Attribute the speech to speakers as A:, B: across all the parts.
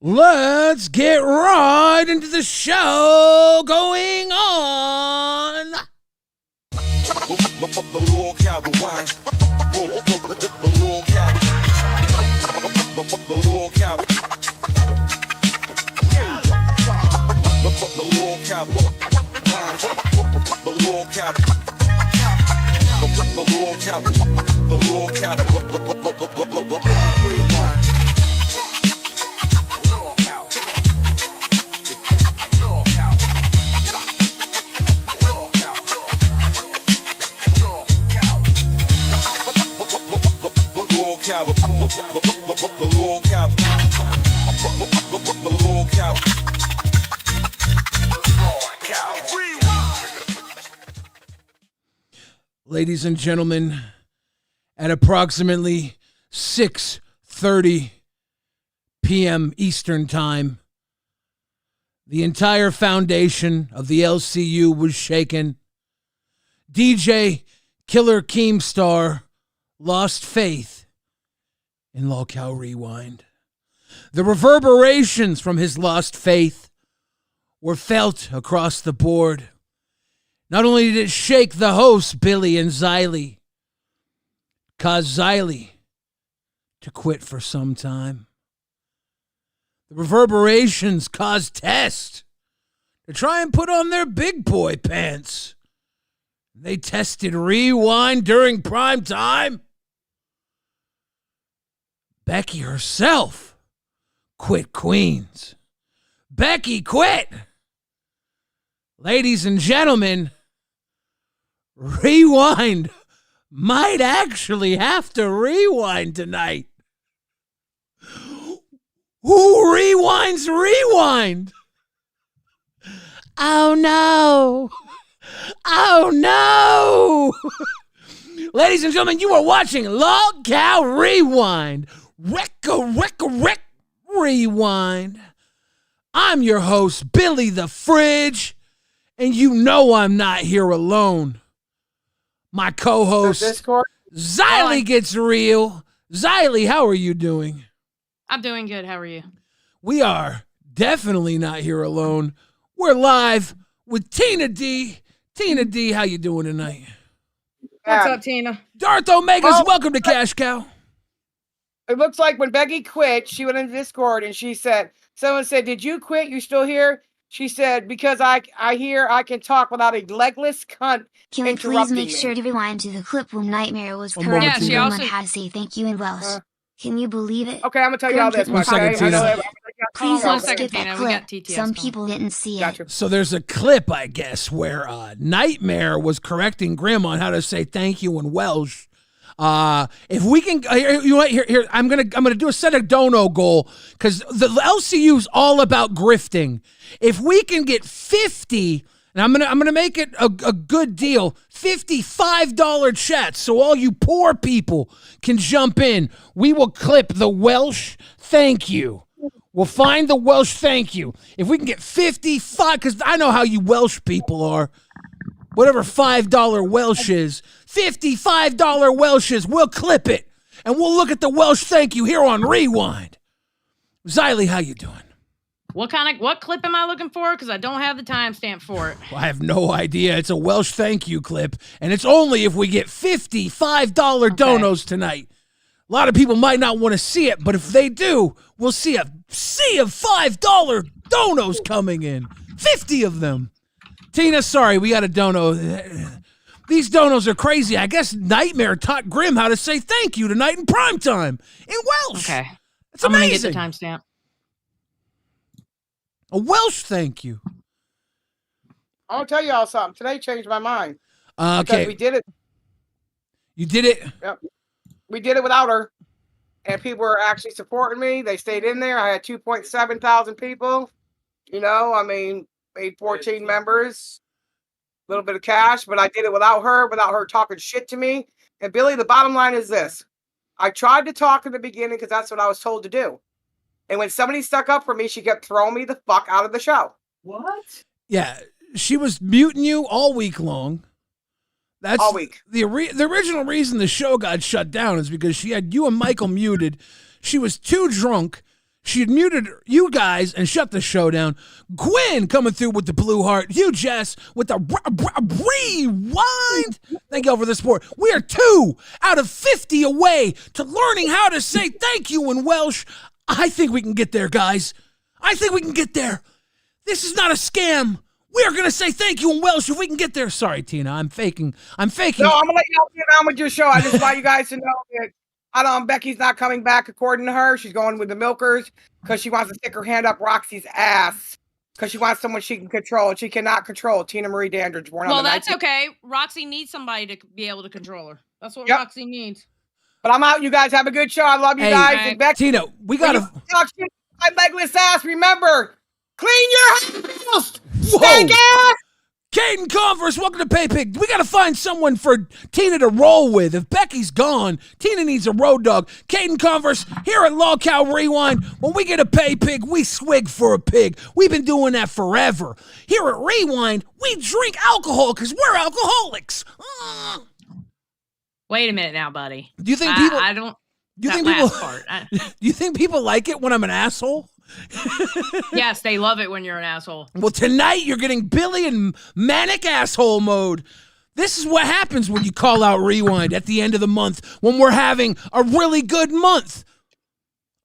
A: Let's get right into the show going on. Ladies and gentlemen, at approximately 6:30 p.m. Eastern Time, the entire foundation of the LCU was shaken. DJ Killer Keemstar lost faith in LolcowRewind. The reverberations from his lost faith were felt across the board. Not only did it shake the hosts, Billy and Zylie, caused Zylie to quit for some time. The reverberations caused Test to try and put on their big boy pants. They tested Rewind during prime time. Becky herself quit Queens. Becky quit. Ladies and gentlemen, Rewind might actually have to rewind tonight. Who rewinds Rewind? Oh no. Oh no. Ladies and gentlemen, you are watching LolcowRewind. Rewind. I'm your host, Billy the Fridge, and you know I'm not here alone. My co-host, Zylie gets real. Zylie, how are you doing?
B: I'm doing good. How are you?
A: We are definitely not here alone. We're live with Tina D. Tina D, how you doing tonight?
B: What's up, Tina?
A: Darth Omega's welcome to Cash Cow.
C: It looks like when Becky quit, she went into Discord and she said, someone said, did you quit? You still here? She said, because I hear I can talk without a legless cunt.
D: Can we please make sure to rewind to the clip when Nightmare was correct?
B: Yeah, she also
D: had to say thank you in Welsh. Can you believe it?
C: Okay, I'm gonna tell you all this much.
D: Please
B: One
D: don't
B: second,
D: skip that
B: Tina, we got
D: clip.
B: TTS
D: Some
B: going.
D: people didn't see it.
A: So there's a clip, I guess, where Nightmare was correcting Grim on how to say thank you in Welsh. If we can, you know what? Here, I'm gonna do a set of dono goal because the LCU's all about grifting. If we can get 50, and I'm gonna make it a good deal, $55 chats, so all you poor people can jump in. We will clip the Welsh thank you. We'll find the Welsh thank you. If we can get 55, because I know how you Welsh people are. Whatever $5 Welsh is, $55 Welsh is, we'll clip it. And we'll look at the Welsh thank you here on Rewind. Zylie, how you doing?
B: What clip am I looking for? Because I don't have the timestamp for it.
A: Well, I have no idea. It's a Welsh thank you clip. And it's only if we get $55 donos tonight. A lot of people might not want to see it, but if they do, we'll see a sea of $5 donos coming in. 50 of them. Tina, sorry, we got a dono. These donos are crazy. I guess Nightmare taught Grim how to say thank you tonight in primetime in Welsh.
B: Okay.
A: It's amazing.
B: I'm going to get the timestamp.
A: A Welsh thank you.
C: I'll tell you all something. Today changed my mind.
A: Okay.
C: Because we did it.
A: You did it?
C: Yep. We did it without her. And people were actually supporting me. They stayed in there. I had 2.7 thousand people. You know, I mean, made 14 members. A little bit of cash, but I did it without her talking shit to me. And Billy, the bottom line is this. I tried to talk in the beginning because that's what I was told to do. And when somebody stuck up for me, she kept throwing me the fuck out of the show.
B: What?
A: Yeah, she was muting you all week long. That's
C: all week.
A: The original reason the show got shut down is because she had you and Michael muted. She was too drunk. She had muted you guys and shut the show down. Gwen coming through with the blue heart. You, Jess, with the rewind. Thank you all for the support. We are 2 out of 50 away to learning how to say thank you in Welsh. I think we can get there, guys. I think we can get there. This is not a scam. We are going to say thank you in Welsh if we can get there. Sorry, Tina. I'm faking.
C: No, I'm going to let you all get on with your show. I just want you guys to know that Becky's not coming back according to her. She's going with the milkers because she wants to stick her hand up Roxy's ass because she wants someone she can control. She cannot control Tina Marie Dandridge.
B: Well, that's okay. Roxy needs somebody to be able to control her. That's what Roxy needs.
C: But I'm out. You guys have a good show. I love you guys.
A: Hey,
C: and Becky,
A: Tina, we got to
C: talk shit my legless ass. Remember, clean your house.
A: Whoa.
C: Stank ass.
A: Caden Converse, welcome to PayPig. We got to find someone for Tina to roll with. If Becky's gone, Tina needs a road dog. Caden Converse, here at LolcowRewind, when we get a PayPig, we swig for a pig. We've been doing that forever. Here at Rewind, we drink alcohol because we're alcoholics.
B: Wait a minute now, buddy.
A: Do you think people?
B: I don't.
A: Do you think people? Do you think people like it when I'm an asshole?
B: Yes, they love it when you're an asshole.
A: Well, tonight you're getting Billy in manic asshole mode. This is what happens when you call out Rewind at the end of the month when we're having a really good month.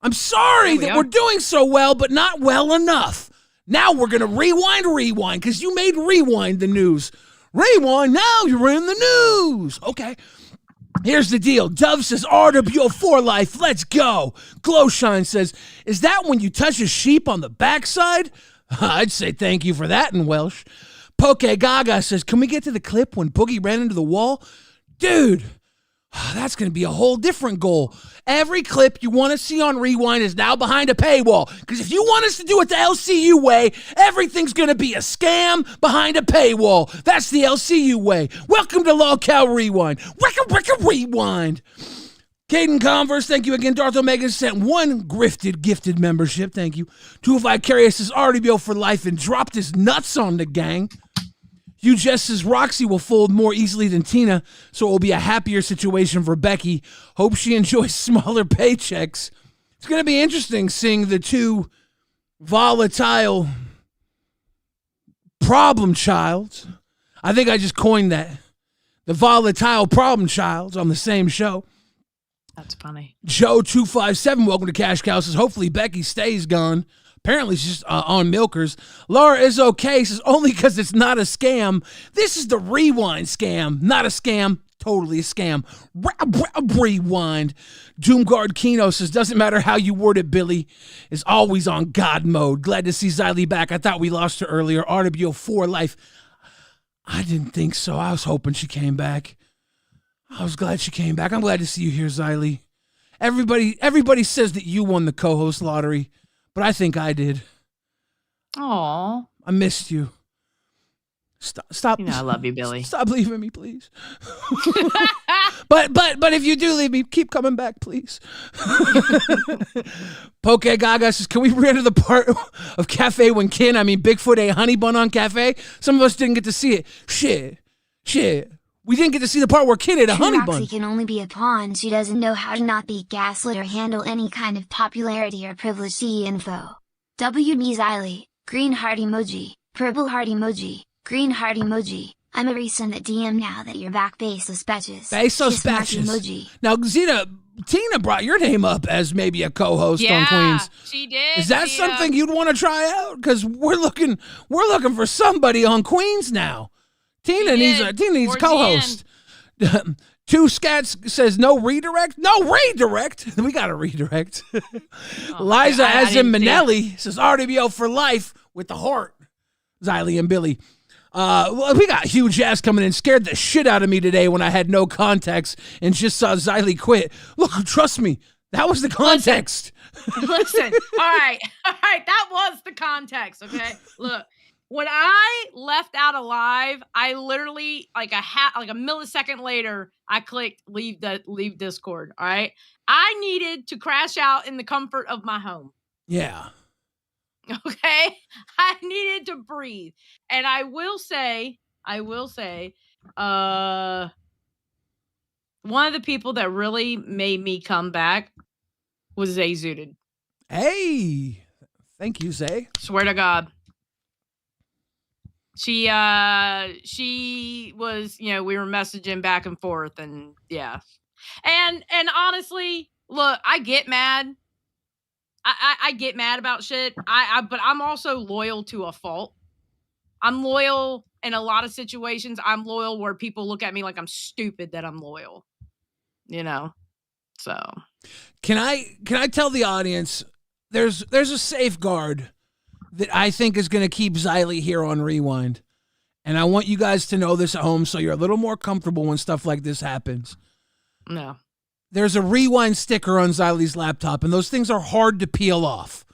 A: I'm sorry that we're doing so well, but not well enough. Now we're going to rewind because you made Rewind the news. Rewind, now you're in the news. Okay. Here's the deal. Dove says, RWO4 life, let's go. Glowshine says, is that when you touch a sheep on the backside? I'd say thank you for that in Welsh. Poke Gaga says, can we get to the clip when Boogie ran into the wall? Dude, that's going to be a whole different goal. Every clip you want to see on Rewind is now behind a paywall. Because if you want us to do it the LCU way, everything's going to be a scam behind a paywall. That's the LCU way. Welcome to LolcowRewind. Rewind. Caden Converse, thank you again. Darth Omega sent 1 gifted membership. Thank you. 2 Vicarious is RDBO for life and dropped his nuts on the gang. You just says Roxy will fold more easily than Tina, so it will be a happier situation for Becky. Hope she enjoys smaller paychecks. It's going to be interesting seeing the 2 volatile problem childs. I think I just coined that. The volatile problem childs on the same show.
B: That's funny.
A: Joe257, welcome to Cash Cow, says hopefully Becky stays gone. Apparently she's just on milkers. Laura is okay, says only because it's not a scam. This is the Rewind scam. Not a scam, totally a scam. Rewind. Doomguard Kino says, doesn't matter how you word it, Billy is always on God mode. Glad to see Zylie back. I thought we lost her earlier. RWO4 life. I didn't think so. I was hoping she came back. I was glad she came back. I'm glad to see you here, Zylie. Everybody says that you won the co-host lottery. But I think I did.
B: Aw.
A: I missed you. Stop.
B: You know I love you, Billy.
A: Stop leaving me, please. But if you do leave me, keep coming back, please. Poke Gaga says, can we re-enter the part of Cafe when Bigfoot ate honey bun on Cafe? Some of us didn't get to see it. Shit. We didn't get to see the part where Kid ate a honey bun.
D: Roxy can only be a pawn. She doesn't know how to not be gaslit or handle any kind of popularity or privileged info. WB Zylie, green heart emoji, purple heart emoji, green heart emoji. I'm a resend that DM now that you're back, Besos Betches.
A: Besos Betches. Emoji. Now, Tina brought your name up as maybe a co-host on Queens.
B: She did.
A: Is that something you'd want to try out? Because we're looking for somebody on Queens now. Tina needs a co-host. 2 Scats says no redirect. No redirect. We got a redirect. Liza as in Manelli says RDBO for life with the heart. Zylie and Billy. We got huge ass coming in. Scared the shit out of me today when I had no context and just saw Zylie quit. Look, trust me. That was the context.
B: Listen. All right. That was the context. Okay. Look. When I left out alive, I literally like a millisecond later, I clicked leave Discord. All right. I needed to crash out in the comfort of my home.
A: Yeah.
B: Okay. I needed to breathe. And I will say, one of the people that really made me come back was Azooted.
A: Hey, thank you, Zay.
B: Swear to God. She was, we were messaging back and forth, and yeah. And honestly, look, I get mad. I get mad about shit. But I'm also loyal to a fault. I'm loyal in a lot of situations. I'm loyal where people look at me like I'm stupid that I'm loyal. So
A: can I tell the audience there's a safeguard that I think is going to keep Zylie here on Rewind. And I want you guys to know this at home so you're a little more comfortable when stuff like this happens.
B: No.
A: There's a Rewind sticker on Zylie's laptop, and those things are hard to peel off.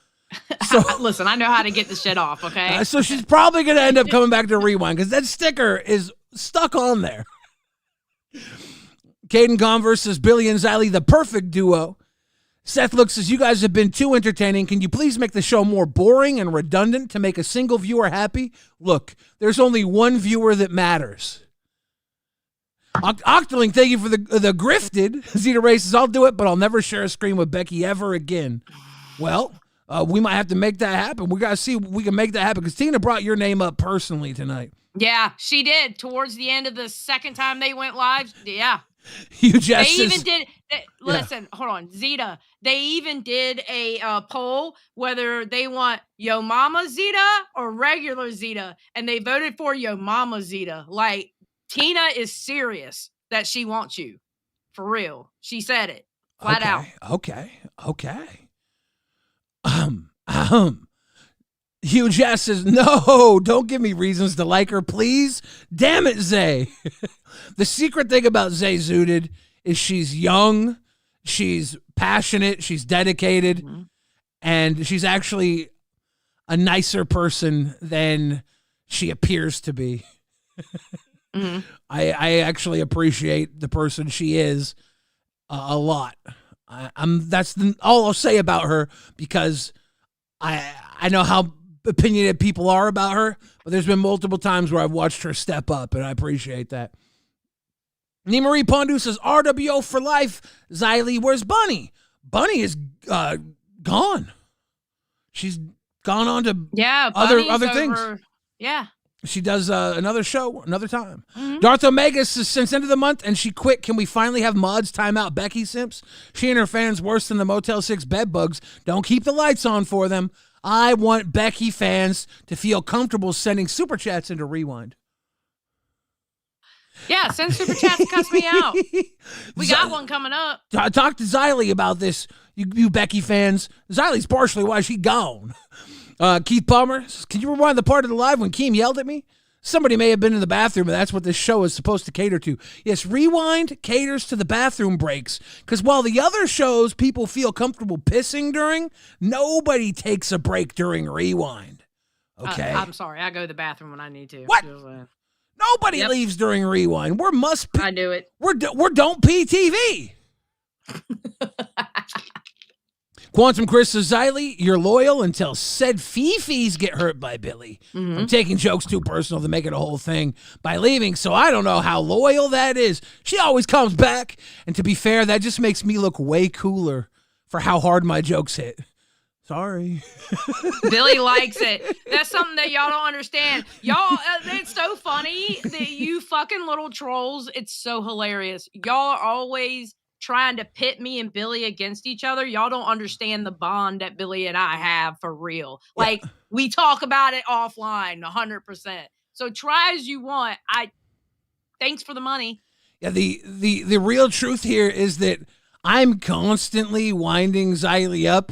A: So
B: listen, I know how to get the shit off, okay?
A: So she's probably going to end up coming back to Rewind because that sticker is stuck on there. Caden Converse says, Billy and Zylie, the perfect duo. Seth looks says, you guys have been too entertaining. Can you please make the show more boring and redundant to make a single viewer happy? Look, there's only one viewer that matters. Octoling, thank you for the grifted. Zeta Ray says, I'll do it, but I'll never share a screen with Becky ever again. Well, we might have to make that happen. We got to see if we can make that happen because Tina brought your name up personally tonight.
B: Yeah, she did. Towards the end of the second time they went live, yeah. Listen, hold on, Zeta. They even did a poll whether they want Yo Mama Zeta or regular Zeta, and they voted for Yo Mama Zeta. Like, Tina is serious that she wants you. For real. She said it. Flat out.
A: Okay. Hugh Jess says, no, don't give me reasons to like her, please. Damn it, Zay. The secret thing about Zay Zooted is she's young, she's passionate, she's dedicated, and she's actually a nicer person than she appears to be. I actually appreciate the person she is a lot. That's all I'll say about her because I know how opinionated people are about her, but there's been multiple times where I've watched her step up, and I appreciate that. Marie Pondu says, RWO for life. Zylie, where's Bunny? Bunny is gone. She's gone on to other things.
B: Yeah.
A: She does another show another time. Darth Omega says, since end of the month and she quit, can we finally have mods time out Becky Simps? She and her fans worse than the Motel 6 bed bugs. Don't keep the lights on for them. I want Becky fans to feel comfortable sending super chats into Rewind.
B: Yeah, send super chats to cuss me out. We got one coming up.
A: Talk to Zylie about this, you Becky fans. Zylie's partially why she gone. Keith Palmer says, can you rewind the part of the live when Keem yelled at me? Somebody may have been in the bathroom, but that's what this show is supposed to cater to. Yes, Rewind caters to the bathroom breaks, because while the other shows people feel comfortable pissing during, nobody takes a break during Rewind. Okay?
B: I'm sorry. I go to the bathroom when I need to.
A: What? Nobody leaves during Rewind. We're
B: I do it.
A: We're don't pee TV. Quantum Chris says, Zylie, you're loyal until said fifis get hurt by Billy. I'm taking jokes too personal to make it a whole thing by leaving, so I don't know how loyal that is. She always comes back, and to be fair, that just makes me look way cooler for how hard my jokes hit. Sorry.
B: Billy likes it. That's something that y'all don't understand. Y'all, it's so funny that you fucking little trolls. It's so hilarious. Y'all are always trying to pit me and Billy against each other. Y'all don't understand the bond that Billy and I have for real. Like, we talk about it offline 100%. So try as you want. Thanks for the money.
A: Yeah, the real truth here is that I'm constantly winding Zylie up,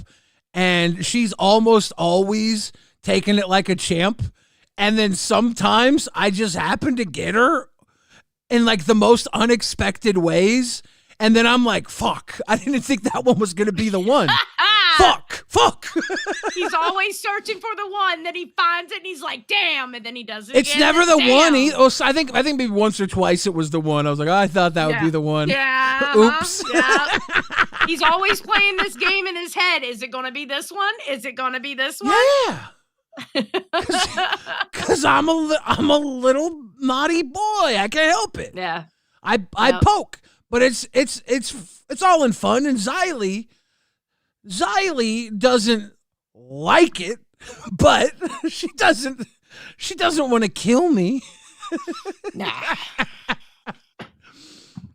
A: and she's almost always taking it like a champ. And then sometimes I just happen to get her in like the most unexpected ways. And then I'm like, fuck, I didn't think that one was going to be the one. Fuck.
B: He's always searching for the one, then he finds it and he's like, damn, and then he does it
A: It's
B: again,
A: never the
B: damn.
A: one. I think maybe once or twice it was the one. I was like, I thought that would be the one.
B: Yeah.
A: Oops.
B: Yeah. He's always playing this game in his head. Is it going to be this one? Is it going to be this one?
A: Yeah. Because I'm a little naughty boy. I can't help it.
B: Yeah.
A: I poke. But it's all in fun, and Zylie Zylie doesn't like it, but she doesn't want to kill me.
B: Nah.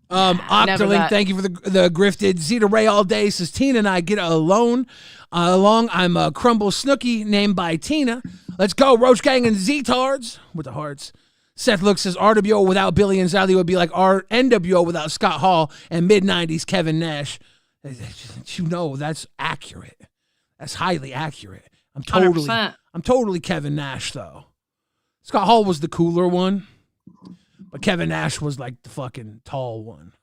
A: Octoling,
B: that.
A: thank you for the grifted. Zeta Ray all day says Tina and I get along. I'm a Crumble Snooky named by Tina. Let's go, Roach Gang and Z-Tards with the hearts. Seth Look says RWO without Billy and Zylie would be like our NWO without Scott Hall and mid-90s Kevin Nash. You know, that's accurate. That's highly accurate. I'm
B: 100%.
A: totally Kevin Nash, though. Scott Hall was the cooler one, but Kevin Nash was like the fucking tall one.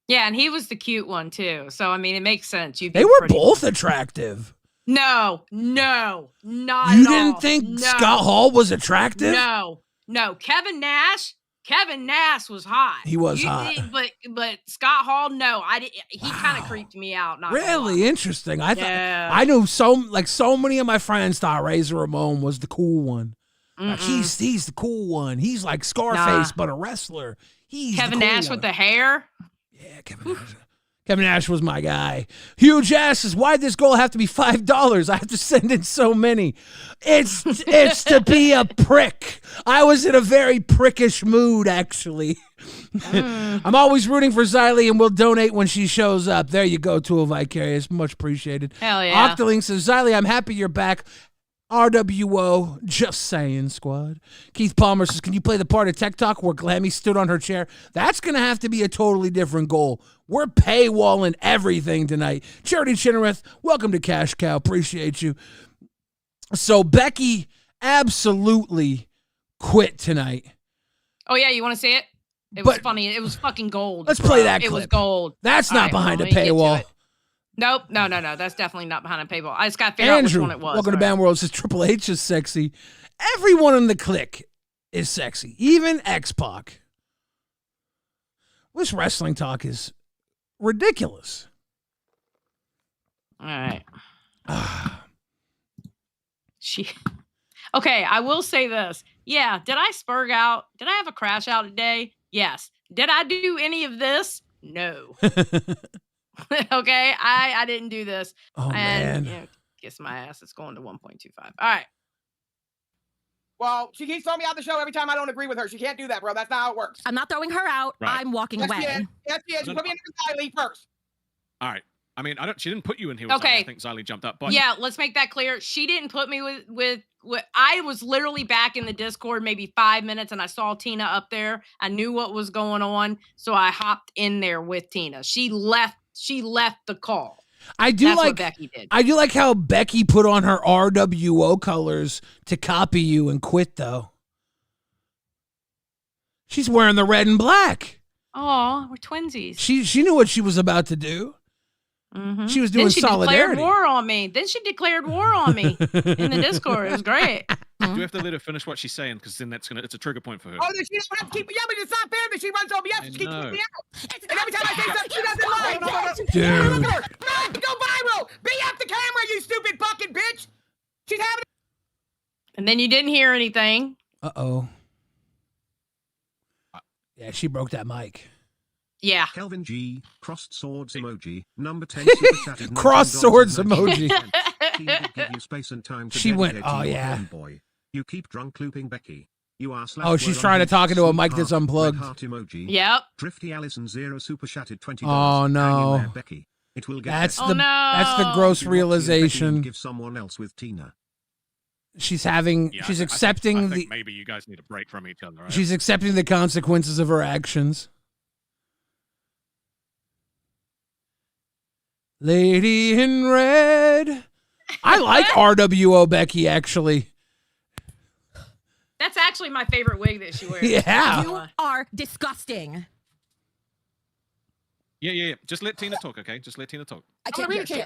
B: Yeah, and he was the cute one too. So I mean, it makes sense.
A: They were both attractive.
B: No, not
A: you
B: at
A: didn't
B: all.
A: think
B: No.
A: Scott Hall was attractive?
B: No. Kevin Nash was hot.
A: He was hot.
B: But Scott Hall, no, I didn't. He kind of creeped me out. Not
A: Really interesting. I thought
B: Yeah.
A: I knew so many of my friends thought Razor Ramon was the cool one. Like he's the cool one. He's like Scarface, but a wrestler. He's
B: Kevin
A: the cool
B: Nash
A: one.
B: with the hair.
A: Yeah, Kevin Nash. Kevin Nash was my guy. Huge ass says, why'd this goal have to be $5? I have to send in so many. It's to be a prick. I was in a very prickish mood, actually. I'm always rooting for Zylie and will donate when she shows up. There you go, Tool Vicarious. Much appreciated.
B: Hell yeah.
A: Octoling says, Zylie, I'm happy you're back. RWO, just saying, squad. Keith Palmer says, can you play the part of Tech Talk where Glammy stood on her chair? That's going to have to be a totally different goal. We're paywalling everything tonight. Charity Chinnereth, welcome to Cash Cow. Appreciate you. So Becky absolutely quit tonight.
B: Oh, yeah, you want to see it? It was funny. It was fucking gold.
A: Let's play that
B: It
A: clip.
B: was gold.
A: That's not behind a paywall.
B: Nope. No. That's definitely not behind a paywall. I just got to figure out which one it was.
A: Welcome to Band World. Says Triple H is sexy. Everyone in the clique is sexy. Even X-Pac. This wrestling talk is ridiculous.
B: All right. Okay, I will say this. Yeah, did I spurg out? Did I have a crash out today? Yes. Did I do any of this? No. Okay, I didn't do this.
A: Oh,
B: and,
A: man.
B: Kiss my ass. It's going to 1.25. All right.
C: Well, she keeps throwing me out the show every time I don't agree with her. She can't do that, bro. That's not how it works.
E: I'm not throwing her out.
F: Right.
E: I'm walking
C: Yes,
E: away.
C: she is. Yes, she is. You put me in the Zylie first.
F: All right. I mean, she didn't put you in here.
B: Okay.
F: I think Zylie jumped up. But
B: Yeah, let's make that clear. She didn't put me with I was literally back in the Discord maybe 5 minutes and I saw Tina up there. I knew what was going on, so I hopped in there with Tina. She left the call.
A: That's
B: what Becky did.
A: I do like how Becky put on her RWO colors to copy you and quit, though. She's wearing the red and black.
B: Oh, we're twinsies.
A: She knew what she was about to do.
B: Mm-hmm.
A: She was doing solidarity.
B: Declared war on me. Then she declared war on me in the Discord. It was great.
F: do we have to let her finish what she's saying? Because then it's a trigger point for her.
C: Oh, then she doesn't have to keep me yelling. It's not fair that she runs OBS. She keeps keeping me out. And every time I say something, she doesn't like.
A: Dude.
C: Look at her. Go viral. Be up the camera, you stupid fucking bitch. She's having.
B: And then you didn't hear anything.
A: Uh-oh. Yeah, she broke that mic.
B: Yeah.
G: Kelvin G, crossed swords emoji, number 10 super chatted.
A: Cross swords emoji.
G: Give you space and time to
A: She went,
G: dedicate to
A: oh,
G: your
A: yeah.
G: own boy. You keep drunk looping Becky. You are
A: Oh, she's trying to talk into a mic that's unplugged.
G: Heart emoji.
B: Yep.
G: Drifty Allison 0 super chatted $20.
A: Oh, no.
G: Hang in there, Becky. It will get
A: That's
G: better.
A: the gross
G: You want to
A: realization.
G: give someone else with Tina.
A: She's
F: Yeah,
A: accepting
F: I think maybe you guys need a break from each other. Right?
A: she's accepting the consequences of her actions. Lady in red. I like RWO Becky, actually.
B: That's actually my favorite wig that she wears.
A: Yeah.
E: You are disgusting.
F: Yeah. Just let Tina talk, okay? Just let Tina talk.
E: I
C: I'm
E: can't
C: gonna read
E: hear
C: it to you.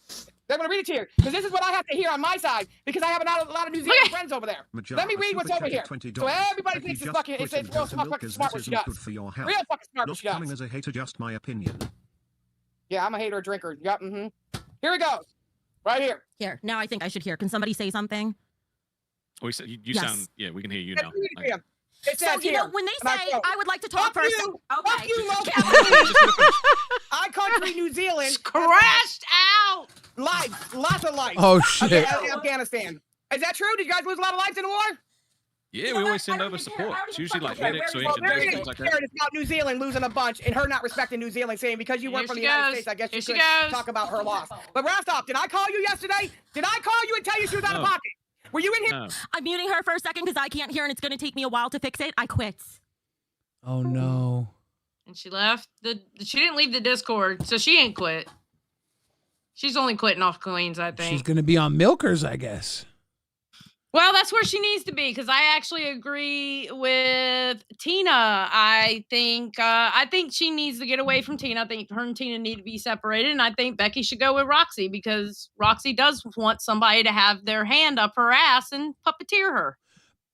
E: shit.
C: They're gonna read it to you because this is what I have to hear on my side because I have a lot of New Zealand friends over there. Let me read what's over here. So everybody thinks it's fucking it's real fucking smart what she does.
G: Good for your health.
C: Real fucking smart what
G: Not
C: she
G: coming
C: does.
G: as a hater, just my opinion.
C: Yeah, I'm a hater drinker. Yep. Here it goes. Right here.
E: Here, now I think I should hear. Can somebody say something?
F: Oh, you
E: Yes.
F: sound. Yeah, we can hear you
C: Let
F: now.
C: me read it to you. It
E: So,
C: says
E: you know,
C: here,
E: when they
C: and I
E: say,
C: quote,
E: I would like to talk
C: Fuck
E: first.
C: you,
E: Okay.
C: fuck you, I country New Zealand.
B: Crashed out.
C: Lives, lots of lives.
A: Oh, shit.
C: In Afghanistan. Is that true? Did you guys lose a lot of lives in the war?
F: Yeah, we always send over support. It's usually like medics or
C: Well, they're
F: engineers,
C: getting
F: things like that.
C: scared about New Zealand losing a bunch and her not respecting New Zealand, saying because you weren't
B: Here
C: from the
B: she
C: United
B: goes.
C: States, I guess
B: Here
C: you
B: she
C: could
B: goes.
C: talk about her loss. But Rostov, did I call you yesterday? Did I call you and tell you she was out of
F: No.
C: pocket? Were you in here?
F: No.
E: I'm muting her for a second because I can't hear and it's going to take me a while to fix it. I quit.
A: Oh no.
B: And she left. She didn't leave the Discord, so she ain't quit. She's only quitting off Queens, I think.
A: She's gonna be on Milkers, I guess.
B: Well, that's where she needs to be because I actually agree with Tina. I think she needs to get away from Tina. I think her and Tina need to be separated, and I think Becky should go with Roxy because Roxy does want somebody to have their hand up her ass and puppeteer her.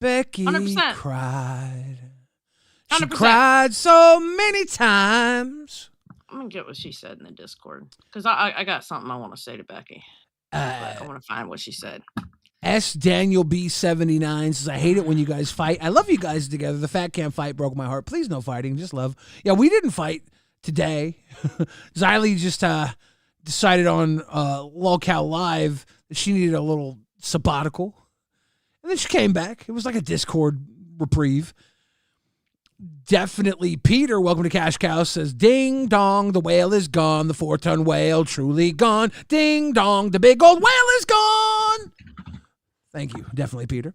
A: Becky
B: 100%.
A: cried. She
B: 100%.
A: cried so many times.
B: I'm gonna get what she said in the Discord because I got something I want to say to Becky. But I want to find what she said.
A: S Daniel B79 says, I hate it when you guys fight. I love you guys together. The fat can't fight broke my heart. Please no fighting, just love. Yeah, we didn't fight today. Zylie just decided on Lolcow Live that she needed a little sabbatical. And then she came back. It was like a Discord reprieve. Definitely Peter, welcome to Cash Cow, says, ding dong, the whale is gone. The 4-ton whale truly gone. Ding dong, the big old whale is gone. Thank you. Definitely Peter.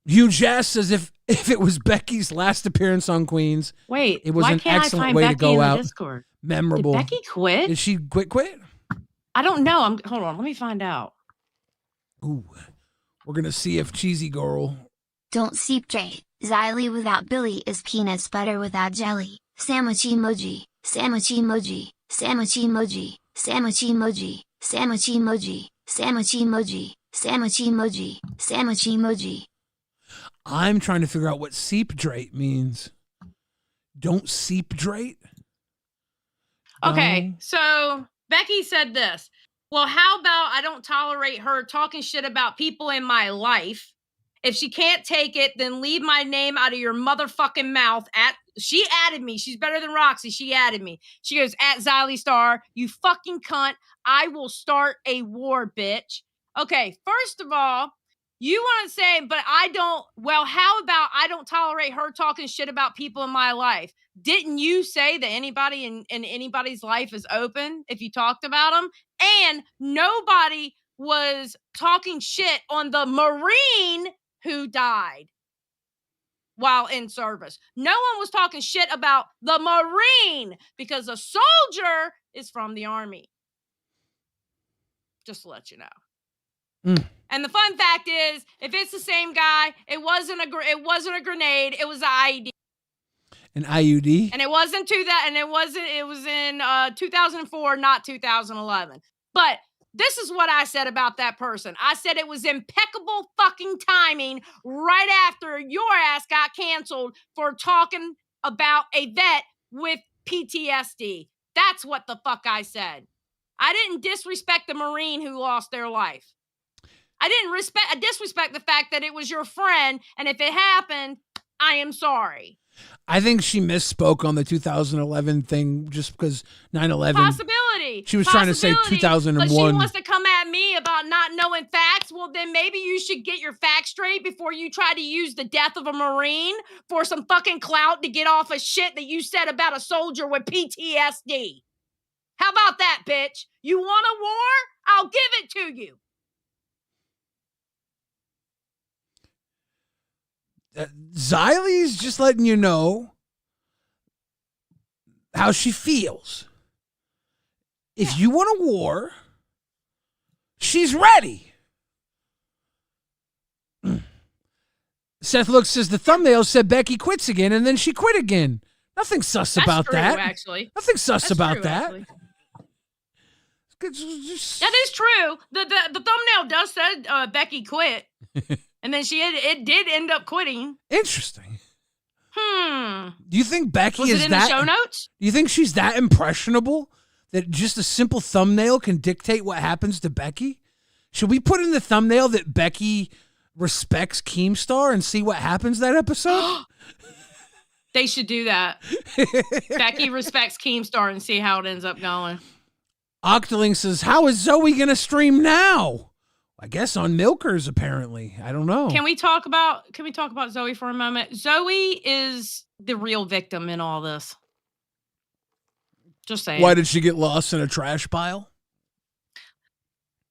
A: Hugh Jess says if it was Becky's last appearance on Queens,
B: Wait,
A: it was
B: why
A: an
B: can't
A: excellent
B: I find
A: way
B: Becky
A: to go
B: in
A: out.
B: the Discord?
A: Memorable.
B: Did Becky quit?
A: Did she quit?
B: I don't know. Hold on. Let me find out.
A: Ooh. We're going to see if Cheesy Girl.
D: Don't seep J. Zylie without Billy is peanuts butter without jelly. Sandwich emoji. Sandwich emoji. Sandwich emoji. Sandwich emoji. Sandwich emoji. Sandwich emoji. Sandwich emoji. Sandwich emoji.
A: I'm trying to figure out what seep drate means. Don't seep drate?
B: Okay,
A: No.
B: so Becky said this. Well, how about I don't tolerate her talking shit about people in my life? If she can't take it, then leave my name out of your motherfucking mouth. She added me. She's better than Roxy. She added me. She goes, at Zylie Star, you fucking cunt. I will start a war, bitch. Okay, first of all, you want to say, but I don't. Well, how about I don't tolerate her talking shit about people in my life? Didn't you say that anybody in anybody's life is open if you talked about them? And nobody was talking shit on the Marine who died while in service. No one was talking shit about the Marine because a soldier is from the Army. Just to let you know. And the fun fact is, if it's the same guy, it wasn't a grenade, it was an IED.
A: An IUD?
B: And it wasn't it was in 2004, not 2011. But this is what I said about that person. I said it was impeccable fucking timing right after your ass got canceled for talking about a vet with PTSD. That's what the fuck I said. I didn't disrespect the Marine who lost their life. I disrespect the fact that it was your friend, and if it happened, I am sorry.
A: I think she misspoke on the 2011 thing just because 9/11.
B: Possibility.
A: She was trying to say 2001.
B: But she wants to come at me about not knowing facts. Well, then maybe you should get your facts straight before you try to use the death of a Marine for some fucking clout to get off of shit that you said about a soldier with PTSD. How about that, bitch? You want a war? I'll give it to you.
A: Zylie's just letting you know how she feels. If you want a war, she's ready. Seth Looks says the thumbnail said Becky quits again, and then she quit again. Nothing sus
B: That's
A: about
B: true,
A: that.
B: Actually.
A: Nothing sus
B: That's
A: about
B: true,
A: that.
B: actually.
A: Just...
B: That is true. The thumbnail does say Becky quit. And then it did end up quitting.
A: Interesting. Do you think Becky
B: Was
A: is
B: it in
A: that?
B: the show notes?
A: Do you think she's that impressionable that just a simple thumbnail can dictate what happens to Becky? Should we put in the thumbnail that Becky respects Keemstar and see what happens that episode?
B: They should do that. Becky respects Keemstar and see how it ends up going.
A: Octoling says, how is Zoe going to stream now? I guess on Milkers, apparently. I don't know.
B: Can we talk about Zoe for a moment? Zoe is the real victim in all this. Just saying.
A: Why did she get lost in a trash pile?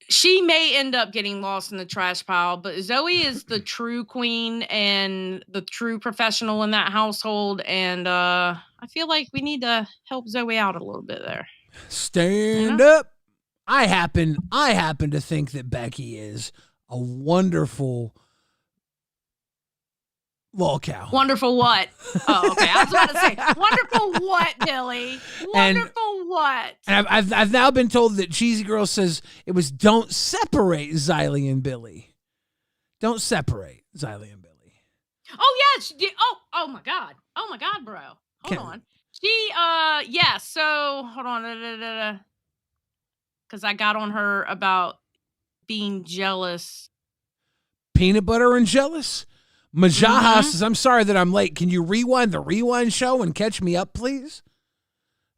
B: She may end up getting lost in the trash pile, but Zoe is the true queen and the true professional in that household. And I feel like we need to help Zoe out a little bit there.
A: Stand up. I happen to think that Becky is a wonderful lolcow.
B: Wonderful what? Oh, okay. I was about to say, wonderful what, Billy? Wonderful what?
A: And I've now been told that Cheesy Girl says it was don't separate Zylie and Billy. Don't separate Zylie and Billy.
B: Oh yeah, she did. Oh my god. Oh my god, bro. Hold on. She yeah, so hold on. Because I got on her about being jealous.
A: Peanut butter and jealous? Majaha says, I'm sorry that I'm late. Can you rewind the rewind show and catch me up, please?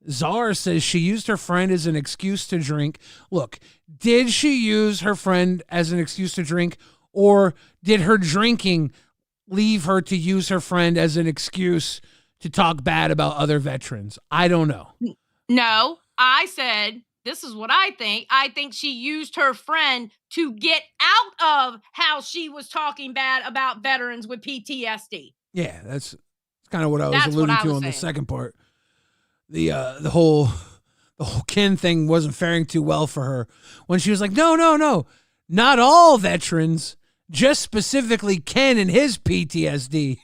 A: Czar says she used her friend as an excuse to drink. Look, did she use her friend as an excuse to drink, or did her drinking leave her to use her friend as an excuse to talk bad about other veterans? I don't know.
B: No, I said, this is what I think. I think she used her friend to get out of how she was talking bad about veterans with PTSD.
A: Yeah, that's kind of what I was alluding to on the second part. The whole Ken thing wasn't faring too well for her when she was like, no, not all veterans, just specifically Ken and his PTSD.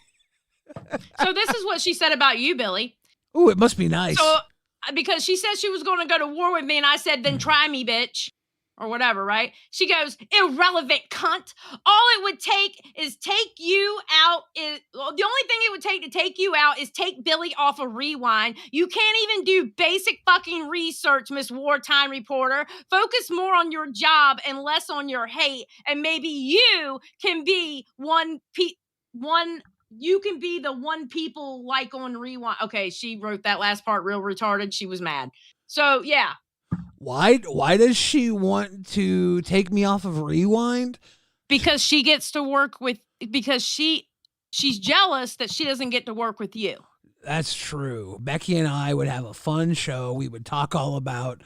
B: So this is what she said about you, Billy.
A: Ooh, it must be nice.
B: So, because she said she was going to go to war with me, and I said, then try me, bitch. Or whatever, right? She goes, irrelevant cunt. All it would take is take you out. The only thing it would take to take you out is take Billy off of Rewind. You can't even do basic fucking research, Miss Wartime Reporter. Focus more on your job and less on your hate. And maybe you can be you can be the one people like on Rewind. Okay, she wrote that last part real retarded. She was mad. So, yeah.
A: Why does she want to take me off of Rewind?
B: Because she gets to work with, because she's jealous that she doesn't get to work with you.
A: That's true. Becky and I would have a fun show. We would talk all about,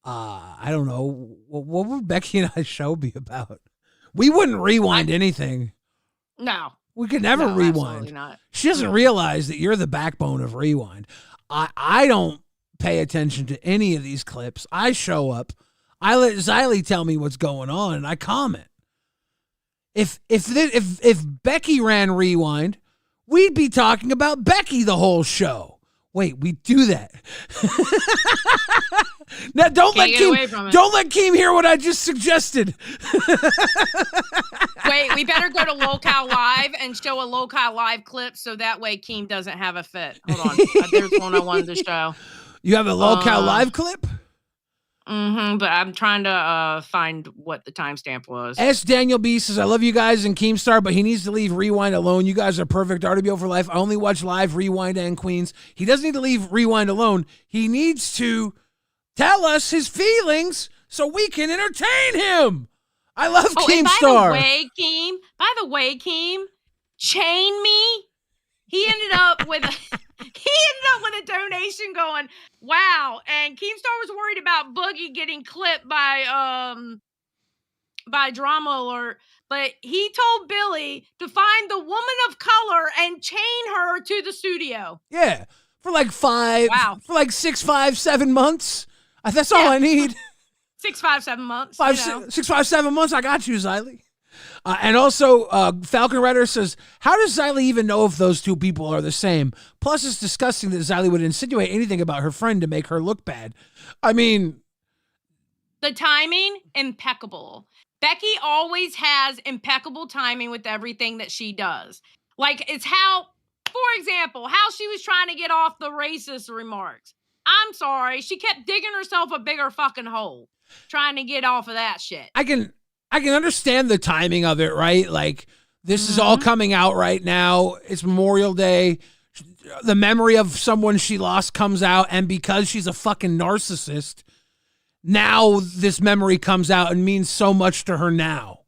A: I don't know, what would Becky and I's show be about? We wouldn't rewind anything.
B: No.
A: We could never rewind.
B: Absolutely not.
A: She doesn't realize that you're the backbone of Rewind. I don't pay attention to any of these clips. I show up. I let Zylie tell me what's going on, and I comment. If Becky ran Rewind, we'd be talking about Becky the whole show. Wait, we do that. Now don't let Keem hear what I just suggested.
B: Wait, we better go to Lolcow Live and show a Lolcow Live clip so that way Keem doesn't have a fit. Hold on. There's one I wanted to show.
A: You have a Lolcow Live clip?
B: But I'm trying to find what the timestamp was.
A: S. Daniel B says, I love you guys and Keemstar, but he needs to leave Rewind alone. You guys are perfect. RWO for life. I only watch live Rewind and Queens. He doesn't need to leave Rewind alone. He needs to tell us his feelings so we can entertain him. I love Keemstar.
B: By the way, Keem, chain me. He ended up with a donation going, wow. And Keemstar was worried about Boogie getting clipped by Drama Alert, but he told Billy to find the woman of color and chain her to the studio.
A: Yeah, for like 6, 5, 7 months. That's all I need.
B: 6, 5, 7 months.
A: 6, 5, 7 months. I got you, Zylie. And also, Falcon Rider says, how does Zylie even know if those two people are the same? Plus, it's disgusting that Zylie would insinuate anything about her friend to make her look bad. I mean,
B: the timing, impeccable. Becky always has impeccable timing with everything that she does. Like, it's how, for example, how she was trying to get off the racist remarks. I'm sorry. She kept digging herself a bigger fucking hole trying to get off of that shit.
A: I can I can understand the timing of it, right? Like, this is all coming out right now. It's Memorial Day. The memory of someone she lost comes out, and because she's a fucking narcissist, now this memory comes out and means so much to her now.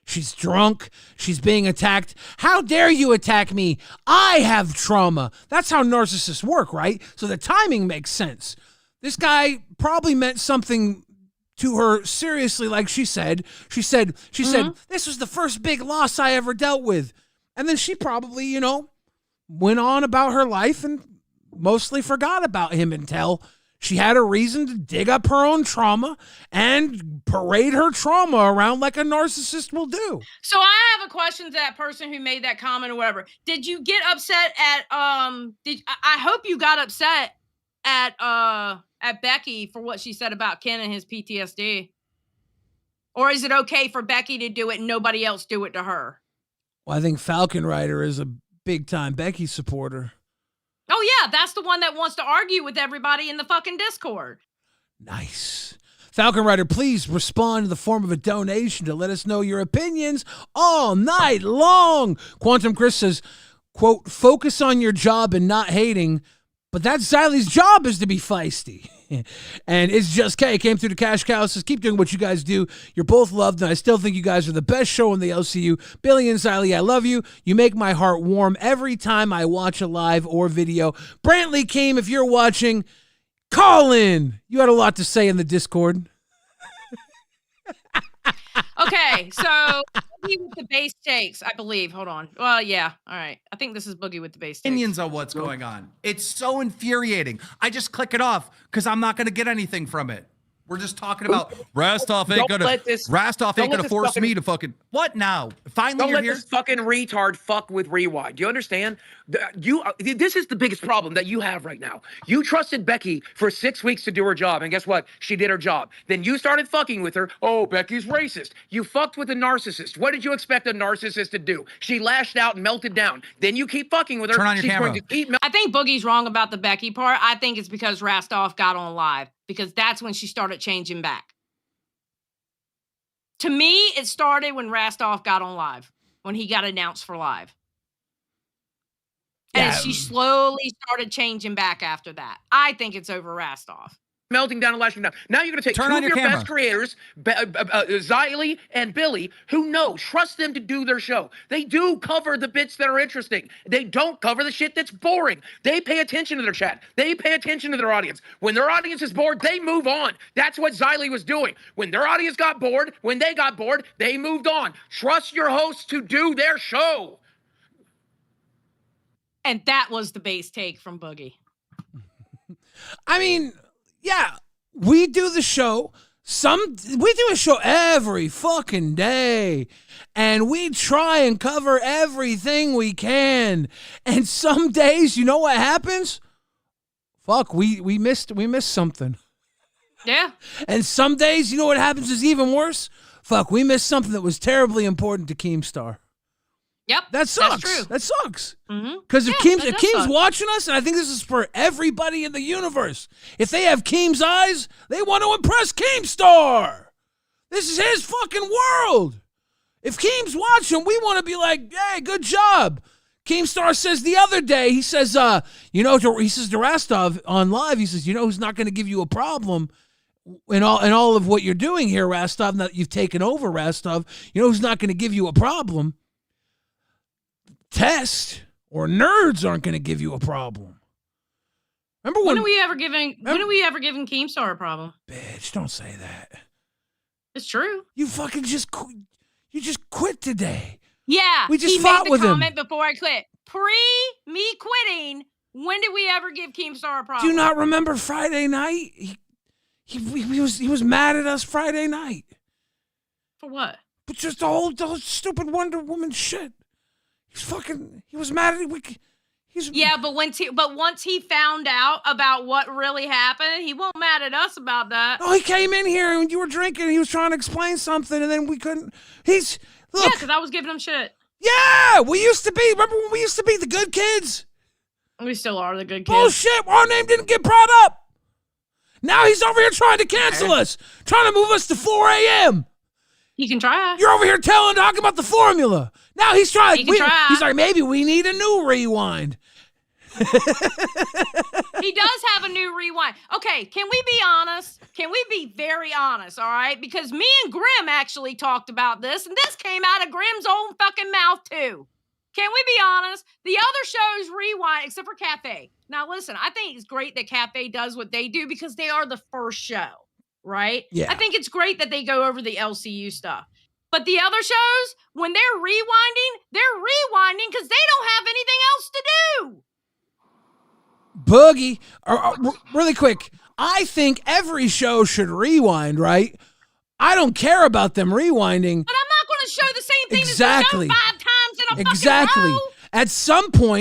A: She's drunk. She's being attacked. How dare you attack me? I have trauma. That's how narcissists work, right? So the timing makes sense. This guy probably meant something to her seriously, like she said. She said, this was the first big loss I ever dealt with. And then she probably, went on about her life and mostly forgot about him until she had a reason to dig up her own trauma and parade her trauma around like a narcissist will do.
B: So I have a question to that person who made that comment or whatever. Did you get upset at I hope you got upset at Becky for what she said about Ken and his PTSD? Or is it okay for Becky to do it and nobody else do it to her?
A: Well, I think Falcon Rider is a big time Becky supporter.
B: Oh yeah, that's the one that wants to argue with everybody in the fucking Discord.
A: Nice. Falcon Rider, please respond in the form of a donation to let us know your opinions all night long. Quantum Chris says, quote, focus on your job and not hating, but that's Zylie's job is to be feisty. And It's Just K came through the cash cow, says, keep doing what you guys do. You're both loved, and I still think you guys are the best show in the LCU. Billy and Zylie, I love you. You make my heart warm every time I watch a live or video. Brantley came, if you're watching, call in. You had a lot to say in the Discord.
B: Okay, so Boogie with the base takes, I believe. Hold on. Well, yeah. All right. I think this is Boogie with the base takes.
H: Opinions on what's going on. It's so infuriating. I just click it off because I'm not going to get anything from it. We're just talking about Rastov ain't gonna force me to fucking what now? Finally,
I: don't
H: you're
I: let
H: here.
I: this fucking retard fuck with Rewind. Do you understand? This is the biggest problem that you have right now. You trusted Becky for 6 weeks to do her job, and guess what? She did her job. Then you started fucking with her. Oh, Becky's racist. You fucked with a narcissist. What did you expect a narcissist to do? She lashed out and melted down. Then you keep fucking with her.
H: Turn on your
I: She's
H: camera.
I: going to keep
B: I think Boogie's wrong about the Becky part. I think it's because Rastov got on live, because that's when she started changing back. To me, it started when Rastov got on live, when he got announced for live. And she slowly started changing back after that. I think it's over Rastov.
I: melting down and lashing down. Now you're going to take two of your best creators, Zylie and Billy, who trust them to do their show. They do cover the bits that are interesting. They don't cover the shit that's boring. They pay attention to their chat. They pay attention to their audience. When their audience is bored, they move on. That's what Zylie was doing. When their audience got bored, when they got bored, they moved on. Trust your hosts to do their show.
B: And that was the base take from Boogie.
A: I mean, yeah, we do the show. We do a show every fucking day, and we try and cover everything we can. And some days, you know what happens? Fuck, we missed something.
B: Yeah.
A: And some days, you know what happens is even worse? Fuck, we missed something that was terribly important to Keemstar.
B: Yep.
A: That sucks.
B: That's true.
A: That sucks.
B: Mm-hmm.
A: Because if Keem's watching us, and I think this is for everybody in the universe, if they have Keem's eyes, they want to impress Keemstar. This is his fucking world. If Keem's watching, we want to be like, hey, good job. Keemstar says the other day, he says, he says to Rastov on live, he says, who's not going to give you a problem in all of what you're doing here, Rastov, now that you've taken over, Rastov, who's not going to give you a problem? Test or nerds aren't going to give you a problem. Remember when are we ever giving
B: Keemstar a problem?
A: Bitch, don't say that.
B: It's true.
A: You fucking just quit today.
B: Yeah,
A: we just fought with him.
B: He made the comment before I quit. Pre me quitting, when did we ever give Keemstar a problem?
A: Do you not remember Friday night? He was mad at us Friday night.
B: For what?
A: But just the whole stupid Wonder Woman shit. He was mad at it.
B: Yeah, but once he found out about what really happened, he wasn't mad at us about that.
A: Oh, he came in here and you were drinking and he was trying to explain something and then we couldn't.
B: Yeah, because I was giving him shit.
A: Yeah, we used to be. Remember when we used to be the good kids?
B: We still are the good kids.
A: Bullshit, our name didn't get brought up. Now he's over here trying to cancel us, trying to move us to 4 a.m.
B: He can try.
A: You're over here talking about the formula. Now he's trying.
B: He can try.
A: He's like, maybe we need a new rewind.
B: He does have a new rewind. Okay, can we be honest? Can we be very honest, all right? Because me and Grim actually talked about this, and this came out of Grim's own fucking mouth, too. Can we be honest? The other shows rewind, except for Cafe. Now, listen, I think it's great that Cafe does what they do because they are the first show, right?
A: Yeah.
B: I think it's great that they go over the LCU stuff. But the other shows, when they're rewinding because they don't have anything else to do.
A: Boogie, really quick, I think every show should rewind, right? I don't care about them rewinding.
B: But I'm not going to show the same thing
A: Exactly.
B: as the show 5 times in a
A: Exactly.
B: fucking row.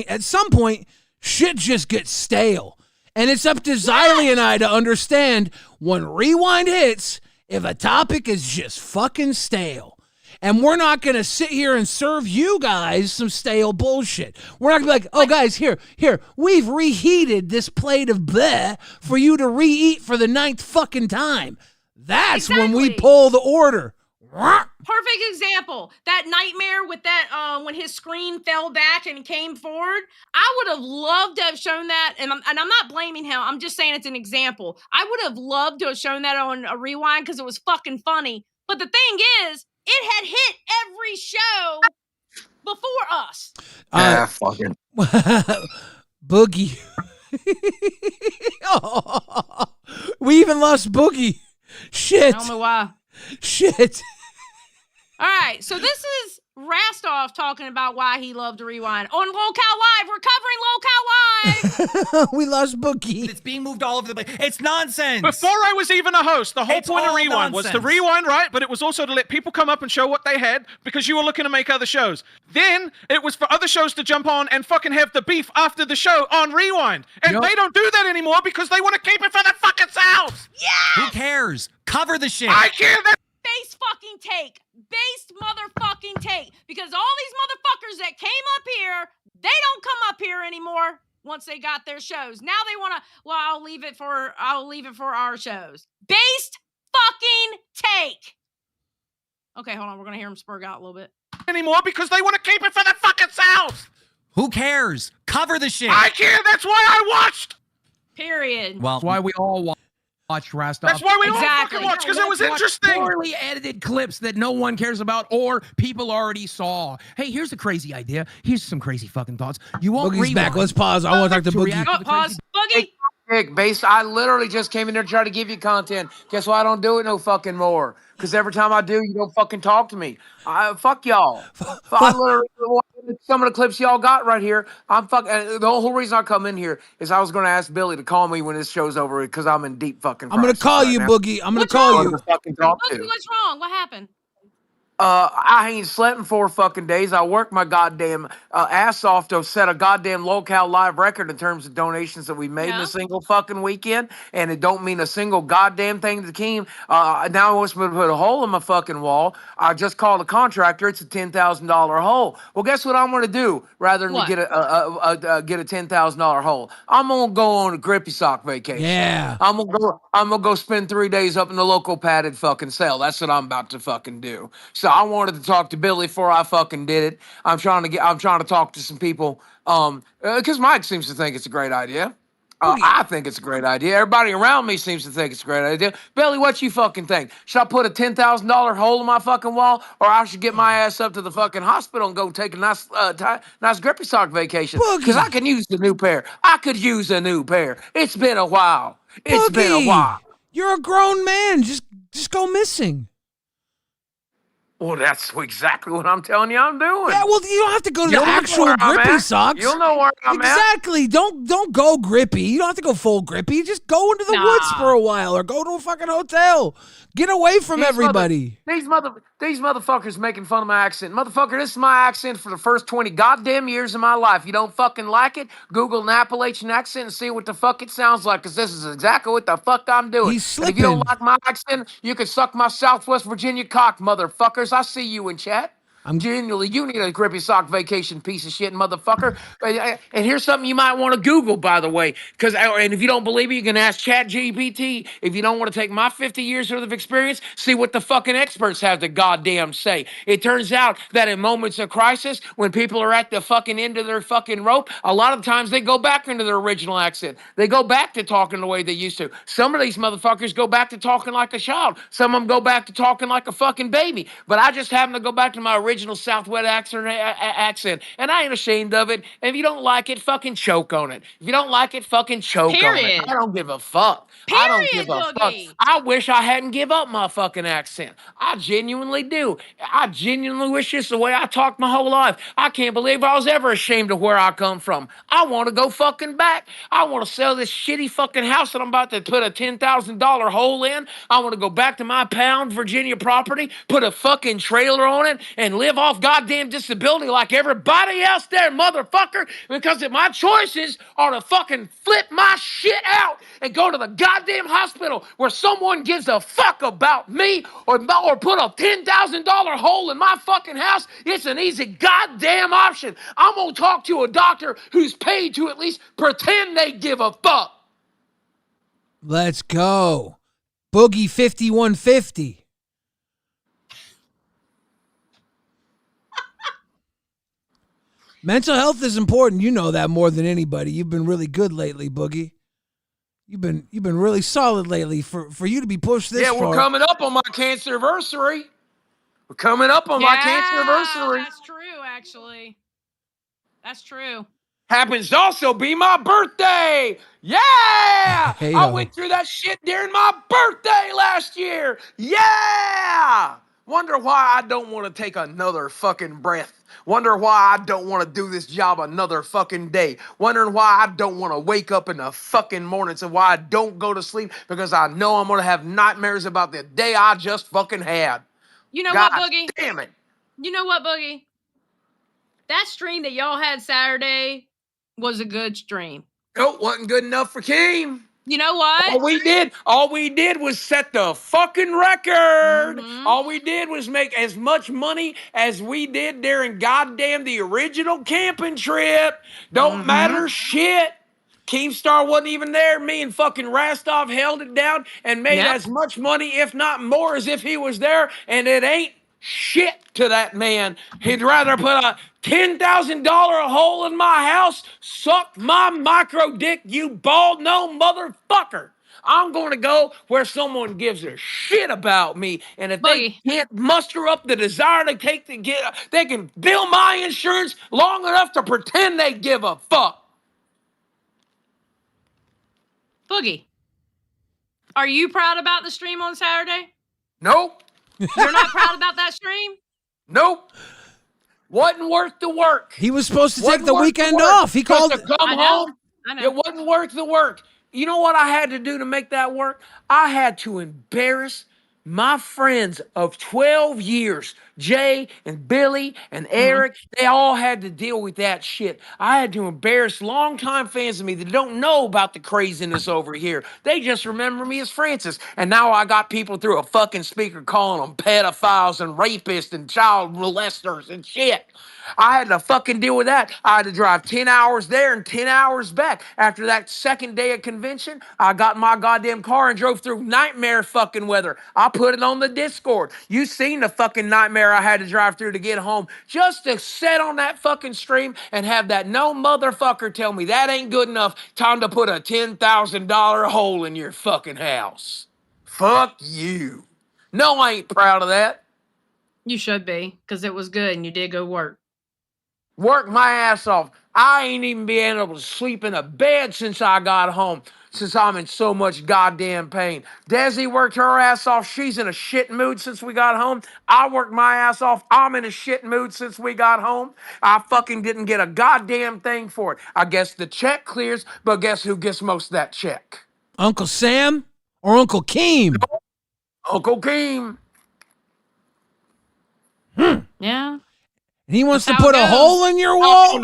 A: At some point, shit just gets stale. And it's up to Zylie and I to understand when rewind hits, if a topic is just fucking stale. And we're not going to sit here and serve you guys some stale bullshit. We're not going to be like, oh, guys, here, we've reheated this plate of bleh for you to re-eat for the 9th fucking time. That's when we pull the order.
B: Perfect example. That nightmare with that, when his screen fell back and came forward. I would have loved to have shown that. And I'm not blaming him. I'm just saying it's an example. I would have loved to have shown that on a rewind because it was fucking funny. But the thing is, it had hit every show before us.
C: Fucking
A: Boogie. Oh, we even lost Boogie. Shit.
B: I don't know why.
A: Shit.
B: All right, so this is Rastoff talking about why he loved to rewind. On Lolcow Live, we're covering Lolcow Live.
A: We lost Boogie.
H: It's being moved all over the place. It's nonsense.
F: Before I was even a host, the whole
H: It's
F: point of
H: all
F: Rewind was to
H: nonsense.
F: rewind, right? But it was also to let people come up and show what they had because you were looking to make other shows. Then it was for other shows to jump on and fucking have the beef after the show on Rewind. And they don't do that anymore because they want to keep it for their fucking selves.
B: Yeah.
H: Who cares? Cover the shit.
F: I care that.
B: Base fucking take. Based motherfucking take. Because all these motherfuckers that came up here, they don't come up here anymore once they got their shows. Now they want to, well, I'll leave it for our shows. Based fucking take. Okay, hold on. We're going to hear him spurg out a little bit.
F: Anymore because they want to keep it for their fucking selves.
H: Who cares? Cover the shit.
F: I care. That's why I watched.
B: Period.
H: Well,
J: That's why we all watch Rastoff.
F: That's why we all
B: Exactly.
F: fucking watched, because it was interesting.
J: Poorly edited clips that no one cares about or people already saw. Hey, here's a crazy idea. Here's some crazy fucking thoughts. You won't
A: Boogie's back. Let's pause. I want to talk to Boogie.
J: react to the
B: Pause.
J: crazy-
B: Boogie.
C: Base, I literally just came in there to try to give you content. Guess why I don't do it no fucking more? Because every time I do, you don't fucking talk to me. Fuck y'all. I literally, some of the clips y'all got right here, I'm fucking. The whole reason I come in here is I was going to ask Billy to call me when this show's over because I'm in deep fucking.
A: I'm going to call you, Boogie. I'm going to call you.
C: Fucking talk to.
B: Boogie, what's wrong? What happened?
C: I ain't slept in 4 fucking days. I worked my goddamn ass off to set a goddamn Lolcow Live record in terms of donations that we made in a single fucking weekend, and it don't mean a single goddamn thing to Keem. Now I want me to put a hole in my fucking wall. I just called a contractor. It's a $10,000 hole. Well, guess what I'm going to do? Rather than get a $10,000 hole, I'm gonna go on a grippy sock vacation.
A: Yeah.
C: I'm gonna go spend 3 days up in the local padded fucking cell. That's what I'm about to fucking do. So I wanted to talk to Billy before I fucking did it. I'm trying to talk to some people because Mike seems to think it's a great idea. I think it's a great idea. Everybody around me seems to think it's a great idea. Billy, what you fucking think? Should I put a $10,000 hole in my fucking wall, or I should get my ass up to the fucking hospital and go take a nice grippy sock vacation? Because I can use a new pair. I could use a new pair. It's been a while. It's been a while.
A: You're a grown man. Just go missing.
C: Well, that's exactly what I'm telling you I'm doing.
A: Yeah, well, you don't have to go to the actual grippy socks.
C: You'll know where I'm at.
A: Exactly. Don't go grippy. You don't have to go full grippy. Just go into the woods for a while or go to a fucking hotel. Get away from everybody.
C: These motherfuckers making fun of my accent. Motherfucker, this is my accent for the first 20 goddamn years of my life. You don't fucking like it? Google an Appalachian accent and see what the fuck it sounds like, because this is exactly what the fuck I'm doing.
A: He's
C: And if you don't like my accent, you can suck my Southwest Virginia cock, motherfuckers. I see you in chat.
I: Genuinely, you need a grippy sock vacation, piece of shit, motherfucker. And here's something you might want to Google, by the way, and if you don't believe me, you can ask ChatGPT. If you don't want to take my 50 years worth of experience, see what the fucking experts have to goddamn say. It turns out that in moments of crisis, when people are at the fucking end of their fucking rope, a lot of times they go back into their original accent. They go back to talking the way they used to. Some of these motherfuckers go back to talking like a child. Some of them go back to talking like a fucking baby. But I just happen to go back to my original Southwest accent, and I ain't ashamed of it. And if you don't like it, fucking choke on it. If you don't like it, fucking choke on it. I don't give a fuck. I don't give a fuck. I wish I hadn't give up my fucking accent. I genuinely do. I genuinely wish this is the way I talked my whole life. I can't believe I was ever ashamed of where I come from. I want to go fucking back. I want to sell this shitty fucking house that I'm about to put a $10,000 hole in. I want to go back to my Pound, Virginia property, put a fucking trailer on it, and live off goddamn disability like everybody else there, motherfucker, because if my choices are to fucking flip my shit out and go to the goddamn hospital where someone gives a fuck about me or put a $10,000 hole in my fucking house, it's an easy goddamn option. I'm gonna talk to a doctor who's paid to at least pretend they give a fuck.
A: Let's go. Boogie 5150. Mental health is important. You know that more than anybody. You've been really good lately, Boogie. You've been really solid lately for you to be pushed this far.
I: Yeah, we're coming up on my cancerversary. We're coming up on my cancerversary.
B: That's true, actually. That's true.
I: Happens to also be my birthday. Yeah!
A: Hey,
I: I went through that shit during my birthday last year. Yeah! Wonder why I don't want to take another fucking breath. Wonder why I don't want to do this job another fucking day. Wondering why I don't want to wake up in the fucking mornings and why I don't go to sleep because I know I'm going to have nightmares about the day I just fucking had.
B: You know
I: God
B: what, Boogie?
I: Damn it.
B: You know what, Boogie? That stream that y'all had Saturday was a good stream.
I: Nope, wasn't good enough for Keem.
B: You know what?
I: All we did was set the fucking record. Mm-hmm. All we did was make as much money as we did during goddamn the original camping trip. Don't matter shit. Keemstar wasn't even there. Me and fucking Rastov held it down and made as much money, if not more, as if he was there. And it ain't shit to that man. He'd rather put a $10,000 hole in my house, suck my micro dick, you bald no motherfucker. I'm going to go where someone gives a shit about me. And if they can't muster up the desire to they can bill my insurance long enough to pretend they give a fuck.
B: Boogie, are you proud about the stream on Saturday?
I: Nope.
B: You're not proud about that stream?
I: Nope. Wasn't worth the work.
A: He was supposed to take the weekend off. He called
I: to come home. It wasn't worth the work. You know what I had to do to make that work? I had to embarrass my friends of 12 years, Jay and Billy and Eric, they all had to deal with that shit. I had to embarrass longtime fans of me that don't know about the craziness over here. They just remember me as Francis. And now I got people through a fucking speaker calling them pedophiles and rapists and child molesters and shit. I had to fucking deal with that. I had to drive 10 hours there and 10 hours back. After that second day of convention, I got in my goddamn car and drove through nightmare fucking weather. I put it on the Discord. You seen the fucking nightmare I had to drive through to get home just to sit on that fucking stream and have that no motherfucker tell me that ain't good enough. Time to put a $10,000 hole in your fucking house. Fuck you. No, I ain't proud of that.
B: You should be, because it was good and you did go work.
I: Work my ass off. I ain't even been able to sleep in a bed since I got home, since I'm in so much goddamn pain. Desi worked her ass off. She's in a shit mood since we got home. I worked my ass off. I'm in a shit mood since we got home. I fucking didn't get a goddamn thing for it. I guess the check clears, but guess who gets most of that check?
A: Uncle Sam or Uncle Keem?
I: No. Uncle Keem.
B: Yeah.
A: And he wants to put a hole in your wall?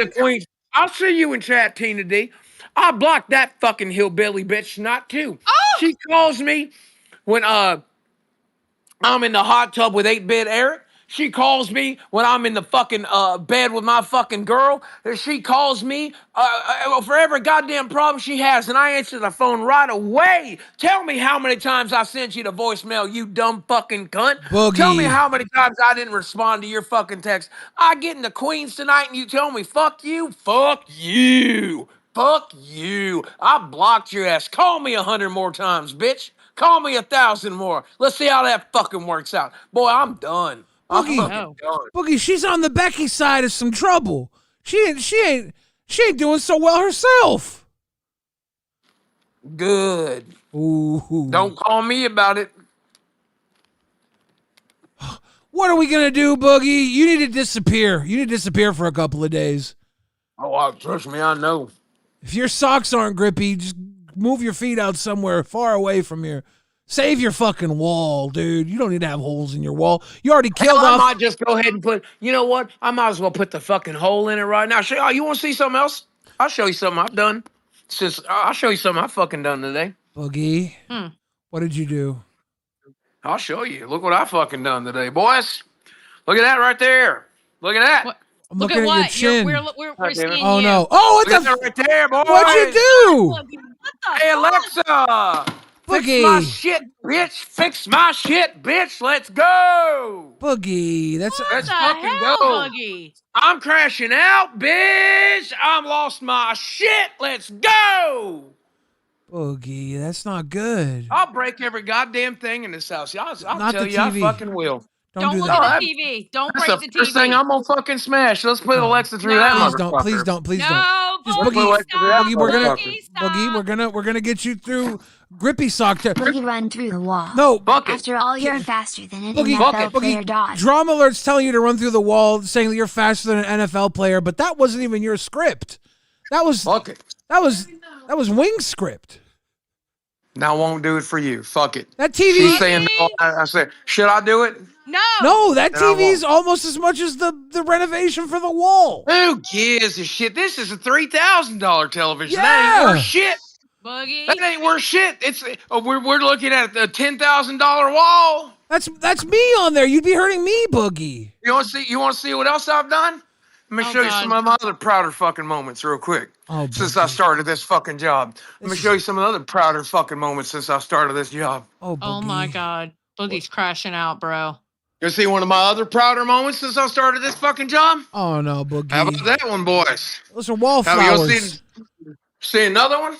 I: I'll see you in chat, Tina D. I blocked that fucking hillbilly bitch not too.
B: Oh!
I: She calls me when I'm in the hot tub with 8-Bit Eric. She calls me when I'm in the fucking bed with my fucking girl. She calls me for every goddamn problem she has, and I answer the phone right away. Tell me how many times I sent you the voicemail, you dumb fucking cunt.
A: Boogie.
I: Tell me how many times I didn't respond to your fucking text. I get in the Queens tonight, and you tell me, fuck you, fuck you. Fuck you. I blocked your ass. Call me 100 more times, bitch. Call me 1,000 more. Let's see how that fucking works out. Boy, I'm done.
A: Boogie,
I: I'm done.
A: Boogie, she's on the Becky side of some trouble. She ain't doing so well herself.
I: Good.
A: Ooh.
I: Don't call me about it.
A: What are we gonna do, Boogie? You need to disappear. You need to disappear for a couple of days.
I: Oh, trust me, I know.
A: If your socks aren't grippy, just move your feet out somewhere far away from here. Save your fucking wall, dude. You don't need to have holes in your wall. You already killed off.
I: I might just go ahead and put, you know what? I might as well put the fucking hole in it right now. You want to see something else? I'll show you something I've done. I'll show you something I've fucking done today.
A: Boogie, what did you do?
I: I'll show you. Look what I fucking done today, boys. Look at that right there. Look at that.
B: What?
A: I'm
B: Look
A: looking
B: at
A: at your
B: what?
A: chin.
B: We're seeing
A: Oh
B: you.
A: no! Oh, what
I: Look
A: the?
I: at that right there, boys.
A: What'd you do?
B: What the
I: Hey,
B: fuck?
I: Alexa. Fix
A: Boogie.
I: my shit, bitch. Fix my shit, bitch. Let's go.
A: Boogie, that's
I: Let's
B: the
I: fucking
B: hell,
I: go.
B: Boogie?
I: I'm crashing out, bitch. I'm lost my shit. Let's go.
A: Boogie. That's not good.
I: I'll break every goddamn thing in this house. I'll
A: Not
I: tell
A: the
I: you, I
A: TV.
I: fucking will.
A: Don't do
B: look
A: that.
B: at the TV. Don't
I: That's
B: break
I: the
B: the
I: first thing
B: TV.
I: I'm gonna fucking smash. Let's put
A: No.
I: Alexa through
B: No.
I: that
A: Please
I: motherfucker.
A: don't. Please don't. Please don't.
B: No,
A: Just
B: Boogie,
A: Boogie,
B: stop.
A: Boogie, we're gonna,
B: Boogie, stop.
A: Boogie, we're gonna get you through grippy sock.
D: Boogie run through the wall.
A: No,
I: Bucket.
D: After all, you're faster than an
A: Boogie,
D: NFL player
A: Boogie,
D: dodge.
A: Drama Alert's telling you to run through the wall, saying that you're faster than an NFL player, but that wasn't even your script. That was
I: Bucket.
A: that was Wing's script.
I: Now I won't do it for you. Fuck it.
A: That TV.
I: She's saying no. I said, should I do it?
A: No, that
I: Then I
A: TV's almost as much as the renovation for the wall.
I: Who gives a shit? This is a $3,000 television.
A: Yeah.
I: That ain't worth shit.
B: Boogie.
I: That ain't worth shit. It's we're looking at a $10,000 wall.
A: That's me on there. You'd be hurting me, Boogie.
I: You want to see what else I've done? Let me show you
B: God.
I: some of my other prouder fucking moments real quick.
A: Oh,
I: since I started this fucking job. Let me show you some of the other prouder fucking moments since I started this job.
A: Oh,
B: Oh my God. Boogie's crashing out, bro.
I: You see one of my other prouder moments since I started this fucking job?
A: Oh no, Boogie.
I: How about that one, boys?
A: Those are wallflowers.
I: See another one?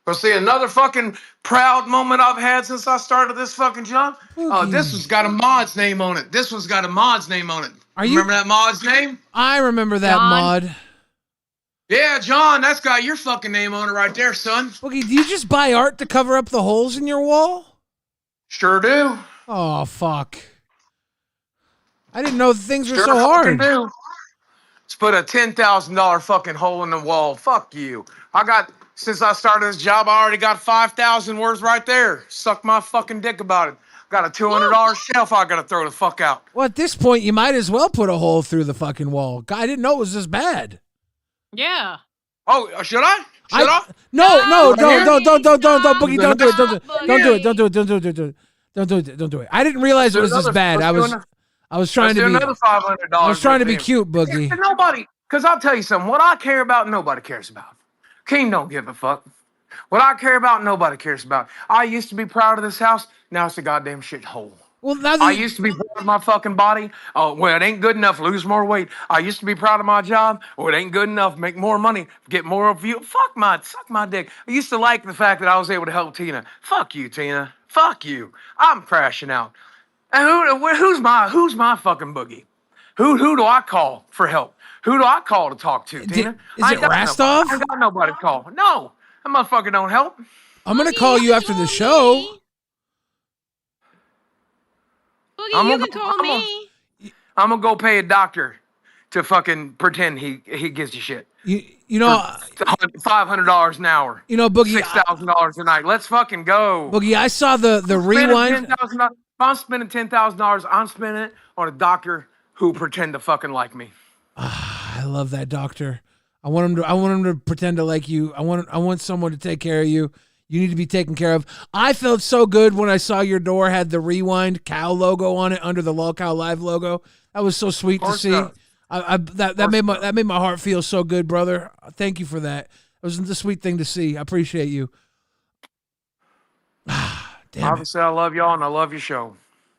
I: Go see another fucking proud moment I've had since I started this fucking job? Oh, this one's got a mod's name on it. This one's got a mod's name on it. Remember that mod's name?
A: I remember that
B: John?
A: mod.
I: Yeah, John, that's got your fucking name on it right there, son.
A: Boogie, do you just buy art to cover up the holes in your wall?
I: Sure do.
A: Oh, fuck. I didn't know things were
I: Sure
A: so
I: fucking
A: hard.
I: do. Let's put a $10,000 fucking hole in the wall. Fuck you. Since I started this job, I already got 5,000 words right there. Suck my fucking dick about it. Got a $200 shelf I gotta throw the fuck out.
A: Well, at this point, you might as well put a hole through the fucking wall. God, I didn't know it was this bad.
B: Yeah.
I: Oh, should I? Should I?
A: No, don't,
B: Stop.
A: Boogie, don't do it, don't do it. I didn't realize it was this bad. I was trying to be.
I: Another $500.
A: I was trying to be
I: with him.
A: cute, Boogie.
I: Yeah, nobody, because I'll tell you something. What I care about, nobody cares about. King don't give a fuck. What I care about, nobody cares about. I used to be proud of this house. Now it's a goddamn shithole.
A: Well, now
I: I used to be proud of my fucking body. Oh, well, it ain't good enough. Lose more weight. I used to be proud of my job. Oh, it ain't good enough. Make more money. Get more view. Suck my dick. I used to like the fact that I was able to help Tina. Fuck you, Tina. Fuck you. I'm crashing out. And who's my fucking Boogie? Who do I call for help? Who do I call to talk to, Tina?
A: Is it Rastov?
I: I ain't got nobody to call. No, that motherfucker don't help.
A: I'm gonna call you after the show.
B: Boogie, you can call me.
I: I'm gonna go pay a doctor to fucking pretend he gives you shit.
A: You know,
I: $500 an hour.
A: You know, Boogie.
I: $6,000 a night. Let's fucking go.
A: Boogie, I saw the rewind.
I: If I'm spending $10,000, I'm spending it on a doctor who pretend to fucking like me.
A: I love that doctor. I want him to pretend to like you. I want someone to take care of you. You need to be taken care of. I felt so good when I saw your door had the Rewind cow logo on it under the Lolcow Live logo. That was so sweet to see. That made my heart feel so good, brother. Thank you for that. It was the sweet thing to see. I appreciate you. Damn
I: Obviously, I love y'all and I love your show.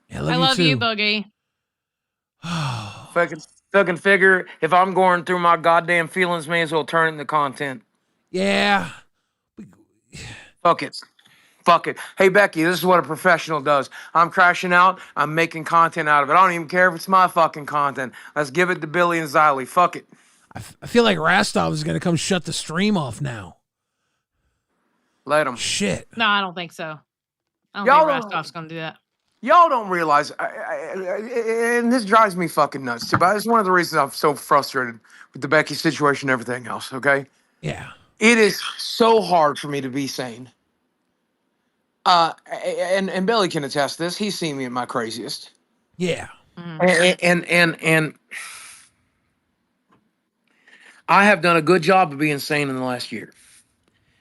A: Yeah,
B: I love you, Boogie.
I: Fucking figure, if I'm going through my goddamn feelings, may as well turn it into content.
A: Yeah.
I: Fuck it. Fuck it. Hey, Becky, this is what a professional does. I'm crashing out. I'm making content out of it. I don't even care if it's my fucking content. Let's give it to Billy and Zylie. Fuck it.
A: I feel like Rastov is going to come shut the stream off now.
I: Let him.
A: Shit.
B: No, I don't think so. I don't think Rastov's going to do that.
I: Y'all don't realize, and this drives me fucking nuts too, but it's one of the reasons I'm so frustrated with the Becky situation and everything else, okay?
A: Yeah.
I: It is so hard for me to be sane. And Billy can attest this. He's seen me at my craziest.
A: Yeah.
I: And I have done a good job of being sane in the last year.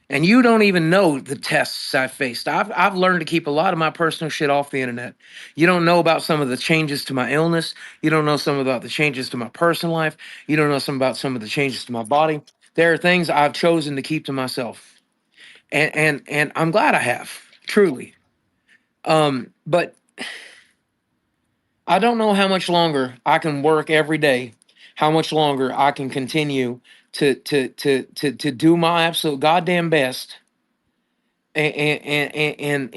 I: And you don't even know the tests I've faced. I've learned to keep a lot of my personal shit off the internet. You don't know about some of the changes to my illness. You don't know some about the changes to my personal life. You don't know about some of the changes to my body. There are things I've chosen to keep to myself. And I'm glad I have, truly. But I don't know how much longer I can work every day, how much longer I can continue to do my absolute goddamn best and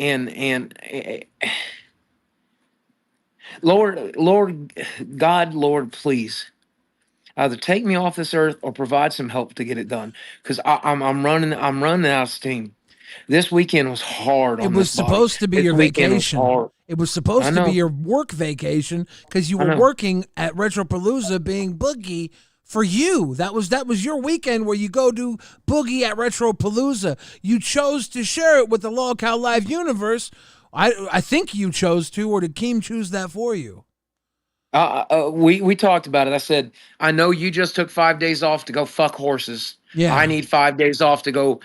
I: Lord God, Lord, please either take me off this earth or provide some help to get it done, because I'm running out of steam. This weekend was hard.
A: It was supposed to be your vacation. It was supposed to be your work vacation because you were working at Retropalooza being Boogie for you. That was your weekend where you go do Boogie at Retropalooza. You chose to share it with the Lolcow Live universe. I think you chose to, or did Keem choose that for you?
I: We talked about it. I said, I know you just took 5 days off to go fuck horses.
A: Yeah.
I: I need 5 days off to go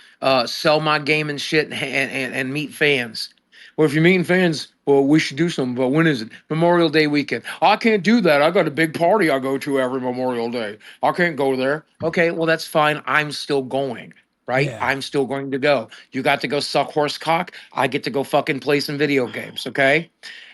I: sell my game and shit and meet fans. Well, if you're meeting fans, well, we should do something. But when is it? Memorial Day weekend. I can't do that. I got a big party I go to every Memorial Day. I can't go there. Okay, well, that's fine. I'm still going, right?
A: Yeah.
I: I'm still going to go. You got to go suck horse cock. I get to go fucking play some video games, okay?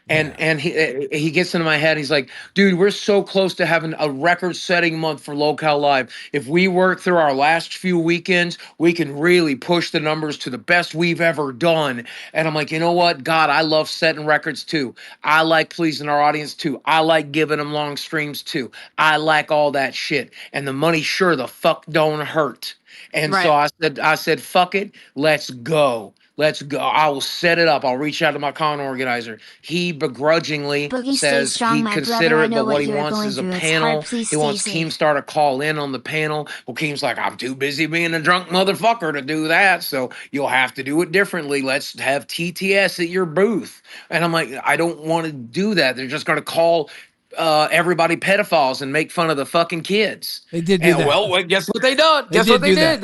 I: And he gets into my head. He's like, dude, we're so close to having a record-setting month for Lolcow Live. If we work through our last few weekends, we can really push the numbers to the best we've ever done. And I'm like, you know what? God, I love setting records too. I like pleasing our audience too. I like giving them long streams too. I like all that shit. And the money sure the fuck don't hurt. And so I said, fuck it, let's go. Let's go. I will set it up. I'll reach out to my con organizer. He begrudgingly says he'd consider it, but what he wants is a panel. He wants Keemstar to call in on the panel. Well, Keem's like, I'm too busy being a drunk motherfucker to do that, so you'll have to do it differently. Let's have TTS at your booth. And I'm like, I don't want to do that. They're just going to call everybody pedophiles and make fun of the fucking kids.
A: They did do that.
I: Well, guess what they done? Guess what they did?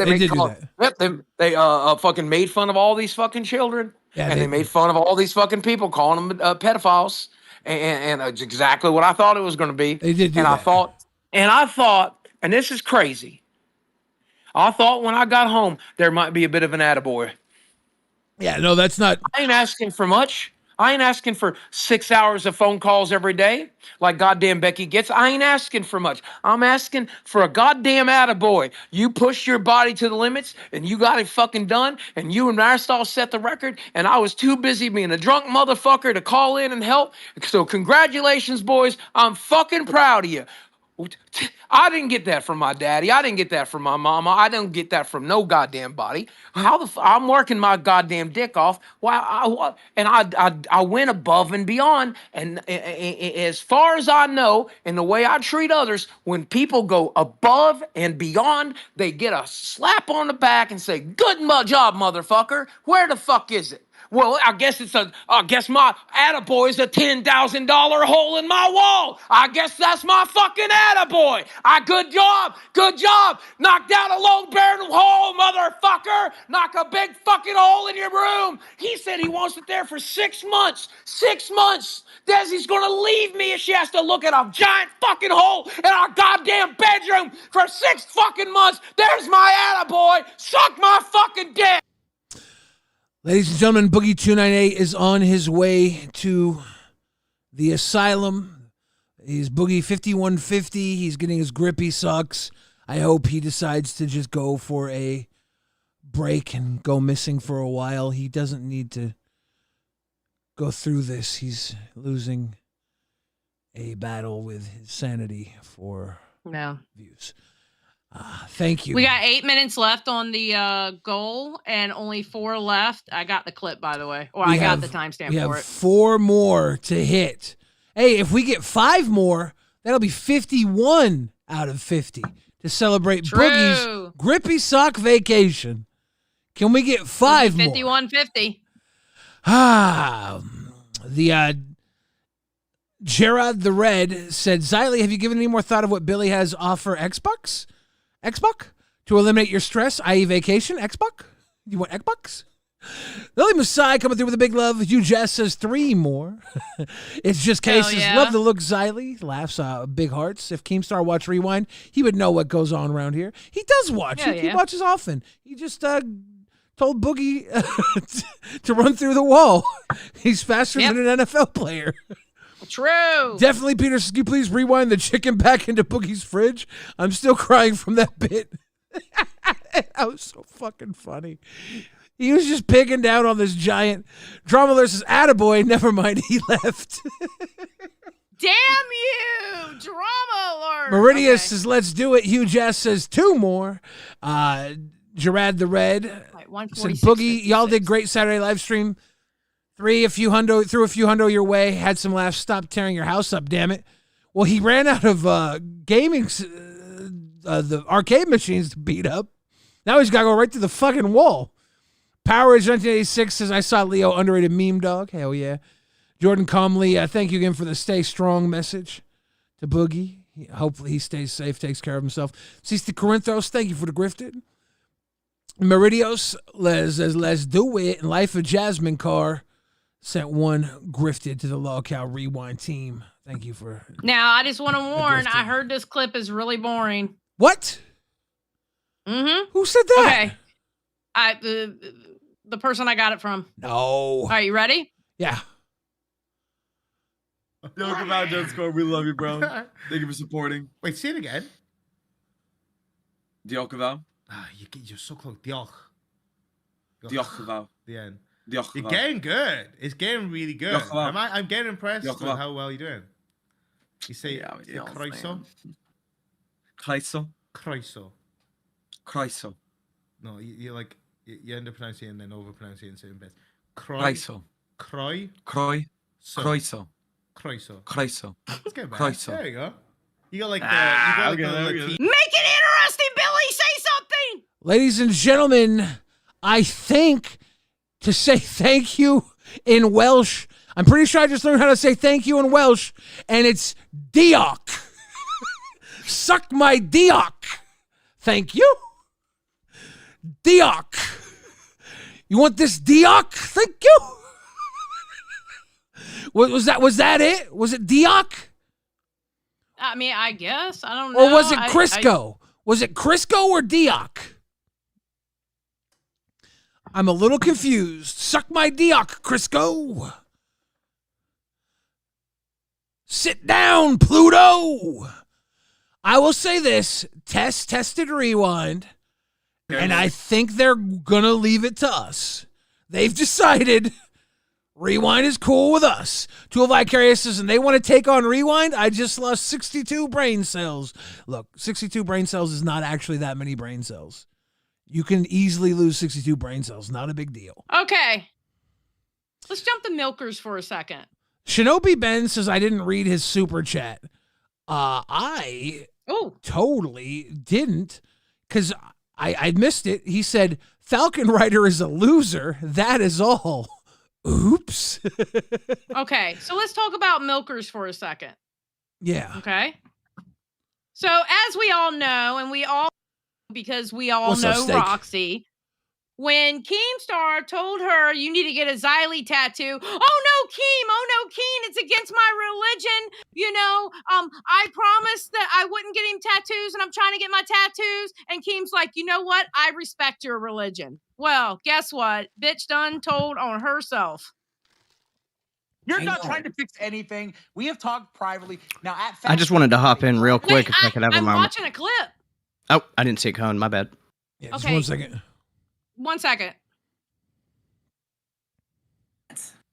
I: They fucking made fun of all these fucking children, and they made fun of all these fucking people, calling them pedophiles, and it's exactly what I thought it was going to be.
A: They did do that.
I: I thought, and this is crazy, I thought when I got home there might be a bit of an attaboy.
A: Yeah, no, that's not.
I: I ain't asking for much. I ain't asking for 6 hours of phone calls every day like goddamn Becky gets. I ain't asking for much. I'm asking for a goddamn attaboy. You pushed your body to the limits and you got it fucking done, and you and Marisol set the record, and I was too busy being a drunk motherfucker to call in and help. So congratulations, boys. I'm fucking proud of you. I didn't get that from my daddy. I didn't get that from my mama. I don't get that from no goddamn body. I'm working my goddamn dick off. I went above and beyond. And as far as I know, and the way I treat others, when people go above and beyond, they get a slap on the back and say, "Good job, motherfucker." Where the fuck is it? Well, I guess my attaboy's a $10,000 hole in my wall. I guess that's my fucking attaboy. Good job. Knock down a load-bearing hole, motherfucker. Knock a big fucking hole in your room. He said he wants it there for 6 months. 6 months. Desi's gonna leave me if she has to look at a giant fucking hole in our goddamn bedroom for 6 fucking months. There's my attaboy. Suck my fucking dick.
A: Ladies and gentlemen, Boogie 298 is on his way to the asylum. He's Boogie 5150. He's getting his grippy sucks. I hope he decides to just go for a break and go missing for a while. He doesn't need to go through this. He's losing a battle with his sanity for views. Thank you.
B: We got 8 minutes left on the goal and only 4 left. I got the clip, by the way. Or I got the timestamp for it.
A: We have 4 more to hit. Hey, if we get 5 more, that'll be 51 out of 50 to celebrate Boogie's grippy sock vacation. Can we get 5 more?
B: 51-50.
A: Gerard the Red said, Zylie, have you given any more thought of what Billy has offer Xbox? To eliminate your stress, i.e. vacation? Xbox? You want Xbox? Lily Masai coming through with a big love. Hugh Jess says 3 more. It's just cases.
B: Yeah.
A: Love the look, Zylie. Laughs, big hearts. If Keemstar watched Rewind, he would know what goes on around here. He does watch. He watches often. He just told Boogie to run through the wall. He's faster than an NFL player.
B: True.
A: Definitely, Peter, can you please rewind the chicken back into Boogie's fridge? I'm still crying from that bit. That was so fucking funny. He was just picking down on this giant. Drama Alert says, attaboy, never mind, he left.
B: Damn you! Drama Alert!
A: Meridius says, let's do it. Hugh Jess says 2 more. Gerard the Red said, Boogie, y'all did great Saturday live stream. Threw a few hundo your way. Had some laughs. Stop tearing your house up, damn it. Well, he ran out of gaming, the arcade machines to beat up. Now he's got to go right to the fucking wall. Powerage 1986 says, I saw Leo underrated meme dog. Hell yeah. Jordan Comley, thank you again for the stay strong message to Boogie. Hopefully he stays safe, takes care of himself. Cista Corinthos, thank you for the grifted. Meridios says, let's do it. And Life of Jasmine Carr sent 1 grifted to the LolcowRewind team. Thank you for.
B: Now, I just want to warn, I heard this clip is really boring.
A: What?
B: Mm-hmm.
A: Who said that?
B: Okay. The person I got it from.
A: No.
B: Are you ready?
A: Yeah.
K: Yo, come out, Score. We love you, bro. Thank you for supporting.
H: Wait, say it again.
K: Diolch.
H: You're so close. Diolch.
K: Diolch.
H: The end. You're getting good. It's getting really good. I'm getting impressed with how well you're doing. You say Croiso. No, you like you end up pronouncing it and then overpronouncing it in certain bits. Croiso. Croiso. Let's get back. There you go. You got like the
B: Make it interesting, Billy. Say something.
A: Ladies and gentlemen, I think to say thank you in Welsh, I'm pretty sure I just learned how to say thank you in Welsh, and it's diolch. Suck my diolch. Thank you. Diolch. You want this diolch? Thank you. Was that it? Was it diolch?
B: I mean, I guess. I don't know.
A: Or was it Crisco? Was it Crisco or diolch? I'm a little confused. Suck my diolch, Crisco. Sit down, Pluto. I will say this. Tested rewind. And I think they're going to leave it to us. They've decided Rewind is cool with us. Tool Vicarious says, and they want to take on Rewind? I just lost 62 brain cells. Look, 62 brain cells is not actually that many brain cells. You can easily lose 62 brain cells. Not a big deal.
B: Okay. Let's jump to Milkers for a second.
A: Shinobi Ben says, I didn't read his super chat. I totally didn't, because I missed it. He said, Falcon Rider is a loser. That is all. Oops.
B: Okay, so let's talk about milkers for a second.
A: Yeah.
B: Okay. So as we all know, and because we all know Roxy, when Keemstar told her you need to get a Zylie tattoo, oh no, Keem, it's against my religion. You know, I promised that I wouldn't get him tattoos, and I'm trying to get my tattoos. And Keem's like, you know what? I respect your religion. Well, guess what? Bitch done told on herself.
L: You're not trying to fix anything. We have talked privately. Now,
M: I just wanted to hop in real quick if I could have a moment.
B: I'm watching a clip.
M: Oh, I didn't see it coming. My bad.
A: Yeah, just 1 second.
B: 1 second.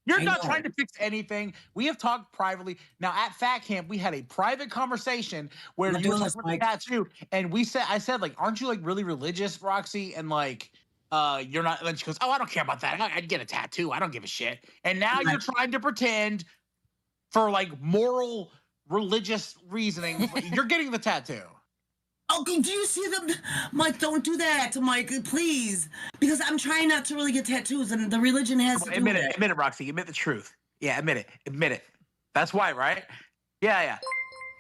L: You're not trying to fix anything. We have talked privately. Now, at Fat Camp, we had a private conversation where you were talking about the tattoo, and I said, like, aren't you like really religious, Roxy? And like, you're not. And she goes, oh, I don't care about that. I'd get a tattoo. I don't give a shit. And now you're trying to pretend for like moral, religious reasoning. You're getting the tattoo.
N: Oh, do you see them? Mike, don't do that, Mike, please. Because I'm trying not to really get tattoos, and the religion has to do
L: Admit it.
N: it.
L: Admit it, Roxy. Admit the truth. Yeah, admit it. Admit it. That's why, right? Yeah.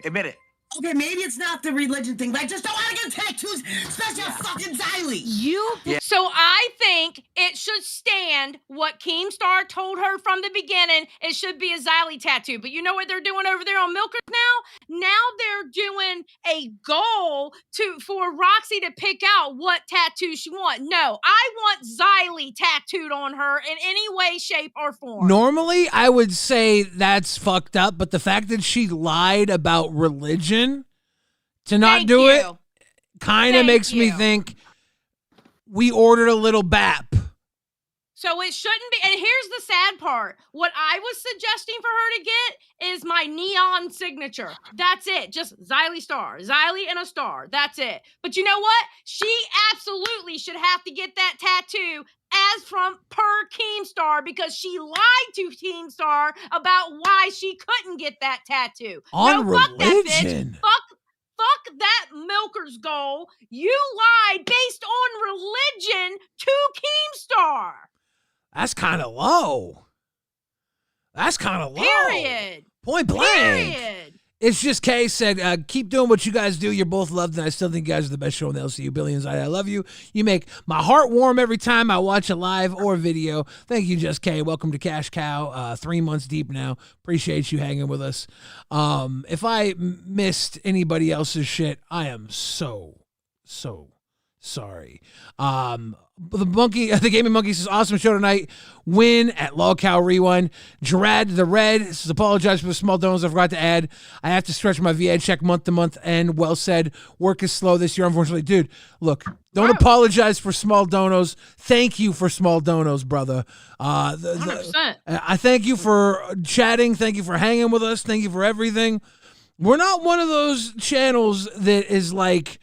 L: Admit it.
N: Okay, maybe it's not the religion thing, but I just don't want to get tattoos, especially on fucking Zylie.
B: So I think it should stand what Keemstar told her from the beginning. It should be a Zylie tattoo. But you know what they're doing over there on Milkers now? Now they're doing a goal for Roxy to pick out what tattoo she wants. No, I want Zylie tattooed on her in any way, shape, or form.
A: Normally, I would say that's fucked up, but the fact that she lied about religion to not do it kind of makes me think we ordered a little BAP.
B: So it shouldn't be. And here's the sad part. What I was suggesting for her to get is my neon signature. That's it. Just Zylie star. Zylie and a star. That's it. But you know what? She absolutely should have to get that tattoo as from per Keemstar, because she lied to Keemstar about why she couldn't get that tattoo.
A: On
B: fuck that bitch.
A: religion.
B: Fuck that Milker's goal. You lied based on religion to Keemstar.
A: That's kind of low. That's kind of low.
B: Period.
A: Point blank.
B: Period.
A: It's just Kay said, keep doing what you guys do. You're both loved, and I still think you guys are the best show in the LCU. Billy and Zylie, I love you. You make my heart warm every time I watch a live or video. Thank you, Just Kay. Welcome to Cash Cow. 3 months deep now. Appreciate you hanging with us. If I missed anybody else's shit, I am so sorry. The Gaming Monkey says, awesome show tonight. Win at LolcowRewind. Gerard the Red says, apologize for the small donos I forgot to add. I have to stretch my VA check month to month, and well said. Work is slow this year, unfortunately. Dude, look, don't apologize for small donos. Thank you for small donos, brother.
B: 100%.
A: I thank you for chatting. Thank you for hanging with us. Thank you for everything. We're not one of those channels that is like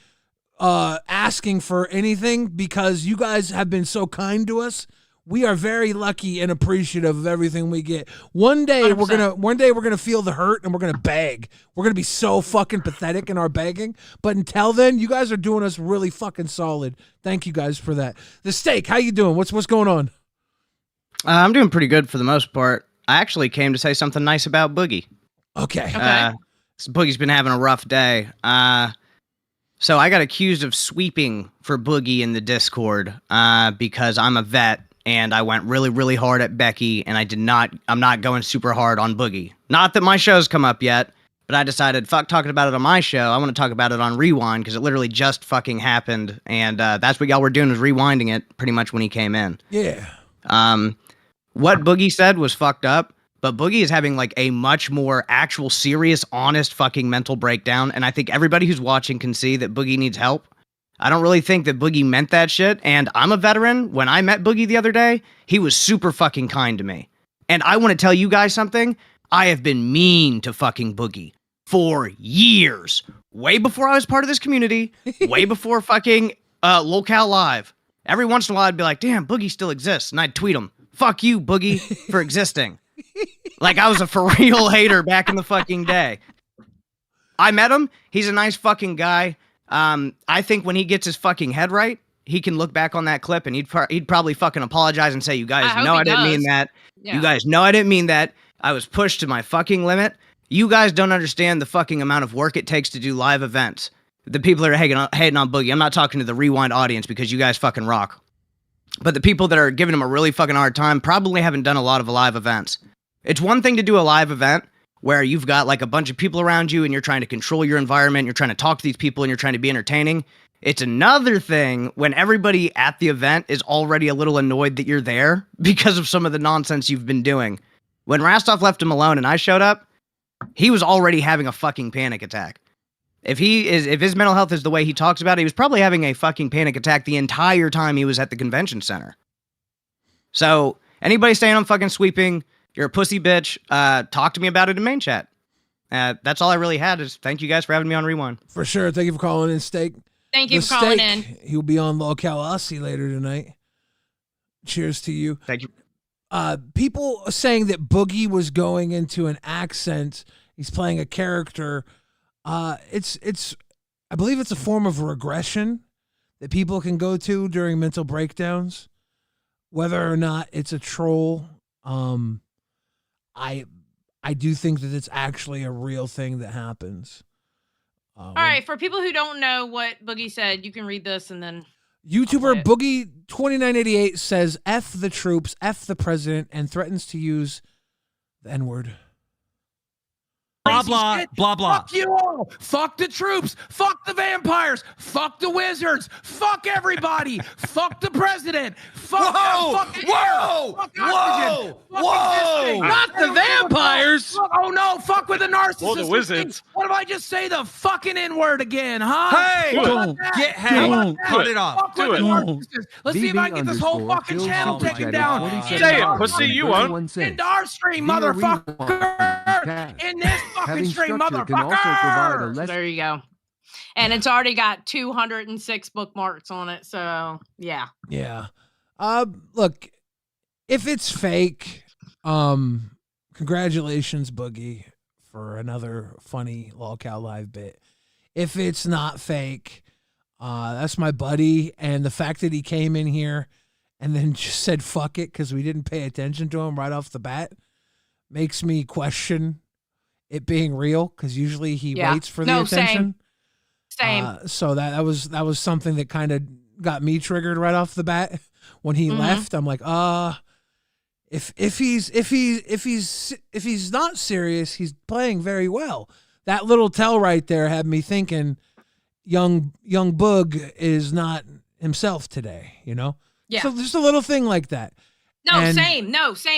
A: asking for anything, because you guys have been so kind to us. We are very lucky and appreciative of everything we get. One day 100%. we're gonna feel the hurt, and we're gonna beg. We're gonna be so fucking pathetic in our begging. But until then, you guys are doing us really fucking solid. Thank you guys for that. The Steak, how you doing? What's going on?
M: I'm doing pretty good for the most part. I actually came to say something nice about Boogie.
A: Okay.
M: Boogie's been having a rough day. So I got accused of sweeping for Boogie in the Discord because I'm a vet and I went really, really hard at Becky, and I'm not going super hard on Boogie. Not that my show's come up yet, but I decided, fuck talking about it on my show. I want to talk about it on Rewind because it literally just fucking happened, and that's what y'all were doing, was rewinding it pretty much when he came in.
A: Yeah.
M: What Boogie said was fucked up, but Boogie is having like a much more actual, serious, honest fucking mental breakdown. And I think everybody who's watching can see that Boogie needs help. I don't really think that Boogie meant that shit. And I'm a veteran. When I met Boogie the other day, he was super fucking kind to me. And I want to tell you guys something. I have been mean to fucking Boogie for years. Way before I was part of this community. Way before fucking Lolcow Live. Every once in a while I'd be like, damn, Boogie still exists. And I'd tweet him, fuck you, Boogie, for existing. Like I was a for real hater back in the fucking day. I met him. He's a nice fucking guy. I think when he gets his fucking head right he can look back on that clip and he'd probably fucking apologize and say, you guys know I didn't mean that. Yeah. You guys know I didn't mean that. I was pushed to my fucking limit. You guys don't understand the fucking amount of work it takes to do live events. The people that are hating on Boogie, I'm not talking to the Rewind audience because you guys fucking rock. But the people that are giving him a really fucking hard time probably haven't done a lot of live events. It's one thing to do a live event where you've got like a bunch of people around you and you're trying to control your environment, you're trying to talk to these people and you're trying to be entertaining. It's another thing when everybody at the event is already a little annoyed that you're there because of some of the nonsense you've been doing. When Rastov left him alone and I showed up, he was already having a fucking panic attack. If his mental health is the way he talks about it, he was probably having a fucking panic attack the entire time he was at the convention center. So anybody saying I'm fucking sweeping, you're a pussy bitch, talk to me about it in main chat. That's all I really had is thank you guys for having me on Rewind.
A: For sure. Thank you for calling in, Steak.
B: Thank you for calling in.
A: He'll be on Lolcow Aussie later tonight. Cheers to you.
M: Thank you.
A: People saying that Boogie was going into an accent. He's playing a character. It's I believe it's a form of regression that people can go to during mental breakdowns. Whether or not it's a troll, I do think that it's actually a real thing that happens.
B: All right, for people who don't know what Boogie said, you can read this and then
A: YouTuber Boogie 2988 says F the troops, F the president, and threatens to use the N-word.
J: Blah, blah, blah, blah. Fuck you all. Fuck the troops. Fuck the vampires. Fuck the wizards. Fuck everybody. Fuck the president. Fuck fuck
H: whoa,
J: fuck
H: whoa, whoa.
A: Not the vampires.
J: Fuck, oh no, fuck with the narcissists.
F: Well, the wizards.
J: What if I just say the fucking N-word again, huh?
H: Hey, cut it off.
J: Do it. Let's see if I can get this whole fucking channel taken down.
F: Say it, pussy, you won't.
J: Into our stream, motherfucker. In this fucking stream, motherfucker.
B: There you go. And it's already got 206 bookmarks on it, so yeah.
A: Yeah. Look, if it's fake, congratulations, Boogie, for another funny Lolcow Live bit. If it's not fake, that's my buddy, and the fact that he came in here and then just said fuck it because we didn't pay attention to him right off the bat makes me question it being real, because usually he waits for the attention.
B: Same.
A: So that was something that kind of got me triggered right off the bat when he left. I'm like, if he's not serious, he's playing very well. That little tell right there had me thinking young Boog is not himself today, you know?
B: Yeah.
A: So just a little thing like that.
B: Same,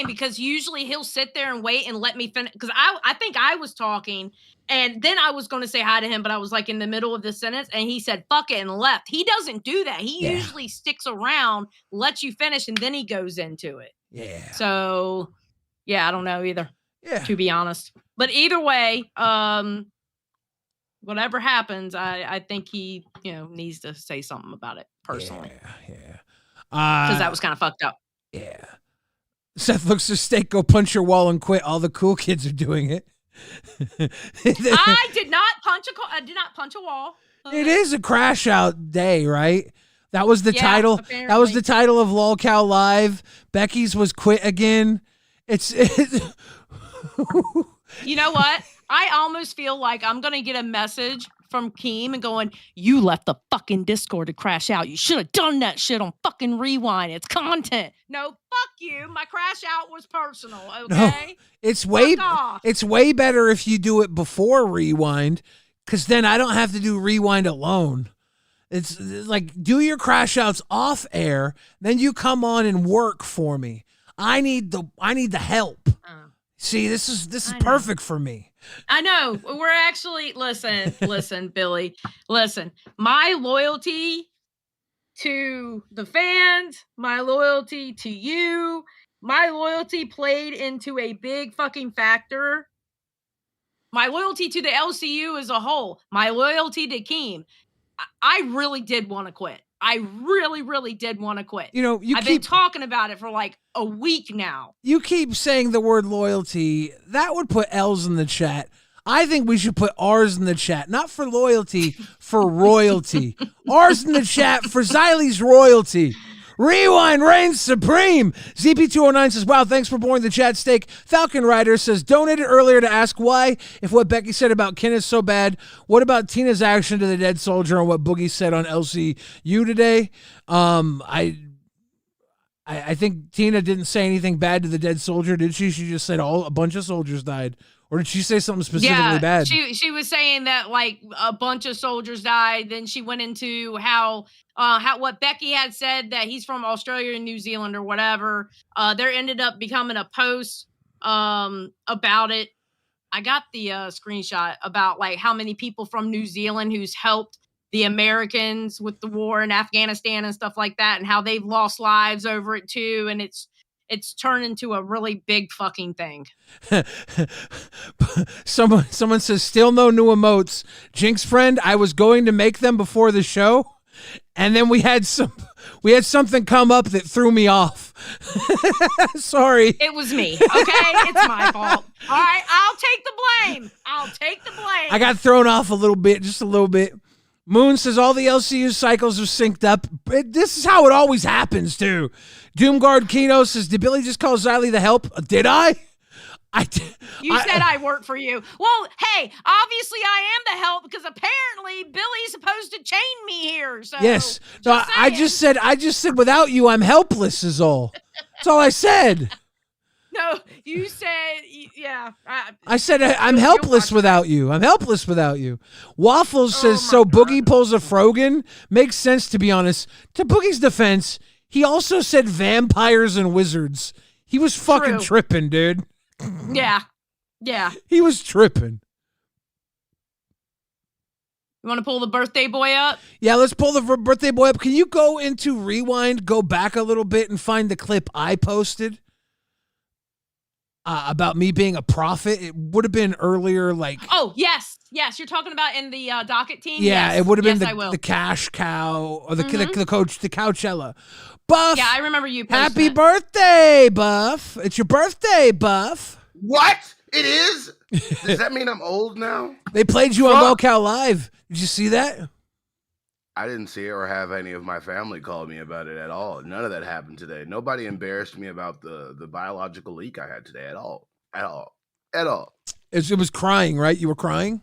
B: because usually he'll sit there and wait and let me finish, because I think I was talking and then I was going to say hi to him, but I was like in the middle of the sentence and he said fuck it and left. He doesn't do that. He usually sticks around, lets you finish, and then he goes into it.
A: Yeah.
B: So yeah, I don't know either.
A: Yeah.
B: To be honest. But either way, whatever happens, I think he, needs to say something about it personally.
A: Yeah.
B: Because that was kind of fucked up.
A: Yeah. Seth looks to Steak, go punch your wall and quit. All the cool kids are doing it.
B: I did not punch a wall.
A: It is a crash out day, right? That was the title.
B: Apparently.
A: That was the title of Lolcow Live. Becky's was quit again. It's
B: You know what? I almost feel like I'm going to get a message from Keem and going, you left the fucking Discord to crash out. You should have done that shit on fucking Rewind. It's content. No, fuck you. My crash out was personal, okay?
A: No, it's way better if you do it before Rewind, because then I don't have to do Rewind alone. It's like, do your crash outs off air, then you come on and work for me. I need the help. See, this is perfect for me.
B: I know. We're actually, listen, Billy, listen. My loyalty to the fans, my loyalty to you, my loyalty played into a big fucking factor. My loyalty to the LCU as a whole, my loyalty to Keem. I really did want to quit. I really, really did want to quit. I've been talking about it for like a week now.
A: You keep saying the word loyalty. That would put L's in the chat. I think we should put R's in the chat, not for loyalty, for royalty. R's in the chat for Zylie's royalty. Rewind reigns supreme. ZP209 says, wow, thanks for boring the chat steak. Falcon Rider says, donated earlier to ask why, if what Becky said about Ken is so bad, what about Tina's action to the dead soldier and what Boogie said on LCU today? I think Tina didn't say anything bad to the dead soldier, did she? She just said a bunch of soldiers died. Or did she say something specifically bad?
B: She was saying that like a bunch of soldiers died. Then she went into how what Becky had said, that he's from Australia and New Zealand or whatever. There ended up becoming a post about it. I got the screenshot about like how many people from New Zealand who's helped the Americans with the war in Afghanistan and stuff like that, and how they've lost lives over it too. And it's turned into a really big fucking thing.
A: Someone says, still no new emotes. Jinx friend, I was going to make them before the show, and then we had something come up that threw me off. Sorry.
B: It was me. Okay, it's my fault. All right, I'll take the blame.
A: I got thrown off a little bit, just a little bit. Moon says all the LCU cycles are synced up. This is how it always happens, too. Doomguard Kino says, did Billy just call Zylie the help? Did I?
B: You said I work for you. Well, hey, obviously I am the help because apparently Billy's supposed to chain me here. So
A: yes. No, I just said without you, I'm helpless is all. That's all I said.
B: No, you said, yeah.
A: I said I'm helpless without you. I'm helpless without you. Waffles says, so Boogie pulls a Frogan? Makes sense, to be honest. To Boogie's defense, he also said vampires and wizards. He was fucking tripping, dude.
B: Yeah.
A: He was tripping.
B: You want to pull the birthday boy up?
A: Yeah, let's pull the birthday boy up. Can you go into Rewind, go back a little bit, and find the clip I posted? About me being a prophet. It would have been earlier, like...
B: Oh, yes. You're talking about in the docket team?
A: Yeah,
B: yes.
A: It would have been the cash cow, or the coach, the Coachella. Buff!
B: Yeah, I remember you posting
A: Happy birthday, Buff! It's your birthday, Buff!
O: What? It is? Does that mean I'm old now?
A: They played you on Local Live. Did you see that?
O: I didn't see it or have any of my family call me about it at all. None of that happened today. Nobody embarrassed me about the biological leak I had today at all.
A: It was crying, right? You were crying?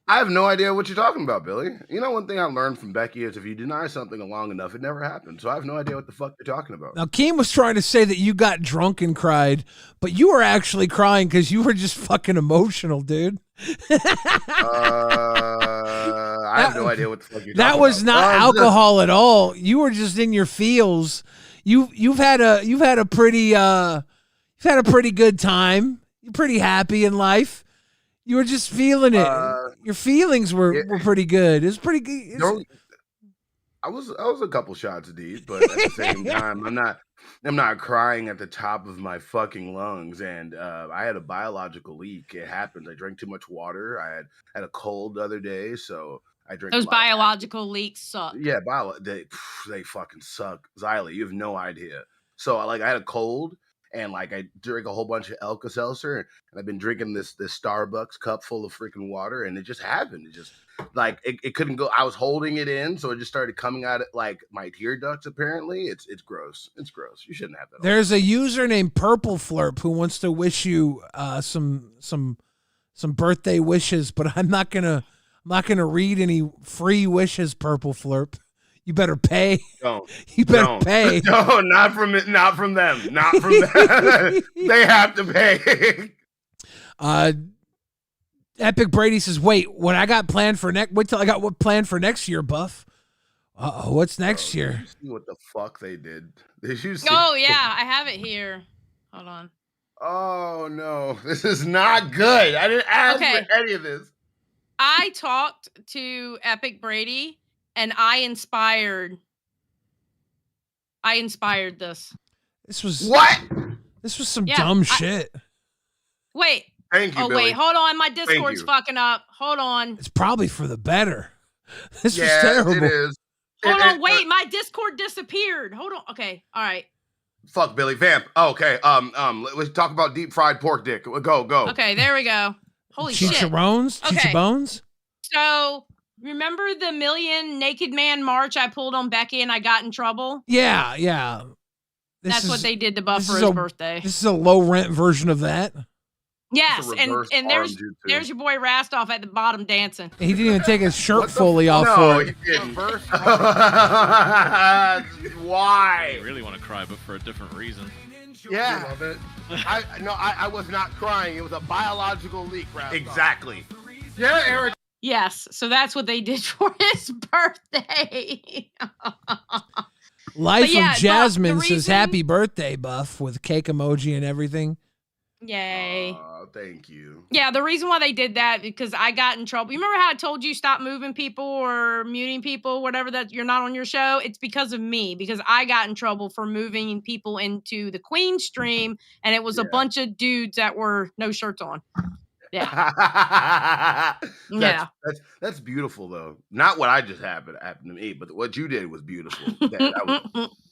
O: I have no idea what you're talking about, Billy. You know, one thing I learned from Becky is if you deny something long enough, it never happens. So I have no idea what the fuck you're talking about.
A: Now, Keem was trying to say that you got drunk and cried, but you were actually crying because you were just fucking emotional, dude.
O: I have no idea what the fuck you're talking about.
A: That was not alcohol at all. You were just in your feels. You've had a pretty good time. You're pretty happy in life. You were just feeling it. Your feelings were pretty good. It was pretty good.
O: I was a couple shots deep, but at the same time, I'm not crying at the top of my fucking lungs. And I had a biological leak. It happened. I drank too much water. I had a cold the other day, so I drank.
B: Those biological leaks suck.
O: Yeah, they fucking suck. Zylie, you have no idea. So I had a cold. And I drank a whole bunch of Alka-Seltzer, and I've been drinking this Starbucks cup full of freaking water, and it just happened. It just it couldn't go. I was holding it in, so it just started coming out like my tear ducts. Apparently, it's gross. It's gross. You shouldn't have that.
A: There's a user named Purple Flurp who wants to wish you some birthday wishes, but I'm not gonna read any free wishes. Purple Flurp. You better pay. You better pay.
O: No, not from them. Not from them. They have to pay.
A: Epic Brady says, "Wait, what I got planned for next? Wait till I got what planned for next year, Buff. What's next year?
O: See what the fuck they did? Did you see?
B: Oh yeah, I have it here. Hold on.
O: Oh no, this is not good. I didn't ask for any of this.
B: I talked to Epic Brady. And I inspired this.
A: This was
O: what?
A: This was some dumb shit.
B: Wait.
O: Thank you, Billy.
B: Wait, hold on. My Discord's fucking up. Hold on.
A: It's probably for the better. This was terrible.
O: It is.
B: Hold on, wait, my Discord disappeared. Hold on. Okay, all right.
O: Fuck Billy Vamp. Okay. Let's talk about deep fried pork dick. Go.
B: Okay, there we go. Holy shit.
A: Chicharrones?
B: Okay.
A: Chicharbones?
B: So, remember the Million Naked Man march I pulled on Becky and I got in trouble?
A: Yeah.
B: That's what they did to Buff for his birthday.
A: This is a low rent version of that.
B: Yes, and there's your boy Rastoff at the bottom dancing.
A: He didn't even take his shirt fully off for it.
O: He didn't. Why?
P: I really want to cry, but for a different reason.
O: Yeah. Love it. I was not crying. It was a biological leak, Rastoff. Exactly. Yeah, Eric.
B: Yes, so that's what they did for his birthday.
A: Life of Jasmine says happy birthday, Buff, with cake emoji and everything.
B: Yay.
O: Thank you.
B: Yeah, the reason why they did that because I got in trouble. You remember how I told you stop moving people or muting people, whatever, that you're not on your show? It's because of me, because I got in trouble for moving people into the Queen stream, and it was a bunch of dudes that were no shirts on. Yeah.
O: That's beautiful though. Not what I just happened to me, but what you did was beautiful.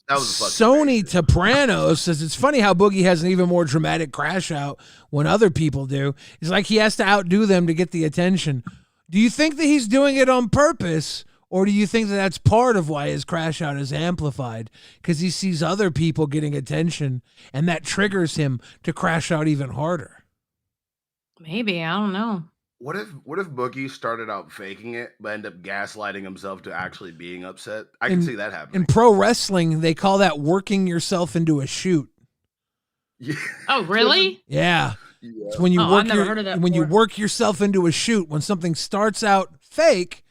O: That was a
A: Sony Taprano says it's funny how Boogie has an even more dramatic crash out when other people do. It's like he has to outdo them to get the attention. Do you think that he's doing it on purpose, or do you think that that's part of why his crash out is amplified? Because he sees other people getting attention, and that triggers him to crash out even harder.
B: Maybe, I don't know.
O: What if Boogie started out faking it, but ended up gaslighting himself to actually being upset? I can see that happening.
A: In pro wrestling, they call that working yourself into a shoot.
O: Yeah.
B: Oh, really?
A: Yeah. It's when you you work yourself into a shoot, when something starts out fake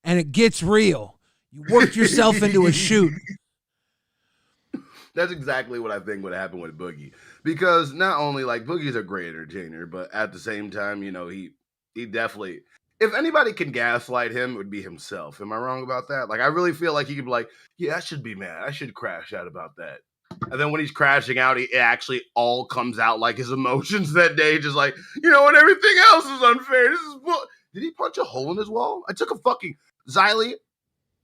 A: and it gets real. You work yourself into a shoot.
O: That's exactly what I think would happen with Boogie. Because not only like Boogie's a great entertainer, but at the same time, he definitely, if anybody can gaslight him, it would be himself. Am I wrong about that? Like, I really feel like he could be like, yeah, I should be mad. I should crash out about that. And then when he's crashing out, it actually all comes out like his emotions that day. Just like, and everything else is unfair. Did he punch a hole in his wall? I took a fucking, Zylie,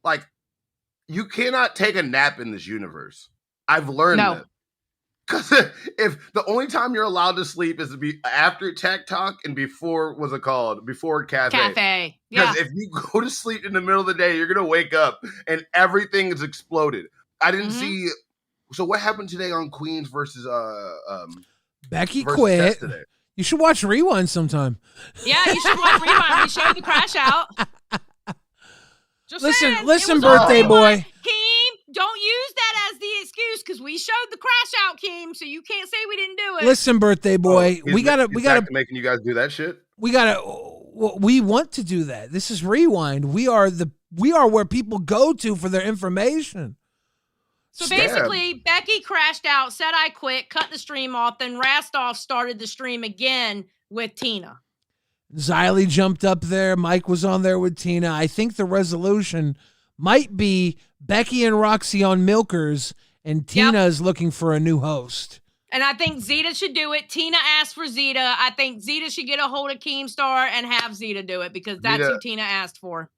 O: like, you cannot take a nap in this universe. I've learned that. Because if the only time you're allowed to sleep is to be after Tech Talk and before Cafe.
B: Cafe.
O: Because if you go to sleep in the middle of the day, you're going to wake up and everything is exploded. I didn't see. So what happened today on Queens versus
A: Becky quit.
O: today?
A: You should watch Rewind sometime.
B: Yeah, you should watch Rewind. We showed the crash out.
A: Listen, birthday boy.
B: Keem, don't use that as the excuse because we showed the crash out, Keem, so you can't say we didn't do it.
A: Listen, birthday boy, we gotta
O: making you guys do that shit.
A: We want to do that. This is Rewind. We are where people go to for their information.
B: So basically, Becky crashed out, said I quit, cut the stream off, then Rastoff started the stream again with Tina.
A: Zylie jumped up there. Mike was on there with Tina. I think the resolution might be Becky and Roxy on Milkers, and Tina is looking for a new host.
B: And I think Zeta should do it. Tina asked for Zeta. I think Zeta should get a hold of Keemstar and have Zeta do it because that's who Tina asked for.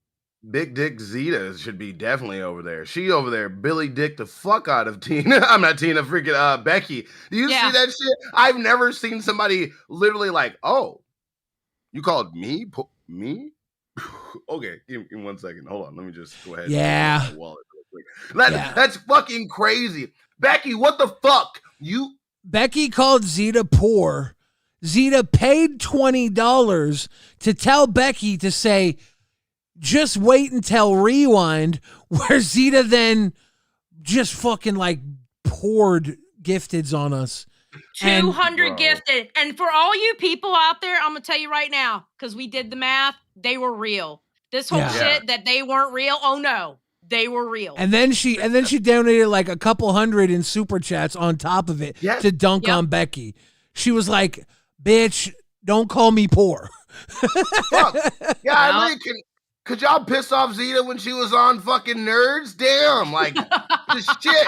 O: Big Dick Zeta should be definitely over there. She over there Billy Dick the fuck out of Tina. I'm not Tina, freaking Becky. Do you see that shit? I've never seen somebody literally like, oh, you called me? Me? Okay, give me 1 second. Hold on. Let me just go ahead.
A: Yeah.
O: And wallet real quick. That's fucking crazy. Becky, what the fuck?
A: Becky called Zeta poor. Zeta paid $20 to tell Becky to say, just wait until Rewind, where Zeta then just fucking like poured gifteds on us.
B: 200 gifted. And for all you people out there, I'm going to tell you right now, because we did the math, they were real. This whole shit that they weren't real, oh no, they were real.
A: And then she donated like a couple hundred in super chats on top of it to dunk on Becky. She was like, bitch, don't call me poor.
O: Fuck. Yeah, I really can. Could y'all piss off Zeta when she was on fucking Nerds? Damn, like, this shit.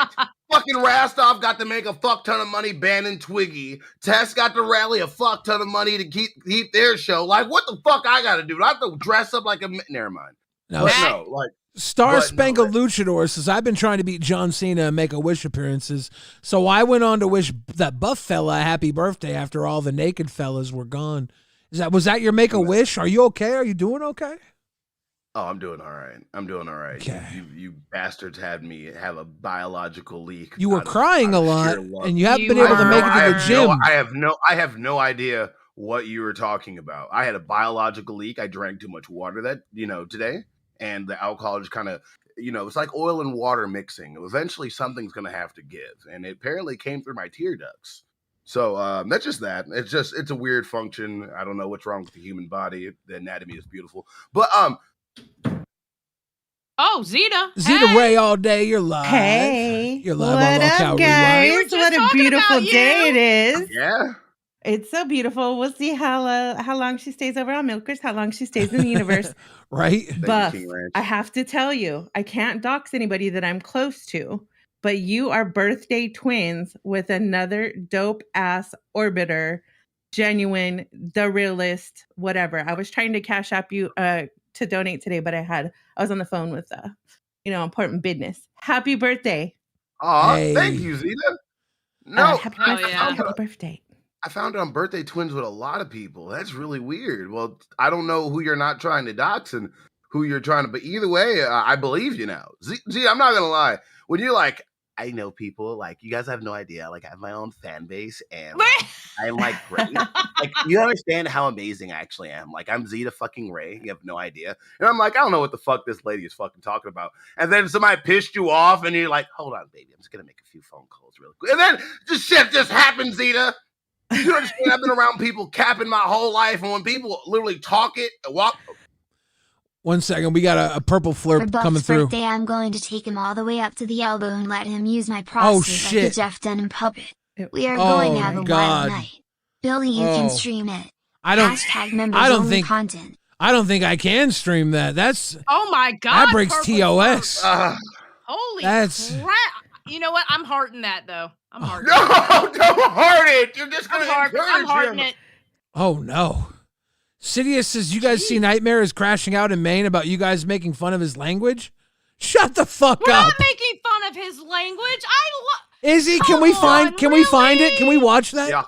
O: Fucking Rastoff got to make a fuck ton of money banning Twiggy. Tess got to rally a fuck ton of money to keep their show. Like, what the fuck I got to do? I have to dress up like a... Never mind.
A: Star Spangled Luchador says, I've been trying to beat John Cena and Make-A-Wish appearances, so I went on to wish that buff fella a happy birthday after all the naked fellas were gone. Was that your Make-A-Wish? Are you okay? Are you doing okay?
O: Oh, I'm doing all right. Okay. You bastards had me have a biological leak.
A: You were crying a lot, and you haven't been able to make it to the gym.
O: I have no idea what you were talking about. I had a biological leak. I drank too much water today, and the alcohol just kind of, it's like oil and water mixing. Eventually, something's gonna have to give, and it apparently came through my tear ducts. So that's just that. It's a weird function. I don't know what's wrong with the human body. The anatomy is beautiful, but
B: Oh, Zeta.
A: Zeta Ray all day. You're live.
Q: Hey.
A: You're live
Q: what
A: on
Q: up,
A: LolcowRewind.
Q: guys? What a beautiful day it is.
O: Yeah.
Q: It's so beautiful. We'll see how long she stays over on Milkers, how long she stays in the universe.
A: Right?
Q: Buff, I have to tell you, I can't dox anybody that I'm close to, but you are birthday twins with another dope-ass orbiter, genuine, the realist, whatever. I was trying to cash app you to donate today, but I was on the phone with important business. Happy birthday.
O: Aw, thank you, Zeta. No,
Q: happy birthday.
O: I found I'm birthday twins with a lot of people. That's really weird. Well, I don't know who you're not trying to dox and who you're trying to, but either way, I believe you now. Z, I'm not gonna lie. When you're like, I know people, like, you guys have no idea. Like, I have my own fan base, and I'm like great. Like, you understand how amazing I actually am. Like, I'm Zeta fucking Ray. You have no idea. And I'm like, I don't know what the fuck this lady is fucking talking about. And then somebody pissed you off, and you're like, hold on, baby. I'm just gonna make a few phone calls really quick. And then shit just happened, Zeta. You understand? I've been around people capping my whole life, and when people literally walk.
A: 1 second, we got a purple flirp coming through.
D: Birthday, I'm going to take him all the way up to the elbow and let him use my prostate like a Jeff Dunham puppet. We are going to have a wild night. Billy, you can stream it. Content.
A: I don't think I can stream that. That's
B: oh my god.
A: That breaks TOS.
B: Holy crap! You know what? I'm hearting that though. I'm hearting.
O: No, don't heart it. You're just gonna
B: I'm hearting it.
A: Oh no. Sidious says, you guys see Nightmare is crashing out in Maine about you guys making fun of his language? Shut the fuck
B: We're
A: up.
B: not making fun of his language.
A: Is he? Can we find it? Can we watch that?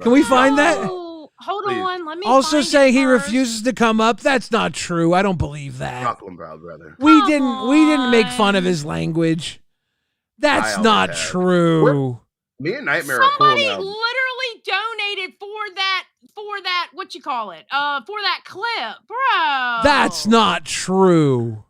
A: Can we find that?
B: Hold on. Let me
A: also saying he refuses to come up. That's not true. I don't believe that.
O: Brother.
A: We didn't make fun of his language. That's not true.
O: Me and Nightmare are cool now.
B: Somebody literally donated for that what you call it? For that clip, bro.
A: That's not true.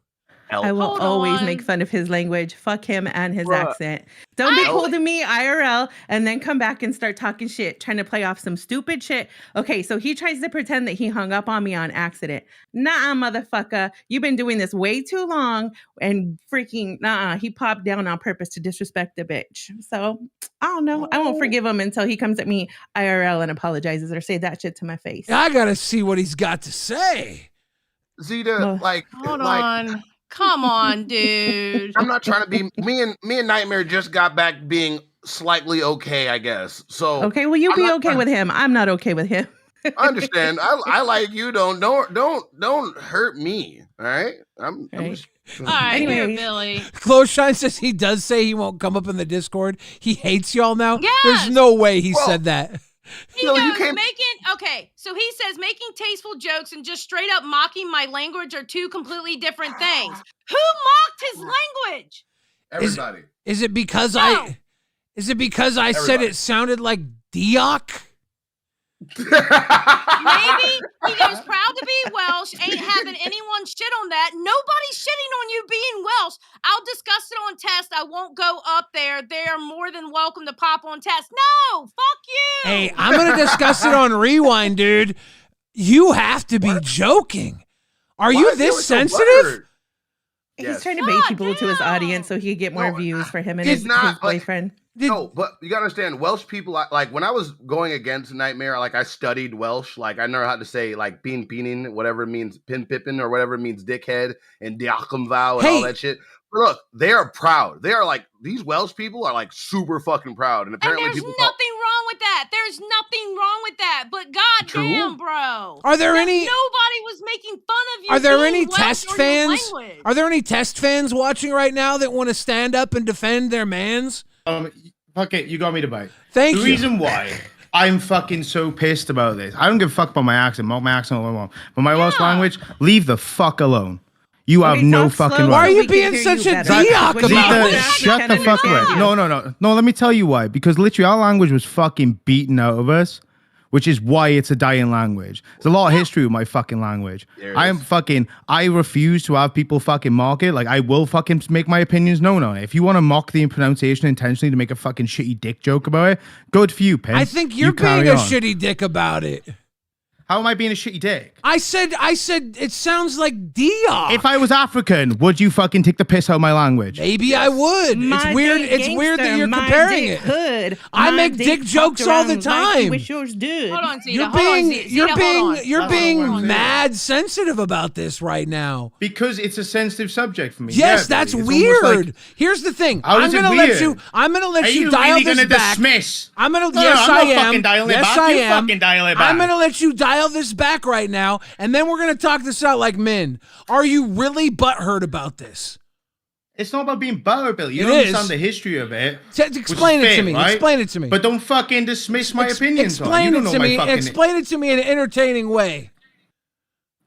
Q: I will always make fun of his language. Fuck him and his accent. Don't be cool to me, IRL, and then come back and start talking shit, trying to play off some stupid shit. Okay, so he tries to pretend that he hung up on me on accident. Nah, motherfucker. You've been doing this way too long, and freaking, he popped down on purpose to disrespect the bitch. So, I don't know. I won't forgive him until he comes at me IRL and apologizes or say that shit to my face.
A: I gotta see what he's got to say.
O: Zeta,
B: hold on. Come on, dude.
O: I'm not trying to be me and Nightmare just got back being slightly okay, I guess. So
Q: okay, well you be okay with him. I'm not okay with him.
O: I understand. I like you. Don't hurt me. All right. I'm just,
B: all right, here, Billy.
A: Closeshine says he does say he won't come up in the Discord. He hates y'all now.
B: Yes!
A: There's no way he said that.
B: He goes, so he says making tasteful jokes and just straight up mocking my language are two completely different things. Who mocked his language?
O: Everybody.
A: Is it because I said it sounded like Dioc?
B: Maybe. He goes, proud to be Welsh, ain't having anyone shit on that. Nobody's shitting on you being Welsh. I'll discuss it on test. I won't go up there. They are more than welcome to pop on test. No, fuck you.
A: Hey, I'm going to discuss it on Rewind, dude. You have to be joking. Are you this sensitive?
Q: He's trying to bait people to his audience so he could get more views for him and his boyfriend.
O: No, but you gotta understand, Welsh people, like when I was going against Nightmare, like I studied Welsh, like I know how to say like bean, whatever it means, pin pippin, or whatever it means, dickhead, and diacumvow and all that shit. But look, they are proud. They are like, these Welsh people are like super fucking proud. And apparently
B: there's nothing wrong with that. There's nothing wrong with that. But goddamn, bro.
A: Are there any?
B: Nobody was making fun of you.
A: Are there any test fans? Are there any test fans watching right now that want to stand up and defend their mans?
K: Fuck it, you got me to bite.
A: Thank you.
K: The reason why
R: I'm fucking so pissed about this. I don't give a fuck about my accent. My accent all I want. But my Welsh language, leave the fuck alone. You have no fucking right.
A: Why are you being such a diok about this?
R: Shut the fuck up. No, let me tell you why. Because literally our language was fucking beaten out of us, which is why it's a dying language. There's a lot of history with my fucking language. I refuse to have people fucking mock it. Like, I will fucking make my opinions known on it. If you want to mock the pronunciation intentionally to make a fucking shitty dick joke about it, good for you, Pin.
A: I think you're being a shitty dick about it.
R: How am I being a shitty dick?
A: I said it sounds like diok.
R: If I was African, would you fucking take the piss out of my language?
A: Maybe I would. It's weird. It's weird that you're comparing it. I make dick jokes all the time.
Q: Wish yours did.
B: Hold on, Zeta.
A: You're being mad sensitive about this right now.
R: Because it's a sensitive subject for me.
A: Yes, that's weird. Here's the thing. I'm gonna let you dial this back.
R: Dismiss?
A: I'm gonna.
R: Yes,
A: I am.
R: Yes, I am. Fucking dial it back.
A: I'm gonna let you dial this back right now, and then we're gonna talk this out like men. Are you really butthurt about this?
R: It's not about being butthurt, Billy. You don't understand the history of it.
A: Explain it to me.
R: Right?
A: Explain it to me.
R: But don't fucking dismiss my opinions.
A: Explain it to me. Explain it to me in an entertaining way.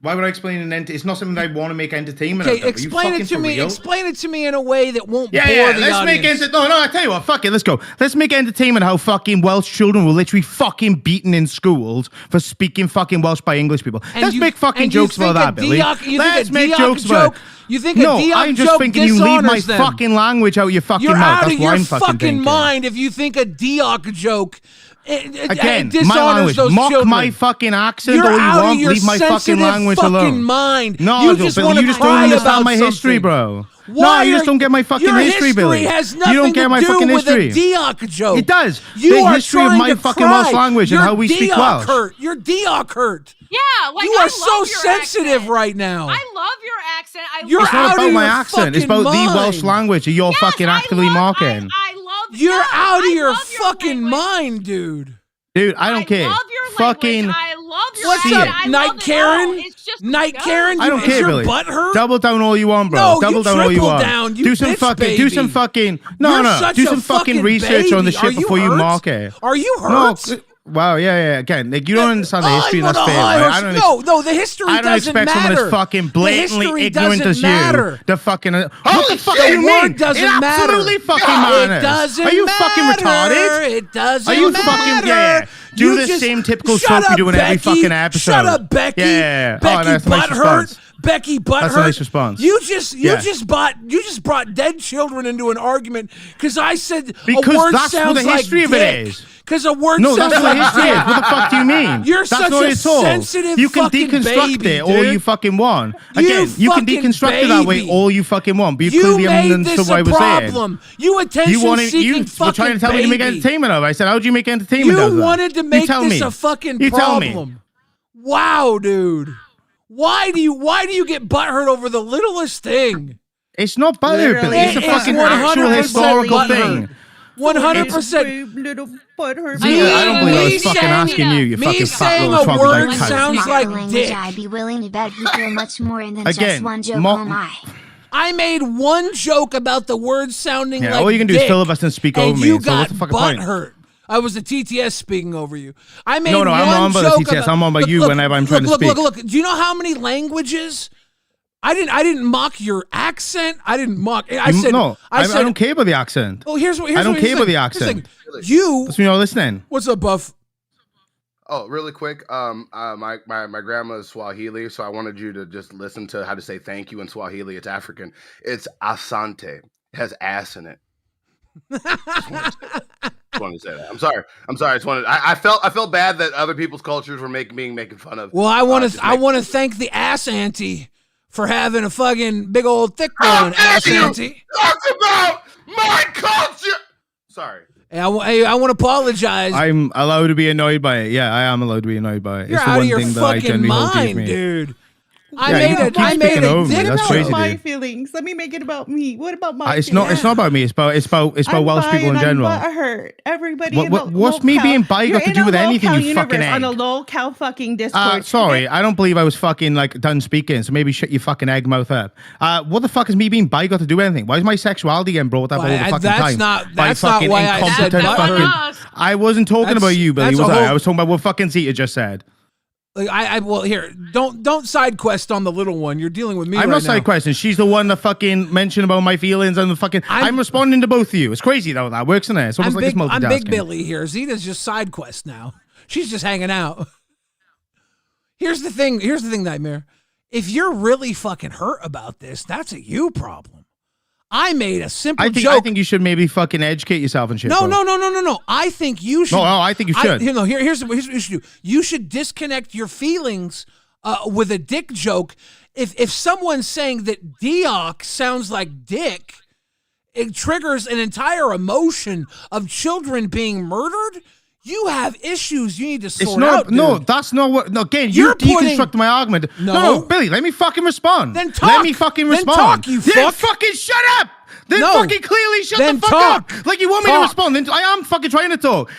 R: Why would I explain it's not something I want to make entertainment
A: Okay,
R: out of.
A: explain it to me. Explain it to me in a way that won't bore the
R: let's
A: audience.
R: make No, I tell you what, fuck it, let's go. Let's make entertainment how fucking Welsh children were literally fucking beaten in schools for speaking fucking Welsh by English people. Let's make fucking jokes about that, Billy. Let's make jokes about it.
A: You think a diok
R: I'm just
A: joke
R: thinking you leave my
A: them.
R: fucking language out of your fucking
A: You're
R: mouth.
A: out
R: That's
A: of
R: what
A: your
R: I'm fucking thinking.
A: mind if you think a diok joke
R: Again,
A: dishonors
R: my language.
A: those
R: Mock
A: children.
R: my fucking accent
A: You're
R: all you
A: out
R: want.
A: of your
R: Leave my fucking language alone.
A: Mind.
R: No,
A: you just
R: Billy, you just don't understand my history, bro. No, you just don't get my fucking history, Billy.
A: Has nothing
R: you don't get my
A: to do
R: fucking
A: with
R: history.
A: A diok joke.
R: It does.
A: You
R: the
A: are
R: history of
A: trying
R: my
A: to
R: fucking
A: cry.
R: Welsh language and how we speak Welsh.
A: You're diok hurt.
B: Yeah, like
A: you are so sensitive right now.
B: I love your accent.
R: It's not about my accent. It's about the Welsh language that you're fucking actively mocking.
B: I love.
A: You're out of your fucking mind, dude.
R: Dude, I don't care. Fucking.
B: I love your
A: What's
B: accent.
A: up, Night Karen? Night Karen?
R: I don't care,
A: your
R: Billy.
A: butt hurt?
R: Double down all you want, bro.
A: No,
R: Double down all you want.
A: Down,
R: do some fucking. Do some fucking. No. Do some fucking research on the shit before you mock it.
A: Are you hurt?
R: No. Wow, yeah. Again, like you don't understand the history, and that's fair. Right?
A: No, the history doesn't matter.
R: I don't expect someone as fucking blatantly ignorant as you. The fucking. What the fuck
A: do
R: you mean?
A: It doesn't matter.
R: Absolutely fucking matters.
A: It doesn't
R: Are you
A: matter.
R: fucking retarded?
A: It doesn't
R: Are you
A: matter.
R: fucking Do the same typical trope you do in every fucking episode.
A: Shut up, Becky.
R: Yeah.
A: Becky butthurt. Becky butthurt.
R: That's a nice response.
A: You just brought dead children into an argument because I said
R: because
A: a word
R: that's
A: sounds
R: what the history
A: like
R: of it
A: dick.
R: is.
A: Because a word
R: no,
A: sounds
R: that's
A: like
R: what history is.
A: dick.
R: What the fuck do you mean?
A: You're
R: that's
A: such
R: not
A: a
R: at all.
A: sensitive
R: You can
A: fucking
R: deconstruct
A: baby,
R: it all you fucking want. Again, you can
A: fucking
R: deconstruct it that way
A: baby.
R: all you fucking want. But you
A: You
R: clearly haven't
A: made
R: understood
A: this
R: what I
A: a
R: was saying.
A: problem. You attention-seeking
R: you were
A: fucking
R: trying to tell me to make
A: baby.
R: entertainment of it. I said, how would you make entertainment of
A: You
R: that?
A: wanted to make
R: tell
A: this
R: me.
A: a fucking
R: You tell me.
A: problem. Wow, dude. Why do you get butthurt over the littlest thing?
R: It's not butthurt, Billy. It's a fucking actual historical thing.
A: 100%.
Q: Little butthurt.
R: I don't believe I was fucking asking you. You fucking fat little
A: a word sounds like dick.
D: I'd be willing to bet you feel much more than
R: Again,
D: just one joke. Oh my.
A: I made one joke about the word sounding like
R: all you can do is filibuster and speak over me.
A: You
R: So
A: got
R: what's the fucking point?
A: butthurt. I was the TTS speaking over you. I made
R: No,
A: one
R: I'm on about
A: joke
R: the TTS. I'm on about you whenever I'm trying to speak.
A: Look. Do you know how many languages? I didn't mock your accent. I didn't mock. I said
R: I don't care about the accent.
A: Oh, here's what.
R: I don't care about the accent.
A: You.
R: That's me not listening.
A: What's up, Buff?
O: Oh, really quick. My grandma is Swahili, so I wanted you to just listen to how to say thank you in Swahili. It's African. It's asante. It has ass in it. Just wanted to say that. I'm sorry. I felt bad that other people's cultures were making fun of.
A: Well, I want to thank the ass auntie for having a fucking big old thick one, ass auntie.
O: Talk about my culture. Sorry.
A: Hey, I want to apologize.
R: I'm allowed to be annoyed by it. Yeah, I am allowed to be annoyed by it.
A: You're
R: it's the
A: out
R: one
A: of your
R: thing that I
A: fucking
R: genuinely hold dear to
A: mind,
R: me.
A: dude. I made it.
Q: What
R: That's
Q: about
R: crazy,
Q: my
R: dude.
Q: feelings? Let me make it about me. What about my
R: It's
Q: feelings?
R: not. It's not about me. It's about
Q: I'm
R: Welsh people in general.
Q: I'm butthurt. Everybody.
R: What's me being bi got to do with anything? You fucking egg.
Q: On a LolCow fucking Discord.
R: Sorry, I don't believe I was fucking like done speaking. So maybe shut your fucking egg mouth up. What the fuck has me being bi got to do with anything? Why is my sexuality getting brought up all the fucking time?
A: That's not why I said butthurt.
R: I wasn't talking about you, Billy. Was I? I was talking about what fucking Zeta just said.
A: Like well here, don't side quest on the little one. You're dealing with me.
R: I'm
A: right
R: not side questing. She's the one that fucking mentioned about my feelings and the fucking. I'm responding to both of you. It's crazy though. That works in there. It's almost like it's multitasking.
A: I'm Big Billy here. Zeta's just side quest now. She's just hanging out. Here's the thing, Nightmare. If you're really fucking hurt about this, that's a you problem. I made a simple joke.
R: I think you should maybe fucking educate yourself and shit.
A: No. I think you should.
R: No, I think you should.
A: Here's what you should do. You should disconnect your feelings with a dick joke. If someone's saying that Dioc sounds like dick, it triggers an entire emotion of children being murdered. You have issues you need to sort out.
R: No, that's not what. No, again, you deconstruct my argument. No, Billy, let me fucking respond.
A: Then talk.
R: Let me fucking respond.
A: Then talk, you fuck.
R: Then fucking shut up. Then fucking clearly shut the fuck up. Like you want me to respond. Then I am fucking trying to talk.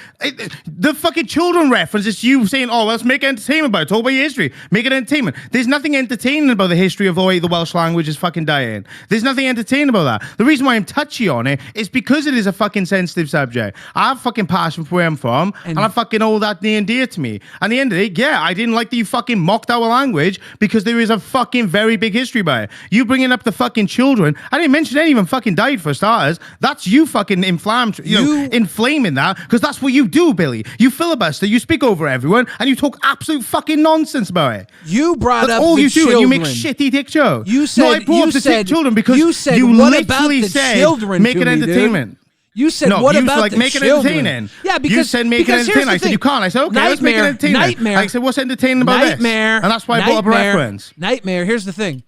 R: The fucking children reference is you saying, oh, let's make entertainment about it. Talk about your history. Make it entertainment. There's nothing entertaining about the history of the way the Welsh language is fucking dying. There's nothing entertaining about that. The reason why I'm touchy on it is because it is a fucking sensitive subject. I have fucking passion for where I'm from, and I fucking hold that near and dear to me. And the end of the day, yeah, I didn't like that you fucking mocked our language because there is a fucking very big history by it. You bringing up the fucking children. I didn't mention any of them fucking died for starters. That's you fucking inflaming that because that's what you do, Billy. You filibuster, you speak over everyone, and you talk absolute fucking nonsense about it.
A: You brought up
R: all
A: the
R: you do,
A: children.
R: and you make shitty dick jokes.
A: You said,
R: no, I brought up the children because you literally said make it entertainment.
A: You said, what about
R: like,
A: the
R: make
A: children?
R: It entertaining.
A: Yeah, because
R: you said make it entertaining. I said you can't. I said okay, let's make it entertaining. I said what's entertaining about this? And that's why I brought up a reference.
A: Nightmare. Here's the thing.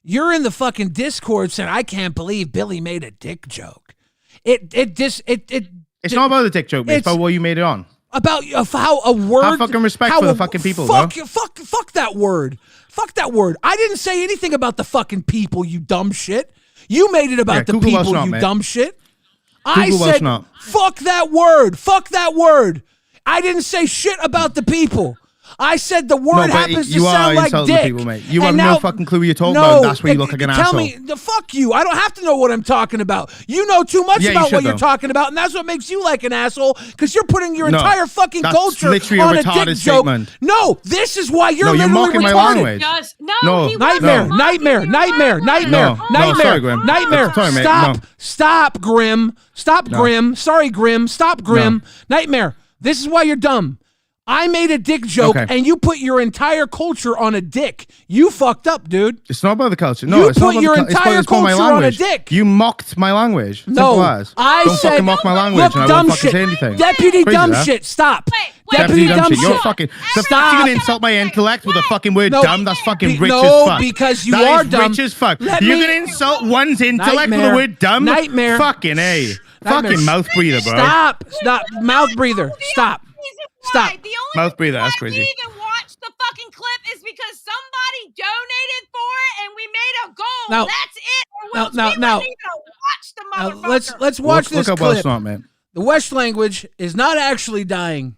A: You're in the fucking Discord saying, I can't believe Billy made a dick joke. It's
R: not about the dick joke, it's about what you made it on.
A: About how a word.
R: Have fucking respect for the fucking people,
A: fuck that word. Fuck that word. I didn't say anything about the fucking people, you dumb shit. You made it about the
R: Google
A: people, you dumb shit. I said, fuck that word. Fuck that word. I didn't say shit about the people. I said the word happens to sound like dick.
R: People, mate. You have no fucking clue what you're talking about. That's where you look like an asshole.
A: Tell me, fuck you. I don't have to know what I'm talking about. You know too much about what you're talking about, and that's what makes you like an asshole, because you're putting your entire fucking culture on a dick joke. No, this is why you're literally
R: mocking my language.
A: Nightmare. Stop, Grim. Stop, Grim. Sorry, Grim. Stop, Grim. Nightmare. This is why you're dumb. I made a dick joke, and you put your entire culture on a dick. You fucked up, dude.
R: It's not about the culture. No, it's not about
A: your entire culture on a dick.
R: You mocked my language.
A: No, I
R: don't
A: said,
R: fucking mock my language, and I won't fucking say anything.
A: Deputy dumb shit. Stop. Deputy dumb shit.
R: You're fucking. The fact you're gonna insult my intellect with a fucking word dumb. That's fucking rich as fuck.
A: No, because you are dumb.
R: Rich as fuck. You're gonna insult one's intellect with a word dumb.
A: Nightmare.
R: Fucking A. Fucking mouth breather, bro.
A: Stop. Mouth breather. Stop. Stop.
B: The only
R: mouth breather. That's crazy.
B: We even watched the fucking clip is because somebody donated for it and we made a goal.
A: Now,
B: that's it. Or we wouldn't even watch the motherfucker.
A: Let's watch this clip.
R: Welsh not, man.
A: The Welsh language is not actually dying.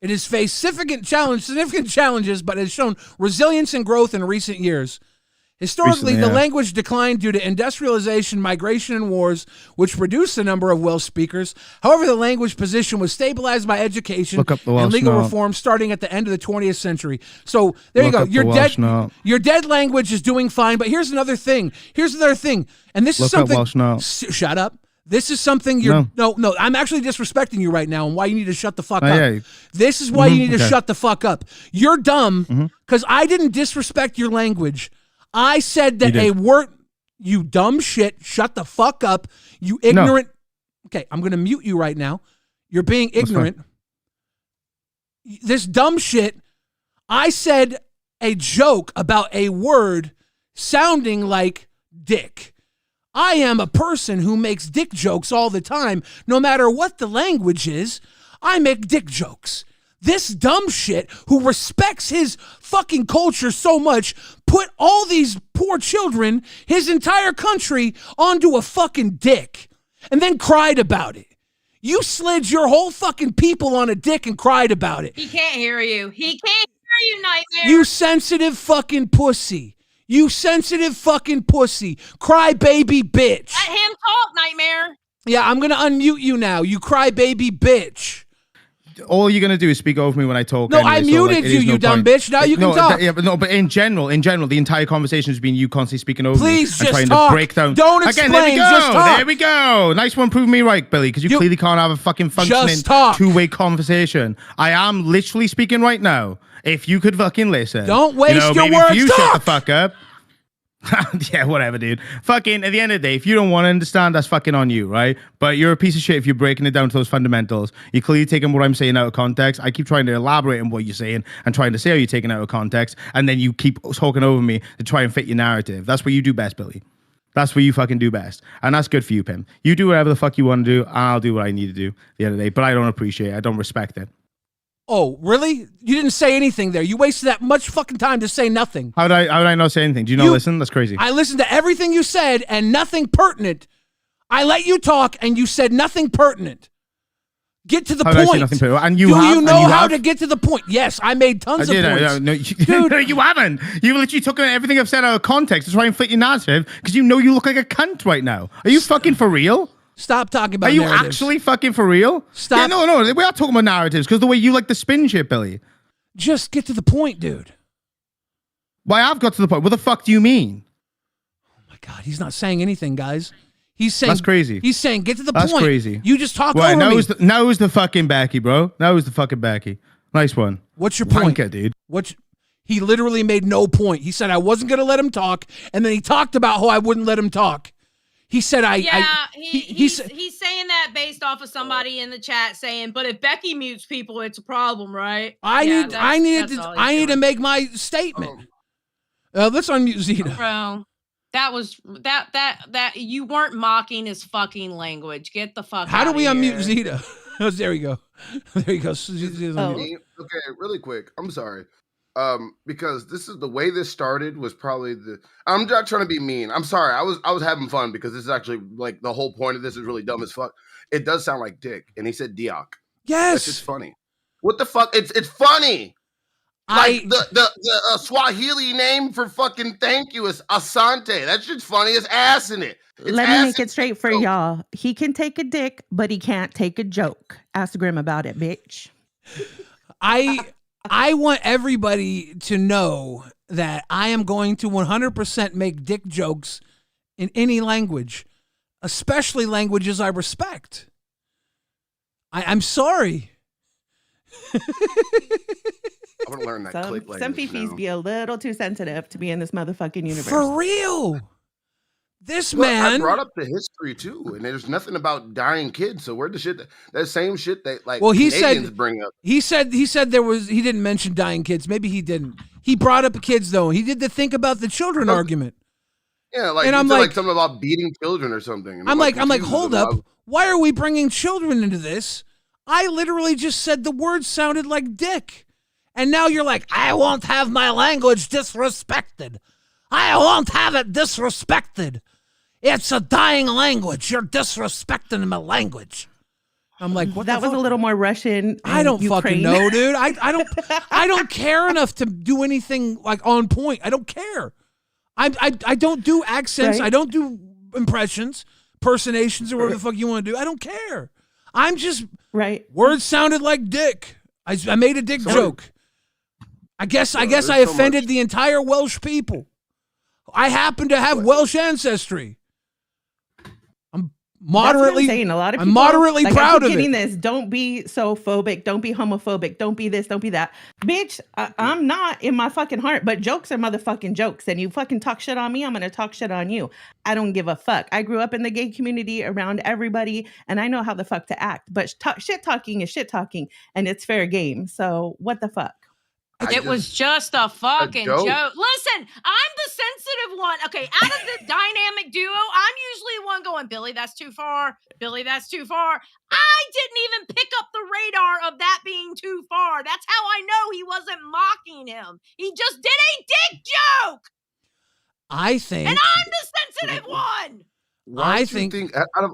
A: It has faced significant challenges, but has shown resilience and growth in recent years. Historically, the language declined due to industrialization, migration, and wars, which reduced the number of Welsh speakers. However, the language position was stabilized by education and legal reform starting at the end of the 20th century. So there you go. Your dead language is doing fine, but here's another thing. And this is something. Shut up. This is something you're no. I'm actually disrespecting you right now, and why you need to shut the fuck up.
R: Yeah.
A: This is why you need to shut the fuck up. You're dumb because I didn't disrespect your language. I said that a word, you dumb shit, shut the fuck up, you ignorant. Okay, I'm going to mute you right now. You're being ignorant. This dumb shit, I said a joke about a word sounding like dick. I am a person who makes dick jokes all the time. No matter what the language is, I make dick jokes. This dumb shit who respects his fucking culture so much put all these poor children, his entire country, onto a fucking dick and then cried about it. You slid your whole fucking people on a dick and cried about it.
B: He can't hear you. He can't hear you, Nightmare.
A: You sensitive fucking pussy. You sensitive fucking pussy. Crybaby bitch.
B: Let him talk, Nightmare.
A: Yeah, I'm going to unmute you now. You crybaby bitch.
R: All you're gonna do is speak over me when I talk.
A: No,
R: anyway,
A: I muted you, you dumb bitch. Now you can talk.
R: But in general, the entire conversation has been you constantly speaking over me.
A: Please
R: and
A: just
R: trying
A: talk.
R: To break down.
A: Don't explain.
R: Again, there we go.
A: Just talk.
R: There we go. Nice one, proving me right, Billy, because you clearly can't have a fucking functioning two-way conversation. I am literally speaking right now. If you could fucking listen.
A: Don't waste your
R: maybe
A: words.
R: If you
A: talk.
R: shut the fuck up. Yeah, whatever, dude. Fucking, at the end of the day, if you don't want to understand, that's fucking on you, right? But you're a piece of shit if you're breaking it down to those fundamentals. You're clearly taking what I'm saying out of context. I keep trying to elaborate on what you're saying and trying to say how you're taking it out of context, and then you keep talking over me to try and fit your narrative. That's what you do best, Billy. That's what you fucking do best. And that's good for you, Pim. You do whatever the fuck you want to do, and I'll do what I need to do at the end of the day. But I don't appreciate it. I don't respect it.
A: Oh, really? You didn't say anything there. You wasted that much fucking time to say nothing.
R: How did I not say anything? Do you not listen? That's crazy.
A: I listened to everything you said and nothing pertinent. I let you talk and you said nothing pertinent. Get to the point.
R: Did I say nothing pertinent? And
A: do you know how to get to the point? Yes, I made tons of points.
R: No, you haven't. You literally took everything I've said out of context to try and fit your narrative because you know you look like a cunt right now. Are you fucking for real?
A: Stop talking about
R: narratives. Are you
A: narratives.
R: actually fucking for real?
A: Stop.
R: Yeah, no, we are talking about narratives because the way you like to spin shit, Billy.
A: Just get to the point, dude.
R: Why, I've got to the point. What the fuck do you mean?
A: Oh my God, he's not saying anything, guys. He's saying
R: that's crazy.
A: He's saying get to the point.
R: That's crazy.
A: You just talk over me.
R: Now is the fucking Becky, bro. Now is the fucking Becky. Nice one.
A: What's your point,
R: dude?
A: He literally made no point. He said I wasn't going to let him talk, and then he talked about how I wouldn't let him talk. He said
B: he's saying that based off of somebody in the chat saying, but if Becky mutes people, it's a problem, right?
A: I need to make my statement. Let's unmute Zeta.
B: Bro, that was that you weren't mocking his fucking language. Get the fuck
A: How
B: out
A: do we
B: of
A: unmute
B: here.
A: Zeta? There we go. There you go.
O: Okay, really quick. I'm sorry. Because this is the way this started was probably I'm not trying to be mean. I'm sorry. I was having fun because this is actually like the whole point of this is really dumb as fuck. It does sound like dick, and he said Dioc.
A: Yes,
O: that's just funny. What the fuck? It's funny. Like the Swahili name for fucking thank you is Asante. That shit's funny as ass in it.
Q: Let me make it straight for y'all. He can take a dick, but he can't take a joke. Ask Grim about it, bitch.
A: I want everybody to know that I am going to 100% make dick jokes in any language, especially languages I respect. I'm sorry.
O: I'm gonna learn that click language.
Q: Some fifis be a little too sensitive to be in this motherfucking universe.
A: For real. This
O: Look,
A: man.
O: I brought up the history too, and there's nothing about dying kids. So where the shit that same shit that like Canadians bring up.
A: He said he didn't mention dying kids. Maybe he didn't. He brought up kids though. He did the think about the children argument.
O: Yeah, like
A: and I'm
O: like something about beating children or something.
A: And I'm like, hold up. Why are we bringing children into this? I literally just said the word sounded like dick. And now you're like, I won't have my language disrespected. I won't have it disrespected. It's a dying language. You're disrespecting my language. I'm like, what?
Q: That was a little more Russian.
A: I don't
Q: Ukraine.
A: fucking know, dude. I don't care enough to do anything like on point. I don't care. I don't do accents. Right? I don't do impressions, personations, or whatever the fuck you want to do. I don't care. I'm just Words sounded like dick. I made a dick joke. I guess I offended the entire Welsh people. I happen to have Welsh ancestry. I'm moderately
Q: saying. A lot of people,
A: I'm moderately proud of
Q: it.
A: This.
Q: Don't be so phobic. Don't be homophobic. Don't be this. Don't be that. Bitch, I'm not in my fucking heart, but jokes are motherfucking jokes. And you fucking talk shit on me, I'm going to talk shit on you. I don't give a fuck. I grew up in the gay community around everybody, and I know how the fuck to act. But shit talking is shit talking, and it's fair game. So what the fuck?
B: It was just a fucking joke. Listen, I'm the sensitive one. Okay, out of the dynamic duo, I'm usually the one going, Billy, that's too far. Billy, that's too far. I didn't even pick up the radar of that being too far. That's how I know he wasn't mocking him. He just did a dick joke.
A: I think,
B: and I'm the sensitive one.
O: Why would you think out of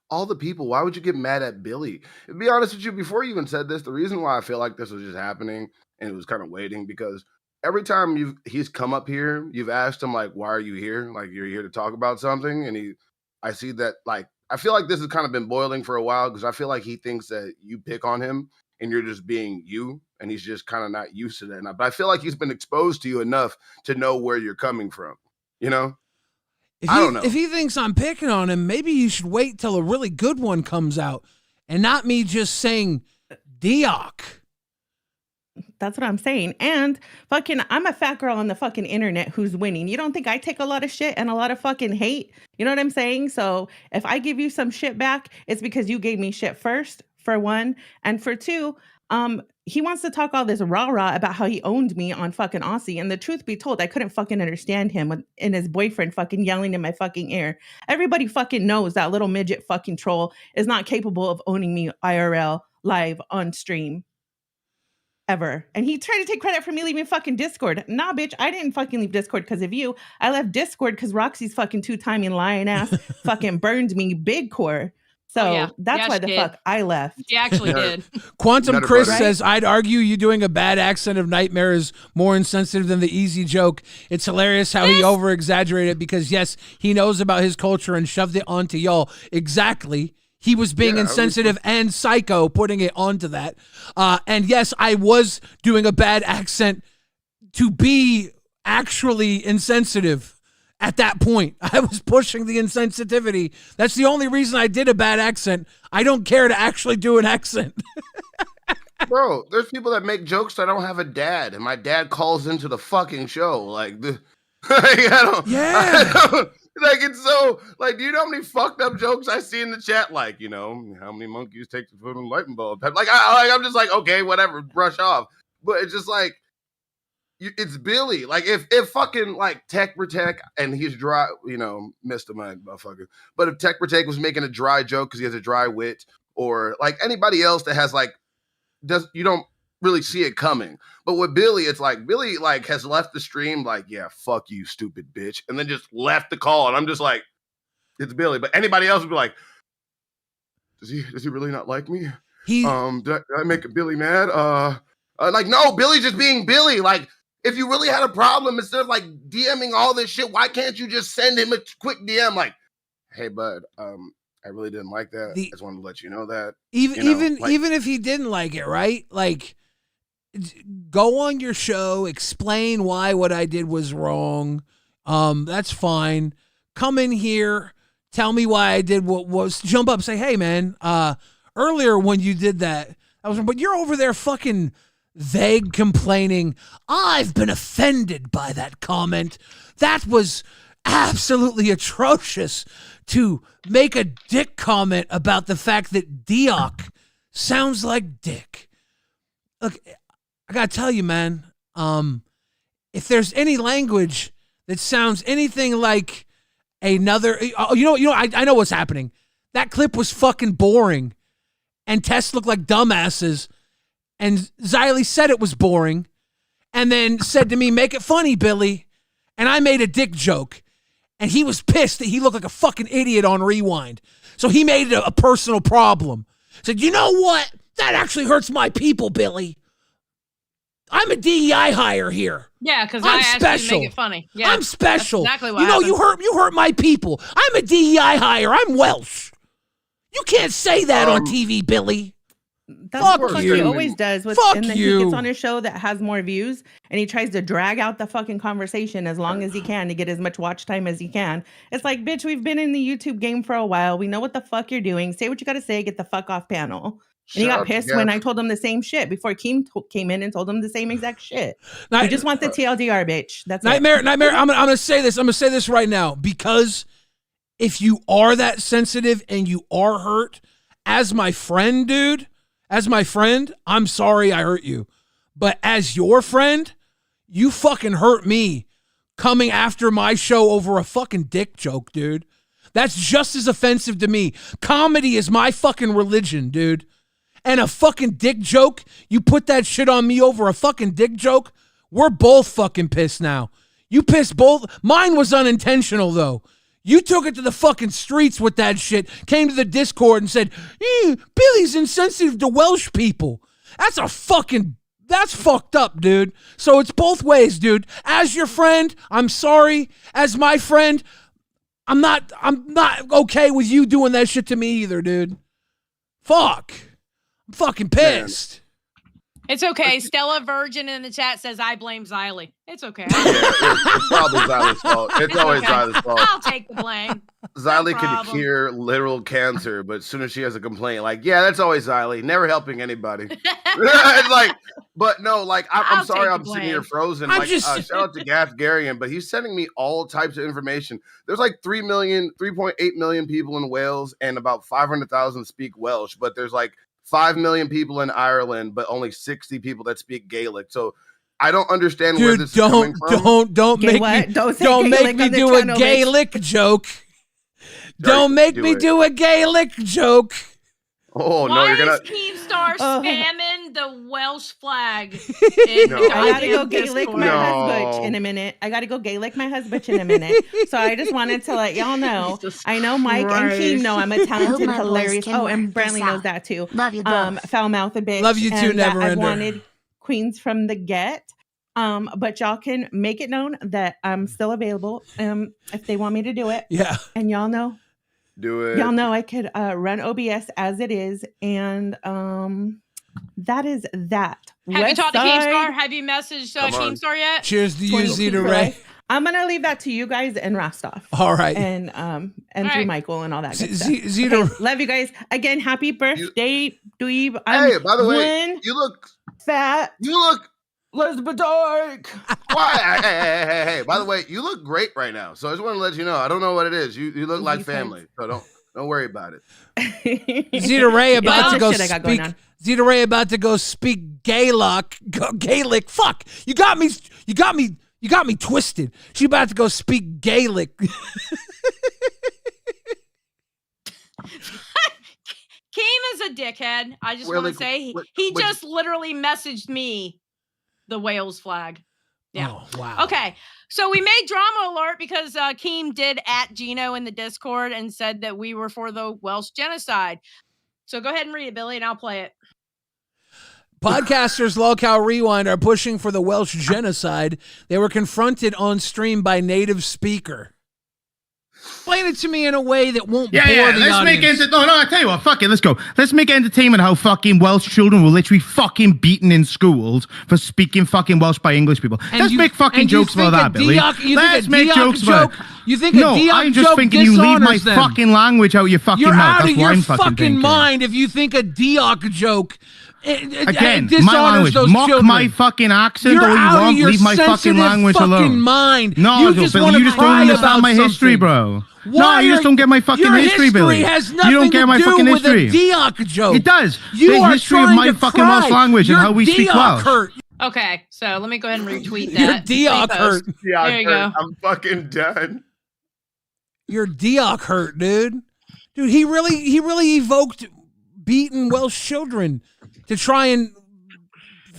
O: all the people, why would you get mad at Billy? To be honest with you, before you even said this, the reason why I feel like this was just happening and it was kind of waiting, because every time he's come up here, you've asked him like, why are you here? Like, you're here to talk about something. And I see that, like, I feel like this has kind of been boiling for a while, because I feel like he thinks that you pick on him and you're just being you, and he's just kind of not used to that. But I feel like he's been exposed to you enough to know where you're coming from, you know? I don't know.
A: If he thinks I'm picking on him, maybe you should wait till a really good one comes out and not me just saying Dioc.
Q: That's what I'm saying. And fucking, I'm a fat girl on the fucking internet who's winning. You don't think I take a lot of shit and a lot of fucking hate? You know what I'm saying? So if I give you some shit back, it's because you gave me shit first, for one. And for two, he wants to talk all this rah-rah about how he owned me on fucking Aussie. And the truth be told, I couldn't fucking understand him and his boyfriend fucking yelling in my fucking ear. Everybody fucking knows that little midget fucking troll is not capable of owning me IRL live on stream. Ever. And he tried to take credit for me leaving fucking Discord. Nah, bitch, I didn't fucking leave Discord because of you. I left Discord because Roxy's fucking two-timing lying ass fucking burned me big core. So that's why the fuck I left.
B: She actually did.
A: Quantum Chris says, I'd argue you doing a bad accent of Nightmare is more insensitive than the easy joke. It's hilarious how he over-exaggerated because, yes, he knows about his culture and shoved it onto y'all. Exactly. He was being insensitive and psycho, putting it onto that. And yes, I was doing a bad accent to be actually insensitive at that point. I was pushing the insensitivity. That's the only reason I did a bad accent. I don't care to actually do an accent.
O: Bro, there's people that make jokes that don't have a dad, and my dad calls into the fucking show. Like, like, it's so, like, do you know how many fucked up jokes I see in the chat? Like, you know, how many monkeys take the foot on lightning bulb? Like, I'm just like, okay, whatever, brush off. But it's just like, it's Billy. Like, if fucking, like, Tech Protect, and he's dry, you know, missed a mind, motherfucker. But if Tech Protect was making a dry joke because he has a dry wit, or, like, anybody else that has, like, you don't really see it coming. But with Billy, it's like Billy like has left the stream like, yeah, fuck you, stupid bitch, and then just left the call. And I'm just like, it's Billy. But anybody else would be like, does he really not like me? Did I make Billy mad? Like, no, Billy just being Billy. Like, if you really had a problem, instead of like DMing all this shit, why can't you just send him a quick DM like, hey bud, I really didn't like that. I just wanted to let you know that.
A: Even if he didn't like it, right? Like, go on your show, explain why what I did was wrong. That's fine. Come in here, tell me why I did what was. Jump up, say, hey man, earlier when you did that, but you're over there fucking vague complaining. I've been offended by that comment. That was absolutely atrocious. To make a dick comment about the fact that Dioc sounds like dick. Look, I gotta tell you, man, if there's any language that sounds anything like another, I know what's happening. That clip was fucking boring, and Tess looked like dumbasses, and Zylie said it was boring, and then said to me, make it funny, Billy, and I made a dick joke. And he was pissed that he looked like a fucking idiot on Rewind. So he made it a personal problem. Said, you know what? That actually hurts my people, Billy. I'm a DEI hire here.
B: Yeah, because I asked you to make it funny. Yeah,
A: I'm special.
B: That's exactly what happened.
A: You hurt my people. I'm a DEI hire. I'm Welsh. You can't say that on TV, Billy.
Q: That's what he always does. And then he gets on a show that has more views, and he tries to drag out the fucking conversation as long as he can to get as much watch time as he can. It's like, bitch, we've been in the YouTube game for a while. We know what the fuck you're doing. Say what you got to say. Get the fuck off panel. And he got pissed when I told him the same shit before Keem came in and told him the same exact shit. He just wants the TLDR, bitch. That's
A: Nightmare. I'm gonna say this. I'm gonna say this right now, because if you are that sensitive and you are hurt, as my friend, dude. As my friend, I'm sorry I hurt you. But as your friend, you fucking hurt me coming after my show over a fucking dick joke, dude. That's just as offensive to me. Comedy is my fucking religion, dude. And a fucking dick joke, you put that shit on me over a fucking dick joke, we're both fucking pissed now. You pissed both. Mine was unintentional, though. You took it to the fucking streets with that shit, came to the Discord and said, Billy's insensitive to Welsh people. That's fucked up, dude. So it's both ways, dude. As your friend, I'm sorry. As my friend, I'm not okay with you doing that shit to me either, dude. Fuck. I'm fucking pissed.
B: It's okay. Stella Virgin in the chat says, I blame Zylie. It's okay.
O: It's probably Zylie's fault. It's always
B: okay.
O: Zylie's fault.
B: I'll take the blame.
O: Zylie can cure literal cancer, but as soon as she has a complaint, like, yeah, that's always Zylie, never helping anybody. It's like, but no, like, I'm sorry, I'm sitting here frozen. Like, shout out to Gaff Garian, but he's sending me all types of information. There's like 3.8 million people in Wales, and about 500,000 speak Welsh, but there's like 5 million people in Ireland, but only 60 people that speak Gaelic. So I don't understand where this is coming from.
A: Don't make me do a Gaelic joke. Don't make me do a Gaelic joke.
O: Oh, no,
B: Why
O: you're gonna.
B: is Keemstar spamming the Welsh flag?
Q: I gotta go Gaelic my husband in a minute. So I just wanted to let y'all know. I know Mike and Keem know I'm a talented, hilarious. Oh, and Brantley knows that too.
D: Love you both.
Q: Foul mouth a bitch.
A: Love you too, Never
Q: I
A: Ender.
Q: wanted queens from the get. But y'all can make it known that I'm still available. If they want me to do it.
A: Yeah.
Q: And y'all know.
O: Do it.
Q: Y'all know I could run OBS as it is, and that is that.
B: Have you talked to Keemstar? Have you messaged Keemstar yet?
A: Cheers to you, Zeta Ray.
Q: I'm gonna leave that to you guys and Rostov.
A: All right.
Q: And through Michael and all that good stuff.
A: Zeta,
Q: okay, love you guys again. Happy birthday, Dweeb.
O: Hey, by the way, you look
Q: fat.
O: You look.
Q: Elizabeth Dark.
O: Why? Hey! By the way, you look great right now. So I just want to let you know. I don't know what it is. You look like family. So don't worry about it.
A: Zeta Ray about to go speak. Zeta Ray about to go speak Gaelic. Gaelic. Fuck. You got me twisted. She about to go speak Gaelic.
B: Keem is a dickhead. I just want to say he just literally messaged me the Wales flag. Yeah.
A: Oh, wow.
B: Okay. So we made drama alert because Keem did at Gino in the Discord and said that we were for the Welsh genocide. So go ahead and read it, Billy, and I'll play it.
A: Podcasters LolcowRewind are pushing for the Welsh genocide. They were confronted on stream by native speaker. Explain it to me in a way that won't bore the
R: let's
A: audience.
R: make I tell you what, fuck it, let's go. Let's make entertainment how fucking Welsh children were literally fucking beaten in schools for speaking fucking Welsh by English people. Let's make fucking jokes about that, Billy. Let's make jokes about it.
A: You think a Diok
R: I'm just
A: joke
R: thinking you leave my
A: dishonors them.
R: fucking language out your fucking
A: You're
R: mouth.
A: out
R: That's
A: of
R: what
A: your
R: I'm fucking thinking.
A: mind if you think a Diok joke
R: Again,
A: dishonors
R: my language.
A: those
R: Mock
A: children.
R: my fucking accent
A: You're
R: all you
A: out
R: want.
A: of your
R: Leave my fucking
A: sensitive
R: language
A: fucking
R: alone.
A: mind.
R: No,
A: you just
R: Billy, you just don't
A: cry
R: understand
A: about
R: my history,
A: something.
R: bro.
A: Why
R: No, you just don't get my fucking
A: your
R: history, Billy.
A: Has
R: You don't get my
A: to do
R: fucking
A: with
R: history.
A: A Diok joke.
R: It does.
A: You
R: the
A: are
R: history of
A: trying
R: my
A: to
R: fucking
A: cry.
R: Welsh language
A: Your
R: and how we speak
A: Diok
R: Welsh.
A: hurt.
B: Okay, so let me go ahead and retweet that.
A: Your Diok hurt.
B: There you go.
O: I'm fucking done.
A: Your Diok hurt, dude. Dude, he really evoked beaten Welsh children to try and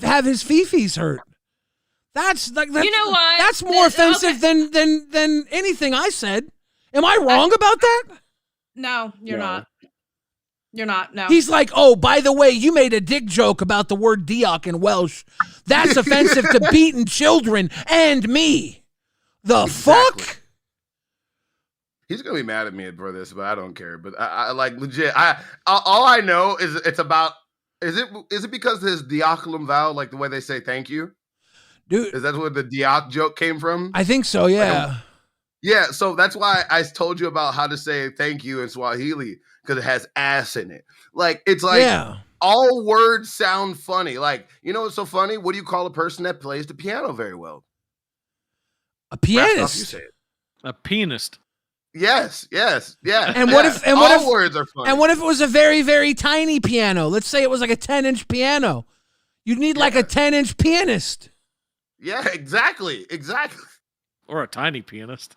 A: have his fifis hurt. That's like
B: you know what?
A: That's more offensive than anything I said. Am I wrong about that?
B: No, you're not. You're not. No.
A: He's like, oh, by the way, you made a dick joke about the word Diok in Welsh. That's offensive to beaten children and me. The fuck?
O: He's gonna be mad at me for this, but I don't care. But I like legit. All I know is it's about. Is it because his Dioculum vowel, like the way they say thank you?
A: Dude,
O: is that where the Diok joke came from?
A: I think so. Yeah.
O: Yeah. So that's why I told you about how to say thank you in Swahili, because it has ass in it. Like it's like all words sound funny. Like, you know what's so funny? What do you call a person that plays the piano very well?
A: A pianist.
O: Rastov, you say it.
F: A pianist.
O: Yes, yeah.
A: And what if
O: all words are funny?
A: And what if it was a very, very tiny piano? Let's say it was like a 10-inch piano. You'd need like a 10-inch pianist.
O: Yeah, exactly.
F: Or a tiny pianist.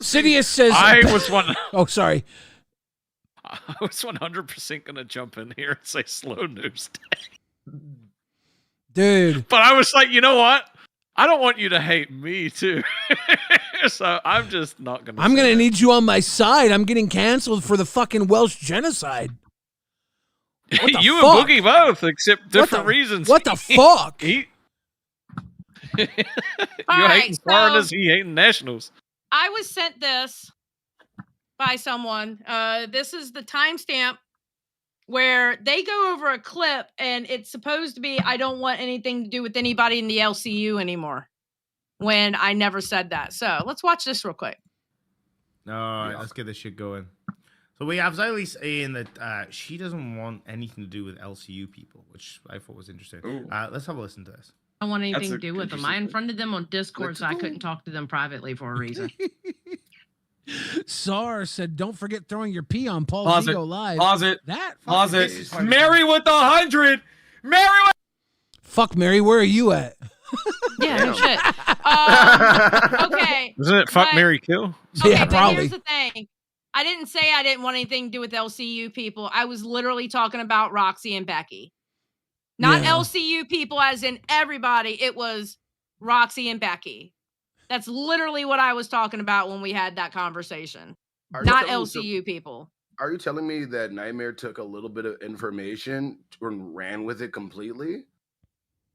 A: Sidious says Oh, sorry.
F: I was 100% going to jump in here and say slow news day.
A: Dude.
P: But I was like, you know what? I don't want you to hate me too. So I'm just not going to.
A: I'm going to need you on my side. I'm getting canceled for the fucking Welsh genocide.
P: You and Boogie both, except different reasons.
A: What the fuck?
P: You
B: right,
P: hating foreigners, he hating nationals.
B: I was sent this by someone. This is the timestamp where they go over a clip, and it's supposed to be, I don't want anything to do with anybody in the LCU anymore, when I never said that. So let's watch this real quick.
R: All right, let's get this shit going. So we have Zylie saying that she doesn't want anything to do with LCU people, which I thought was interesting. Let's have a listen to this.
S: I don't want anything to do with them. I unfriended them on Discord, so I couldn't talk to them privately for a reason.
A: SAR said, don't forget throwing your pee on Paul's Ego Live.
K: Pause it.
A: Pause
K: it. Mary with 100. Mary with...
A: Fuck, Mary, where are you at?
B: Yeah, no shit. Okay.
P: Isn't it fuck, Mary, kill?
B: Okay,
A: yeah, probably.
B: Here's the thing. I didn't say I didn't want anything to do with LCU people. I was literally talking about Roxy and Becky. Not LCU people as in everybody. It was Roxy and Becky. That's literally what I was talking about when we had that conversation. Not LCU people.
O: Are you telling me that Nightmare took a little bit of information and ran with it completely?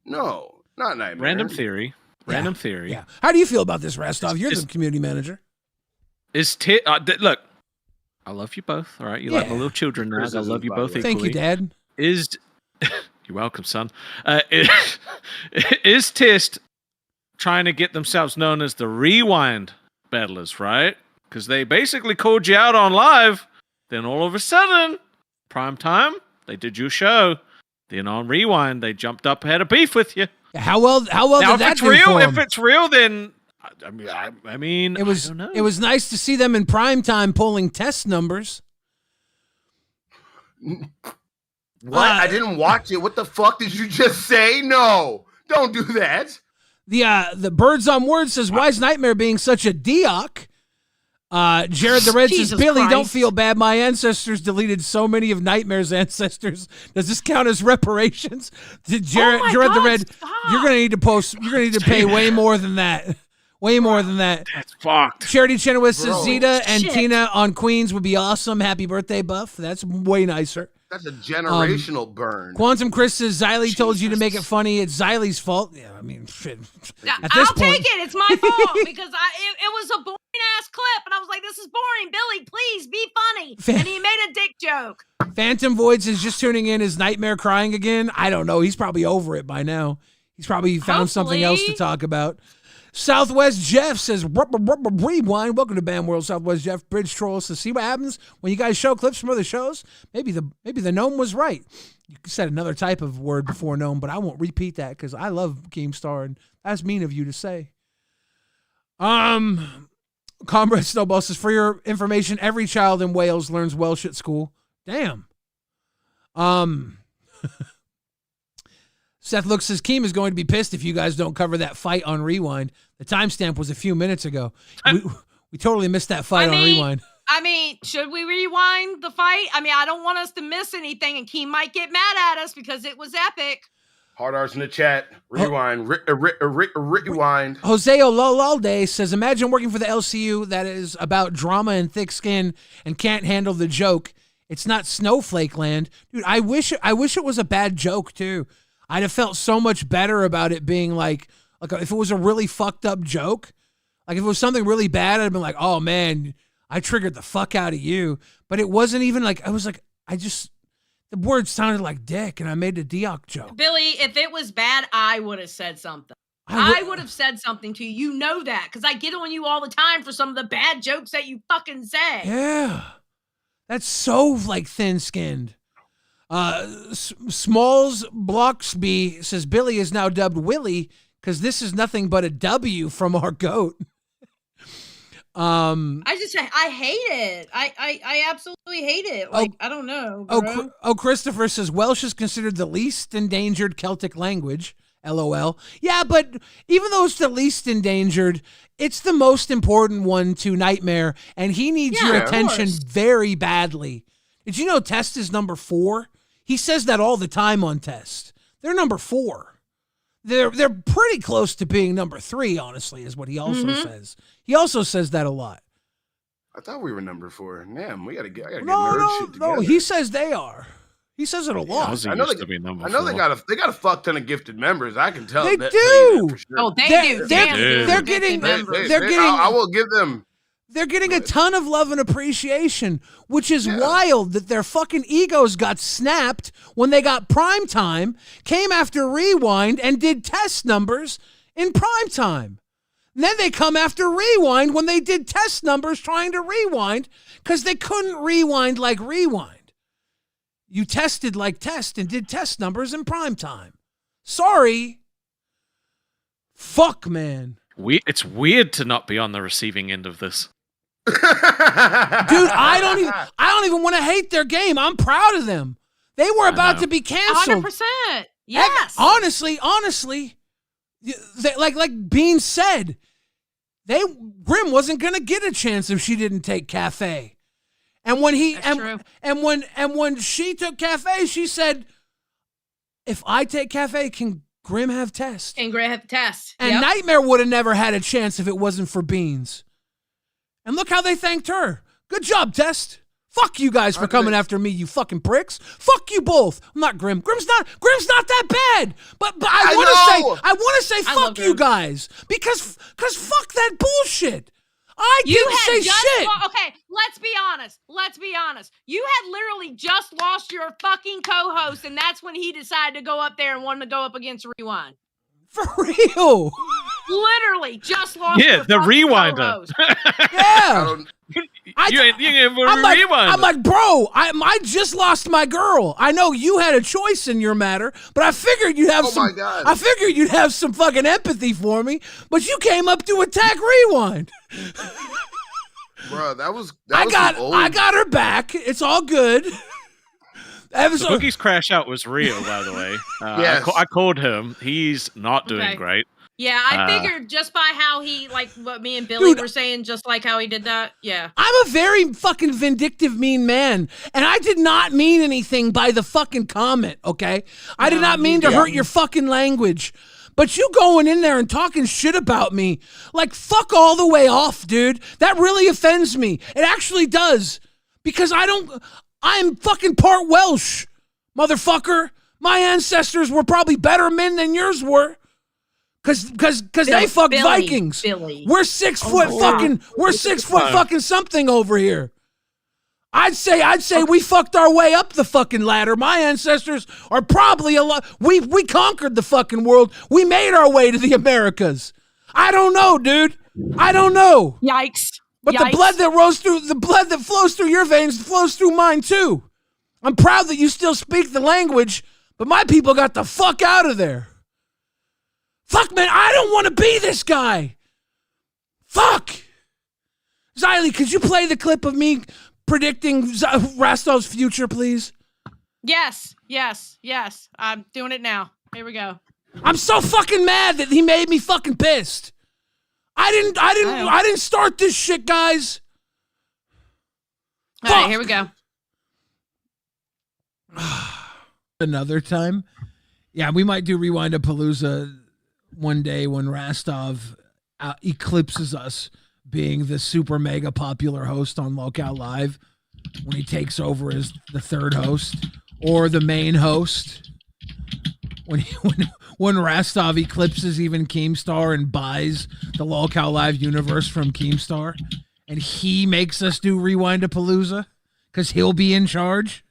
O: No, not Nightmare.
P: Random theory. Random theory.
A: Yeah. How do you feel about this, Rastov? You're the community manager.
P: Look, I love you both. All right, you're like my little children now. I love you both equally.
A: Thank you, Dad.
P: You're welcome, son. Is Tist trying to get themselves known as the Rewind battlers, right? Because they basically called you out on live. Then all of a sudden, prime time, they did your show. Then on Rewind, they jumped up, had a beef with you.
A: How well
P: now,
A: did that do
P: real,
A: for them?
P: If it's real, then I mean,
A: it was.
P: I don't know.
A: It was nice to see them in prime time pulling test numbers.
O: What? I didn't watch it. What the fuck did you just say? No, don't do that.
A: The Birds on Word says, why is Nightmare being such a Dioc? Jared the Red says, Billy, don't feel bad. My ancestors deleted so many of Nightmare's ancestors. Does this count as reparations? Jared the Red, you're gonna need to pay way more than that. Way more than that.
P: That's fucked.
A: Charity Chenoweth says Zeta and Tina on Queens would be awesome. Happy birthday, Buff. That's way nicer.
O: That's a generational burn.
A: Quantum Chris says Zylie told you to make it funny. It's Zylie's fault. Yeah, I mean, shit.
B: I'll take it. It's my fault because it was a boring ass clip, and I was like, "This is boring, Billy. Please be funny." And he made a dick joke.
A: Phantom Voids is just tuning in. Is Nightmare crying again? I don't know. He's probably over it by now. He's probably found something else to talk about. Southwest Jeff says, rewind. Welcome to Bam World. Southwest Jeff Bridge Troll says, see what happens when you guys show clips from other shows? Maybe the gnome was right. You said another type of word before gnome, but I won't repeat that because I love Keemstar, and that's mean of you to say. Comrade Snowball says, for your information, every child in Wales learns Welsh at school. Damn. Seth looks says Keem is going to be pissed if you guys don't cover that fight on Rewind. The timestamp was a few minutes ago. We totally missed that fight on Rewind.
B: I mean, should we rewind the fight? I mean, I don't want us to miss anything, and Keem might get mad at us because it was epic.
O: Hard R's in the chat. Rewind. Rewind.
A: Jose Ololalde says, imagine working for the LCU that is about drama and thick skin and can't handle the joke. It's not Snowflake Land. Dude, I wish it was a bad joke, too. I'd have felt so much better about it being like if it was a really fucked up joke, like if it was something really bad, I'd have been like, oh man, I triggered the fuck out of you. But it wasn't even like, the words sounded like dick and I made a Dioc joke.
B: Billy, if it was bad, I would have said something. I would have said something to you. You know that because I get on you all the time for some of the bad jokes that you fucking say.
A: Yeah. That's so like thin-skinned. Smalls Blocksby says Billy is now dubbed Willie because this is nothing but a W from our goat.
B: I hate it. I absolutely hate it. Like, I don't know.
A: Christopher says Welsh is considered the least endangered Celtic language. LOL. Yeah, but even though it's the least endangered, it's the most important one to Nightmare, and he needs your attention very badly. Did you know Test is number 4? He says that all the time on Test. They're number 4. they're pretty close to being number 3, honestly, is what he also says. He also says that a lot.
O: I thought we were number 4. Damn, I gotta get shit
A: No,
O: together.
A: he says they are. He says it a lot.
O: I know they got a fuck ton of gifted members. I can tell.
A: They
O: that,
A: do.
O: For sure.
B: Oh, they do.
A: They're getting.
O: I will give them.
A: They're getting a ton of love and appreciation, which is wild that their fucking egos got snapped when they got prime time, came after Rewind, and did test numbers in prime time. And then they come after Rewind when they did test numbers trying to rewind because they couldn't rewind like Rewind. You tested like test and did test numbers in prime time. Sorry. Fuck, man.
P: It's weird to not be on the receiving end of this.
A: Dude, I don't even want to hate their game. I'm proud of them. They were about to be canceled.
B: 100%. Yes.
A: Honestly, like Bean said, Grim wasn't gonna get a chance if she didn't take Cafe. And when when she took Cafe, she said, "If I take Cafe, can Grim have Test?"
B: And Grim have Test.
A: And Nightmare would have never had a chance if it wasn't for Beans. And look how they thanked her. Good job, Test. Fuck you guys for coming after me, you fucking pricks. Fuck you both. I'm not Grim. Grim's not that bad. But I want to say fuck you guys because fuck that bullshit. I didn't say shit.
B: Okay, let's be honest. You had literally just lost your fucking co-host, and that's when he decided to go up there and wanted to go up against Rewind.
A: For real.
B: Literally just lost your
P: the Rewinder.
A: Yeah.
P: I'm
A: like, bro, I just lost my girl. I know you had a choice in your matter, but I figured you'd have I figured you'd have some fucking empathy for me, but you came up to attack Rewind.
O: Bro, that was
A: I got her back. It's all good.
P: Boogie's crash out was real, by the way.
O: Yes.
P: I called him. He's not doing great.
B: Yeah, I figured just by how he, like what me and Billy were saying, just like how he did that. Yeah.
A: I'm a very fucking vindictive, mean man, and I did not mean anything by the fucking comment, okay? I did not mean to hurt your fucking language. But you going in there and talking shit about me, like, fuck all the way off, dude. That really offends me. It actually does. Because I'm fucking part Welsh, motherfucker. My ancestors were probably better men than yours were. Cause they fucked Vikings.
B: Billy.
A: We're 6 foot fucking something over here. I'd say we fucked our way up the fucking ladder. My ancestors are probably a lot. We conquered the fucking world. We made our way to the Americas. I don't know, dude. I don't know.
B: Yikes.
A: But the blood that flows through your veins flows through mine too. I'm proud that you still speak the language, but my people got the fuck out of there. Fuck, man, I don't want to be this guy. Fuck. Zylie, could you play the clip of me predicting Rastov's future, please?
B: Yes. I'm doing it now. Here we go.
A: I'm so fucking mad that he made me fucking pissed. I didn't start this shit, guys.
B: All right, here we go.
A: Another time? Yeah, we might do Rewind-A-Palooza one day when Rastov eclipses us being the super mega popular host on Local Live, when he takes over as the third host or the main host. When Rastov eclipses even Keemstar and buys the Local Live universe from Keemstar, and he makes us do Rewind-A-Palooza because he'll be in charge.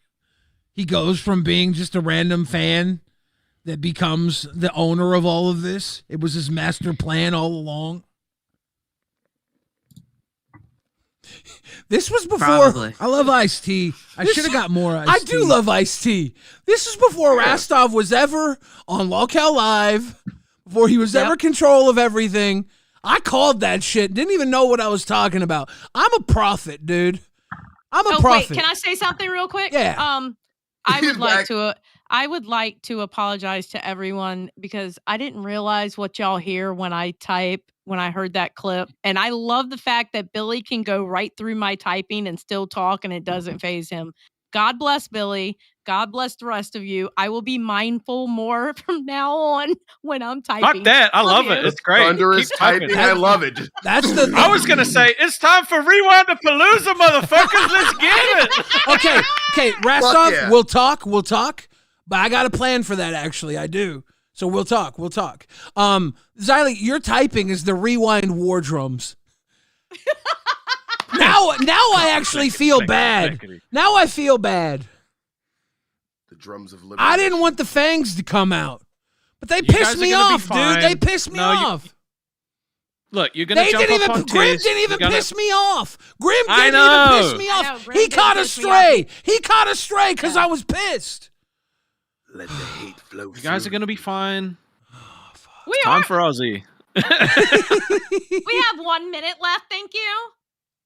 A: He goes from being just a random fan that becomes the owner of all of this. It was his master plan all along. This was before.
M: Probably.
A: I love Ice-T. I should have got more Ice-T. I do love Ice-T. This is before Rastov was ever on Local Live, before he was ever control of everything. I called that shit. Didn't even know what I was talking about. I'm a prophet, dude. I'm a prophet.
B: Wait, can I say something real quick?
A: Yeah.
B: I would like to apologize to everyone because I didn't realize what y'all hear when I type, when I heard that clip. And I love the fact that Billy can go right through my typing and still talk and it doesn't faze him. God bless Billy. God bless the rest of you. I will be mindful more from now on when I'm typing.
P: Fuck that. I love
B: you.
P: it. It's great.
O: Thunderous
P: Keep typing.
O: typing. I love it.
A: That's the.
P: I was gonna say it's time for Rewind to Palooza, motherfuckers. Let's get it.
A: Okay, Rastov, we'll talk. But I got a plan for that. Actually, I do. So we'll talk. Zylie, your typing is the Rewind war drums. Now I actually feel bad. Now I feel bad.
O: The drums of liberty.
A: I didn't want the fangs to come out, but they pissed me off, dude. They pissed me off.
P: Look, you're gonna jump up on
A: Grim
P: Tiz.
A: didn't even piss me off. Grim
P: I
A: didn't
P: know.
A: even piss me off. He caught a stray. He caught a stray because I was pissed.
O: Let the hate flow.
P: You guys are gonna be fine.
B: We
P: Time
B: are.
P: for Ozzy.
B: We have 1 minute left. Thank you.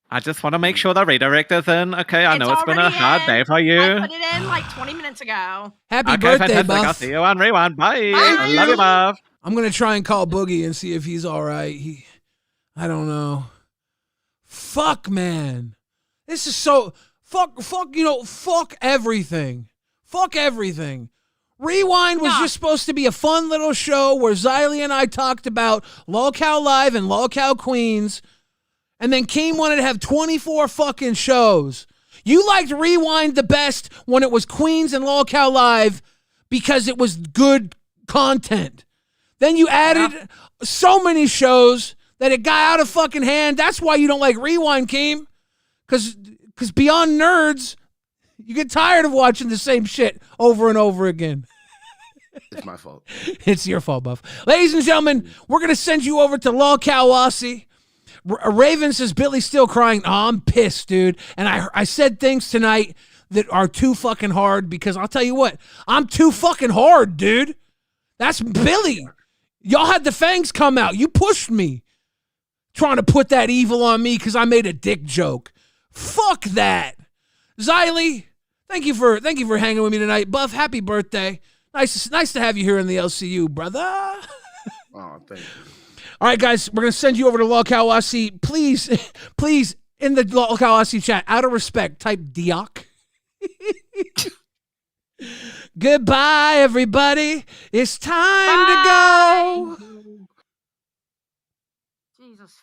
P: I just want to make sure the redirect is in. Okay, I know it's been a hard day for you.
B: I put it in like 20 minutes ago.
A: Happy birthday,
P: fantastic.
A: Buff.
P: I'll see you on Rewind. Bye.
B: Bye.
P: I love you, Buff.
A: I'm gonna try and call Boogie and see if he's all right. I don't know. Fuck, man. This is so fuck. Fuck everything. Fuck everything. Rewind was just supposed to be a fun little show where Zylie and I talked about LolCow Live and LolCow Queens, and then Keem wanted to have 24 fucking shows. You liked Rewind the best when it was Queens and LolCow Live because it was good content. Then you added so many shows that it got out of fucking hand. That's why you don't like Rewind, Keem. Because beyond nerds, you get tired of watching the same shit over and over again.
O: It's my fault.
A: It's your fault, Buff. Ladies and gentlemen, we're going to send you over to LolcowRewind. Raven says, Billy's still crying. Oh, I'm pissed, dude. And I said things tonight that are too fucking hard because I'll tell you what, I'm too fucking hard, dude. That's Billy. Y'all had the fangs come out. You pushed me. Trying to put that evil on me because I made a dick joke. Fuck that. Zylie, thank you for hanging with me tonight. Buff, happy birthday. Nice to have you here in the LCU, brother.
O: Oh, thank you.
A: All right, guys, we're gonna send you over to LolcowRewind. Please, in the LolcowRewind chat, out of respect, type Dioc. Goodbye, everybody. It's time to go.
B: Jesus.